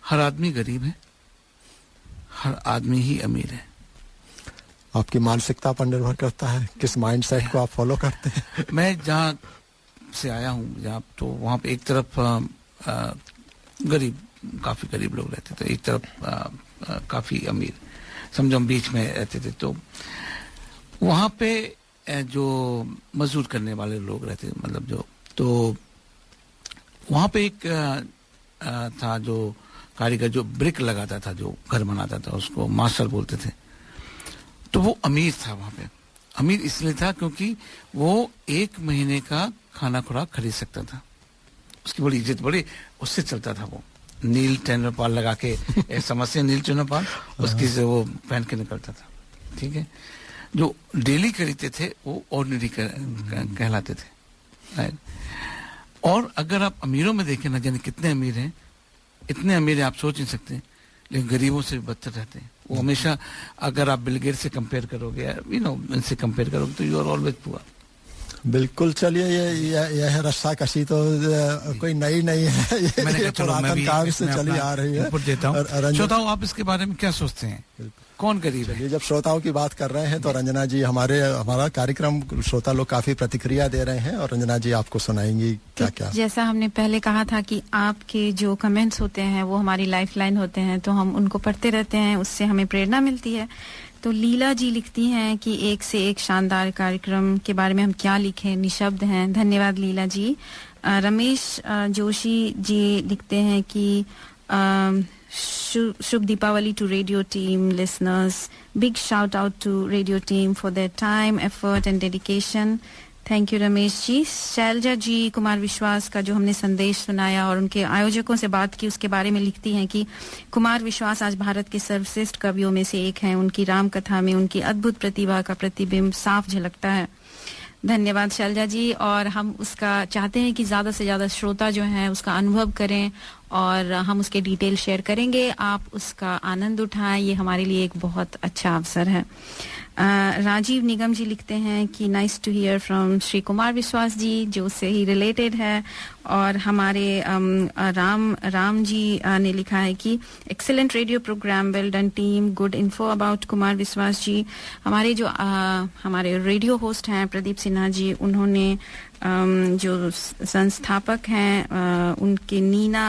हर आदमी गरीब है, हर आदमी ही अमीर है। आपकी मानसिकता पर निर्भर करता है किस माइंडसेट को आप फॉलो करते हैं। मैं जहाँ से आया हूँ, जहाँ तो वहाँ पे एक तरफ गरीब, काफी गरीब लोग रहते थे, एक तरफ काफी अमीर, समझो हम बीच में रहते थे। तो वहाँ पे जो मजदूर करने वाले लोग रहते, मतलब जो, तो वहाँ पे एक था जो कारीगर जो ब्रिक लगाता था, जो घर बनाता था, उसको मास्टर बोलते थे। तो वो अमीर था वहाँ पे। अमीर इसलिए था क्योंकि वो 1 महीने का खाना खुराक खरीद सकता था, उसकी बड़ी इज्जत, बड़ी उससे चलता था। वो नील टेनरपाल लगा के समझते नील टेनरपाल, उसकी से वो पहन के निकलता था। ठीक है, जो डेली खरीदते थे वो ऑर्डिनरी कहलाते थे। और अगर आप अमीरों में देखें ना, जाने कितने अमीर हैं, इतने अमीर हैं आप सोच नहीं सकते, लेकिन गरीबों से भी बदतर रहते हैं। वो हमेशा, अगर आप बिल गेट्स से कंपेयर करोगे, इनसे कंपेयर करोगे, तो यू आर ऑलवेज पुअर। बिल्कुल। चलिए, यह रस्सा कशी तो कोई नई नहीं है, ये पुरातन काल से चली आ रही है। श्रोताओं, आप इसके बारे में क्या सोचते हैं? कौन गरीब है? जब श्रोताओं की बात कर रहे हैं तो रंजना जी, हमारा कार्यक्रम श्रोता लोग काफी प्रतिक्रिया दे रहे हैं, और रंजना जी आपको सुनाएंगी क्या क्या। जैसा हमने पहले कहा था कि आपके जो कमेंट्स होते हैं वो हमारी लाइफलाइन होते हैं, तो हम उनको पढ़ते रहते हैं, उससे हमें प्रेरणा मिलती है। तो लीला जी लिखती हैं कि एक से एक शानदार कार्यक्रम के बारे में हम क्या लिखें, निशब्द हैं। धन्यवाद लीला जी। रमेश जोशी जी लिखते हैं कि शुभ Deepawali to radio team listeners, big shout out to radio team for their time, effort and dedication. Thank you Ramesh ji. Shailaja ji Kumar Vishwas का जो हमने संदेश सुनाया और उनके आयोजकों से बात की, उसके बारे में लिखती हैं कि कुमार विश्वास आज भारत के सर्वश्रेष्ठ कवियों में से एक हैं। उनकी राम कथा में उनकी अद्भुत प्रतिभा का प्रतिबिंब साफ झलकता है। धन्यवाद शैलजा जी। और हम उसका चाहते हैं कि ज्यादा से ज्यादा श्रोता जो हैं उसका अनुभव करें, और हम उसके डिटेल शेयर करेंगे, आप उसका आनंद उठाएं, ये हमारे लिए एक बहुत अच्छा अवसर है। राजीव निगम जी लिखते हैं कि nice to hear from Shri Kumar Vishwas ji, जो उससे ही रिलेटेड है। और हमारे राम जी ने लिखा है कि excellent radio program, well done team, good info about Kumar Vishwas ji. हमारे जो हमारे रेडियो होस्ट हैं प्रदीप सिन्हा जी, उन्होंने जो संस्थापक हैं उनके नीना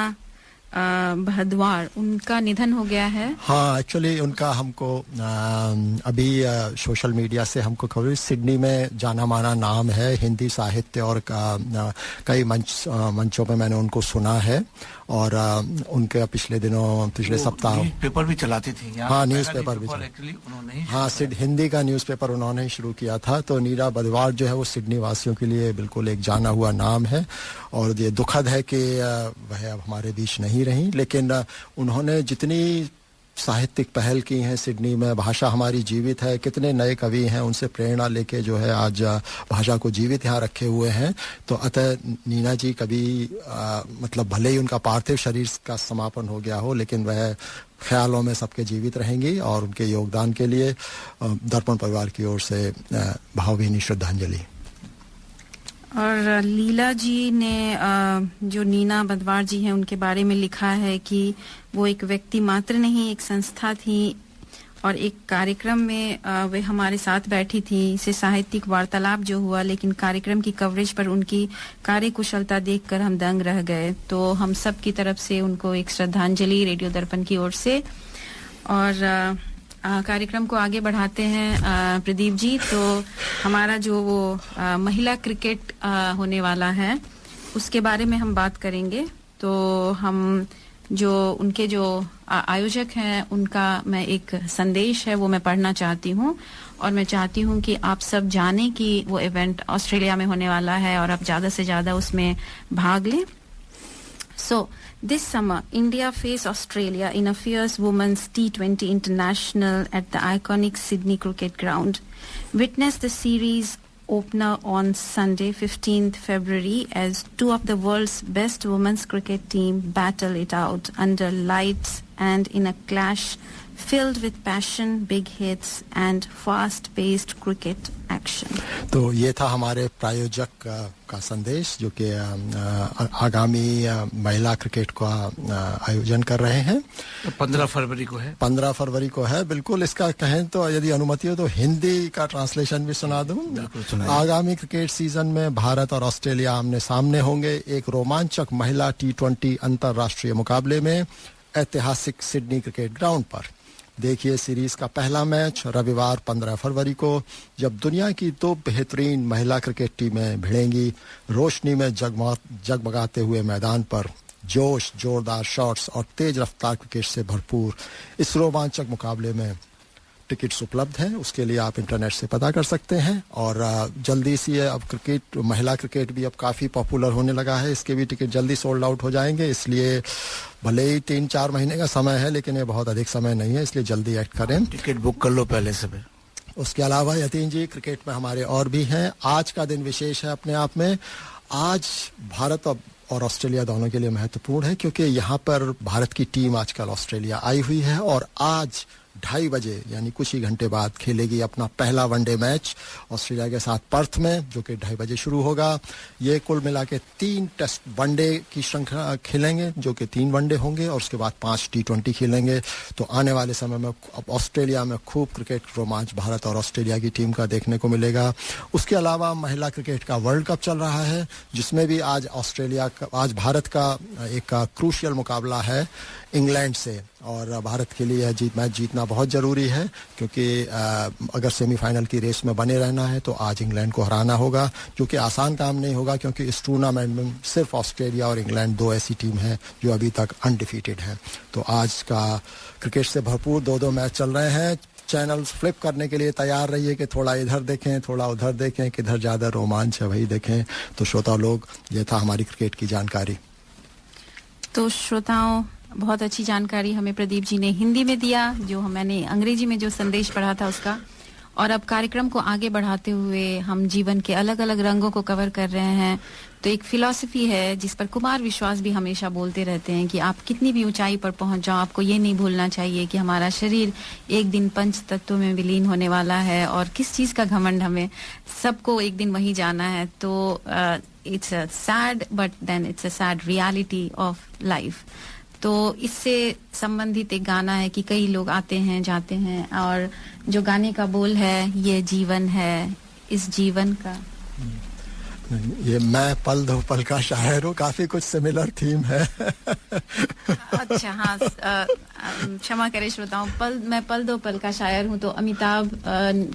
भदवार, उनका निधन हो गया है। हाँ, एक्चुअली उनका हमको अभी सोशल मीडिया से हमको खबर, सिडनी में जाना माना नाम है, हिंदी साहित्य और कई मंचों पे मैंने उनको सुना है। और उनके पिछले सप्ताह पेपर भी चलाती थी। हाँ, न्यूज़ पेपर भी उन्होंने हाँ हिंदी का न्यूज़पेपर उन्होंने ही शुरू किया था। तो नीरा बदवार जो है वो सिडनी वासियों के लिए बिल्कुल एक जाना हुआ नाम है और ये दुखद है कि वह अब हमारे बीच नहीं रही, लेकिन उन्होंने जितनी साहित्यिक पहल की हैं सिडनी में, भाषा हमारी जीवित है, कितने नए कवि हैं उनसे प्रेरणा लेके जो है आज भाषा को जीवित यहाँ रखे हुए हैं। तो अतः नीना जी कभी मतलब भले ही उनका पार्थिव शरीर का समापन हो गया हो, लेकिन वह ख्यालों में सबके जीवित रहेंगी और उनके योगदान के लिए दर्पण परिवार की ओर से भावभीनी श्रद्धांजलि। और लीला जी ने जो नीना बदवार जी हैं उनके बारे में लिखा है कि वो एक व्यक्ति मात्र नहीं, एक संस्था थी और एक कार्यक्रम में वे हमारे साथ बैठी थी। इसे साहित्यिक वार्तालाप जो हुआ, लेकिन कार्यक्रम की कवरेज पर उनकी कार्यकुशलता देखकर हम दंग रह गए। तो हम सब की तरफ से उनको एक श्रद्धांजलि रेडियो दर्पण की ओर से। और कार्यक्रम को आगे बढ़ाते हैं प्रदीप जी। तो हमारा जो वो महिला क्रिकेट होने वाला है उसके बारे में हम बात करेंगे। तो हम जो उनके जो आयोजक हैं उनका मैं एक संदेश है वो मैं पढ़ना चाहती हूँ और मैं चाहती हूँ कि आप सब जानें कि वो इवेंट ऑस्ट्रेलिया में होने वाला है और आप ज़्यादा से ज़्यादा उसमें भाग लें। So, this summer, India face Australia in a fierce women's T20 international at the iconic Sydney Cricket Ground. Witness the series opener on Sunday, 15th February, as two of the world's best women's cricket team battle it out under lights and in a clash filled with passion, big hits and fast-paced cricket action. तो ये था हमारे प्रायोजक का संदेश जो कि आगामी महिला क्रिकेट का आयोजन कर रहे हैं। 15 फरवरी को है। 15 फरवरी को है, बिल्कुल। इसका कहें तो यदि अनुमति हो तो हिंदी का ट्रांसलेशन भी सुना दूं। आगामी क्रिकेट सीजन में भारत और ऑस्ट्रेलिया आमने सामने होंगे एक रोमांचक महिला T20 अंतर्राष्ट्रीय मुकाबले में ऐतिहासिक सिडनी क्रिकेट ग्राउंड पर। देखिए सीरीज का पहला मैच रविवार 15 फरवरी को, जब दुनिया की दो बेहतरीन महिला क्रिकेट टीमें भिड़ेंगी रोशनी में जगमगाते हुए मैदान पर। जोश, जोरदार शॉट्स और तेज रफ्तार क्रिकेट से भरपूर इस रोमांचक मुकाबले में टिकट्स उपलब्ध हैं। उसके लिए आप इंटरनेट से पता कर सकते हैं। और जल्दी से अब क्रिकेट, महिला क्रिकेट भी अब काफ़ी पॉपुलर होने लगा है, इसके भी टिकट जल्दी सोल्ड आउट हो जाएंगे। इसलिए भले ही 3-4 महीने का समय है, लेकिन ये बहुत अधिक समय नहीं है, इसलिए जल्दी एक्ट करें, टिकट बुक कर लो पहले से। उसके अलावा यतीन जी, क्रिकेट में हमारे और भी हैं। आज का दिन विशेष है अपने आप में। आज भारत और ऑस्ट्रेलिया दोनों के लिए महत्वपूर्ण है, क्योंकि यहाँ पर भारत की टीम आजकल ऑस्ट्रेलिया आई हुई है और आज 2:30 बजे यानी कुछ ही घंटे बाद खेलेगी अपना पहला वनडे मैच ऑस्ट्रेलिया के साथ पर्थ में, जो कि 2:30 बजे शुरू होगा। ये कुल मिला के 3 टेस्ट वनडे की श्रृंखला खेलेंगे, जो कि 3 वनडे होंगे और उसके बाद 5 T20 खेलेंगे। तो आने वाले समय में अब ऑस्ट्रेलिया में खूब क्रिकेट रोमांच भारत और ऑस्ट्रेलिया की टीम का देखने को मिलेगा। उसके अलावा महिला क्रिकेट का वर्ल्ड कप चल रहा है, जिसमें भी आज भारत का एक क्रूशियल मुकाबला है इंग्लैंड से, और भारत के लिए मैच जीतना बहुत ज़रूरी है, क्योंकि अगर सेमीफाइनल की रेस में बने रहना है तो आज इंग्लैंड को हराना होगा, जो कि आसान काम नहीं होगा, क्योंकि इस टूर्नामेंट में सिर्फ ऑस्ट्रेलिया और इंग्लैंड 2 ऐसी टीम हैं जो अभी तक अनडिफीटेड हैं। तो आज का क्रिकेट से भरपूर 2 मैच चल रहे हैं। चैनल्स फ्लिप करने के लिए तैयार रहिए कि थोड़ा इधर देखें, थोड़ा उधर देखें, किधर ज़्यादा रोमांच है वही देखें। तो श्रोता लोग, ये था हमारी क्रिकेट की जानकारी। तो श्रोताओं, बहुत अच्छी जानकारी हमें प्रदीप जी ने हिंदी में दिया, जो मैंने अंग्रेजी में जो संदेश पढ़ा था उसका। और अब कार्यक्रम को आगे बढ़ाते हुए हम जीवन के अलग अलग रंगों को कवर कर रहे हैं। तो एक फिलॉसफी है जिस पर कुमार विश्वास भी हमेशा बोलते रहते हैं कि आप कितनी भी ऊंचाई पर पहुंच जाओ, आपको ये नहीं भूलना चाहिए कि हमारा शरीर एक दिन 5 तत्वों में विलीन होने वाला है। और किस चीज़ का घमंड, हमें सबको एक दिन वहीं जाना है। तो it's a sad but then it's a sad reality of life. तो इससे संबंधित एक गाना है कि कई लोग आते हैं जाते हैं, और जो गाने का बोल है, ये जीवन है, इस जीवन का। ये मैं पल दो पल का शायर हूँ, काफी कुछ सिमिलर थीम है। अच्छा हाँ, क्षमा करें श्रोताओं, मैं पल दो पल का शायर हूँ, तो अमिताभ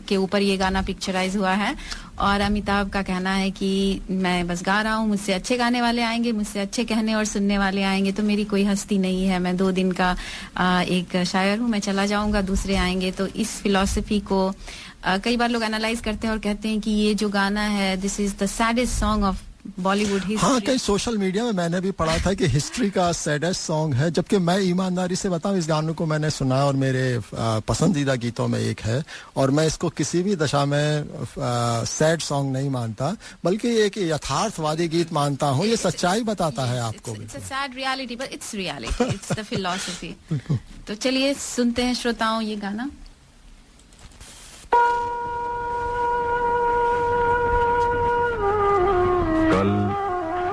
के ऊपर ये गाना पिक्चराइज हुआ है और अमिताभ का कहना है कि मैं बस गा रहा हूँ, मुझसे अच्छे गाने वाले आएंगे, मुझसे अच्छे कहने और सुनने वाले आएंगे, तो मेरी कोई हस्ती नहीं है, मैं 2 दिन का एक शायर हूँ, मैं चला जाऊंगा, दूसरे आएंगे। तो इस फिलॉसफी को कई बार लोग एनालाइज करते हैं और कहते हैं कि ये जो गाना है, this is the saddest song of Bollywood history. हाँ, कई सोशल मीडिया में मैंने भी पढ़ा था कि हिस्ट्री का सैडेस्ट सॉन्ग है, जबकि मैं ईमानदारी से बताऊं, इस गाने को मैंने सुना और मेरे पसंदीदा गीतों में एक है, और मैं इसको किसी भी दशा में सैड सॉन्ग नहीं मानता, बल्कि एक यथार्थवादी गीत मानता हूँ। ये सच्चाई बताता है आपको। It's a sad reality, but it's reality, it's the philosophy. तो चलिए सुनते हैं श्रोताओं ये गाना। कल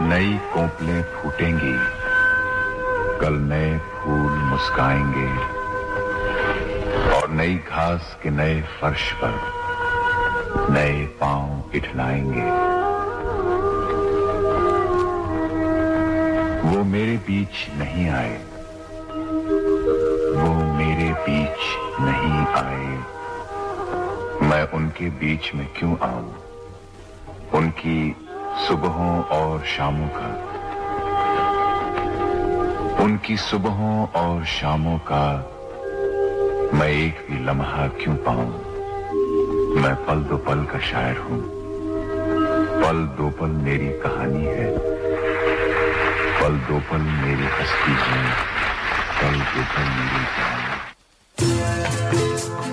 नई कोपलें फूटेंगी, कल नए फूल मुस्काएंगे और नई घास के नए फर्श पर नए पांव इठलाएंगे। वो मेरे बीच नहीं आए, वो मेरे बीच नहीं आए, मैं उनके बीच में क्यों आऊं? उनकी सुबहों और शामों का, उनकी सुबहों और शामों का मैं एक भी लम्हा क्यों पाऊं? मैं पल दो पल का शायर हूं, पल दो पल मेरी कहानी है, पल दो पल मेरी हस्ती है, पल दो पल मेरी कहानी।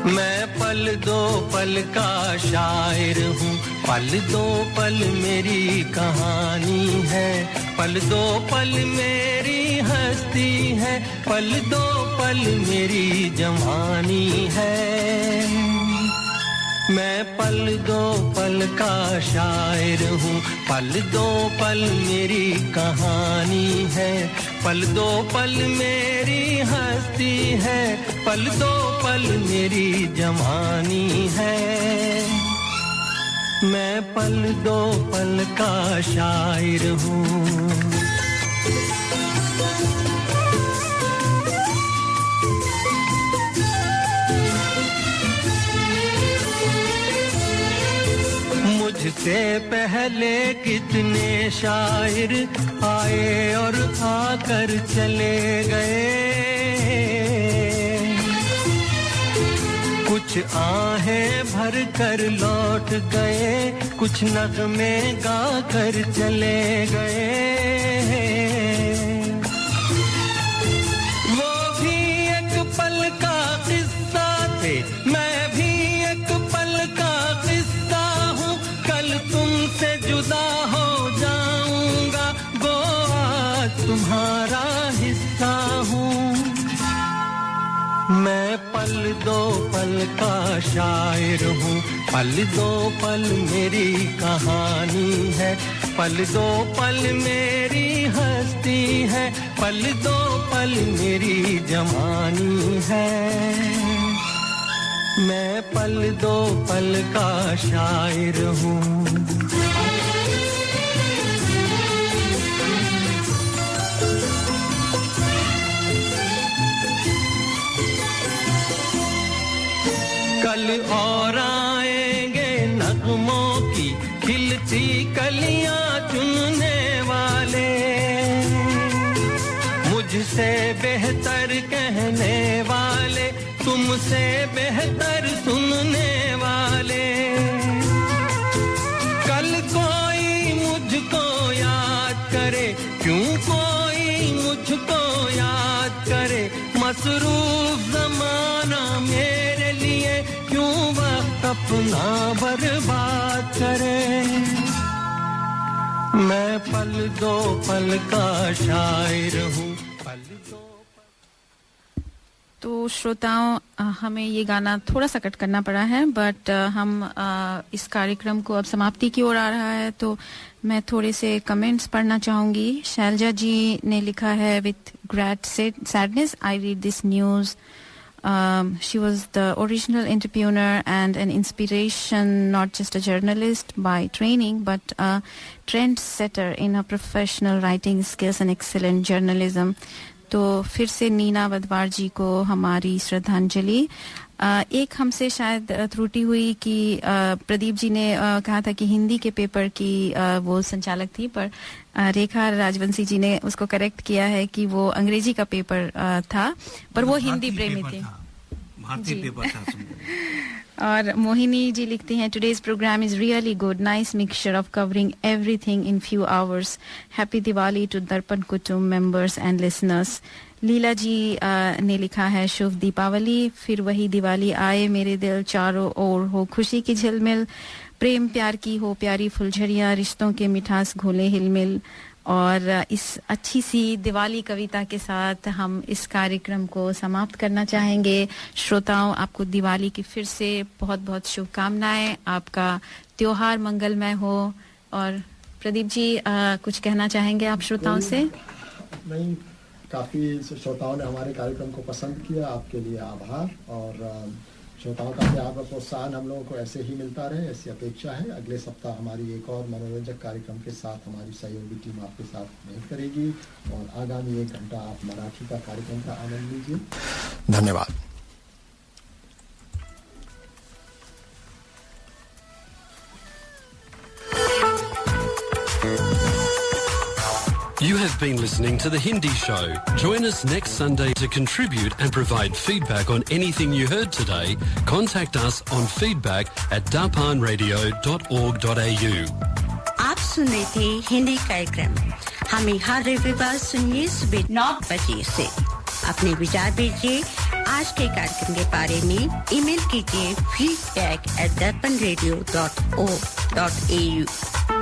मैं पल दो पल का शायर हूँ, पल दो पल मेरी कहानी है, पल दो पल मेरी हस्ती है, पल दो पल मेरी जवानी है। मैं पल दो पल का शायर हूँ, पल दो पल मेरी कहानी है, पल दो पल मेरी हस्ती है, पल दो पल मेरी जवानी है। मैं पल दो पल का शायर हूँ। मुझसे पहले कितने शायर आए और आकर चले गए, कुछ आहें भर कर लौट गए, कुछ नगमे गा कर चले गए। वो भी एक पल का किस्सा थे, मैं भी एक पल का किस्सा हूँ, कल तुमसे जुदा हो जाऊंगा, वो आज तुम्हारा हिस्सा हूँ। मैं पल दो पल का शायर हूँ, पल दो पल मेरी कहानी है, पल दो पल मेरी हस्ती है, पल दो पल मेरी जवानी है। मैं पल दो पल का शायर हूँ। कल और आएंगे नगमों की खिलती कलियां चुनने वाले, मुझसे बेहतर कहने वाले, तुमसे बेहतर सुनने वाले। कल कोई मुझको याद करे, क्यों कोई मुझको याद करे, मसरूफ ज़माना मेरे लिए क्यों वक्त अपना बर्बाद करे। मैं पल दो पल का शायर हूँ, पल दो। तो श्रोताओं, हमें ये गाना थोड़ा सा कट करना पड़ा है, बट हम इस कार्यक्रम को अब समाप्ति की ओर आ रहा है, तो मैं थोड़े से कमेंट्स पढ़ना चाहूंगी। शैलजा जी ने लिखा है, with great sadness I read this news. She was the original entrepreneur and an inspiration, not just a journalist by training, but a trendsetter in her professional writing skills and excellent journalism. तो फिर से नीना वदवार जी को हमारी श्रद्धांजलि। एक हमसे शायद त्रुटि हुई कि प्रदीप जी ने कहा था कि हिंदी के पेपर की वो संचालक थी, पर रेखा राजवंशी जी ने उसको करेक्ट किया है कि वो अंग्रेजी का पेपर था, पर वो हिंदी प्रेमी थे, भारतीय पेपर था। और मोहिनी जी लिखती हैं, today's program is really good, nice mixture of covering everything in few hours, happy Diwali to Darpan kutumb members and listeners. Leela ji ने लिखा है, शुभ दीपावली, फिर वही दिवाली आए, मेरे दिल चारों ओर हो खुशी की झिलमिल, प्रेम प्यार की हो प्यारी फुलझड़ियाँ, रिश्तों के मिठास घोले हिलमिल। और इस अच्छी सी दिवाली कविता के साथ हम इस कार्यक्रम को समाप्त करना चाहेंगे। श्रोताओं, आपको दिवाली की फिर से बहुत बहुत शुभकामनाएं, आपका त्योहार मंगलमय हो। और प्रदीप जी कुछ कहना चाहेंगे आप श्रोताओं से? नहीं, काफ़ी श्रोताओं ने हमारे कार्यक्रम को पसंद किया, आपके लिए आभार। और श्रोताओं का प्यार और प्रोत्साहन हम लोगों को ऐसे ही मिलता रहे, ऐसी अपेक्षा है। अगले सप्ताह हमारी एक और मनोरंजक कार्यक्रम के साथ हमारी सहयोगी टीम आपके साथ भेंट करेगी, और आगामी 1 घंटा आप मराठी का कार्यक्रम का आनंद लीजिए। धन्यवाद। You have been listening to The Hindi Show. Join us next Sunday to contribute and provide feedback on anything you heard today. Contact us on feedback@darpanradio.org.au. आप सुन रहे थे हिंदी कार्यक्रम। हमें हर रविवार सुनिए सुबह 9 बजे से। अपने विचार भेजिए आज के कार्यक्रम के बारे में। ईमेल कीजिए feedback@darpanradio.org.au।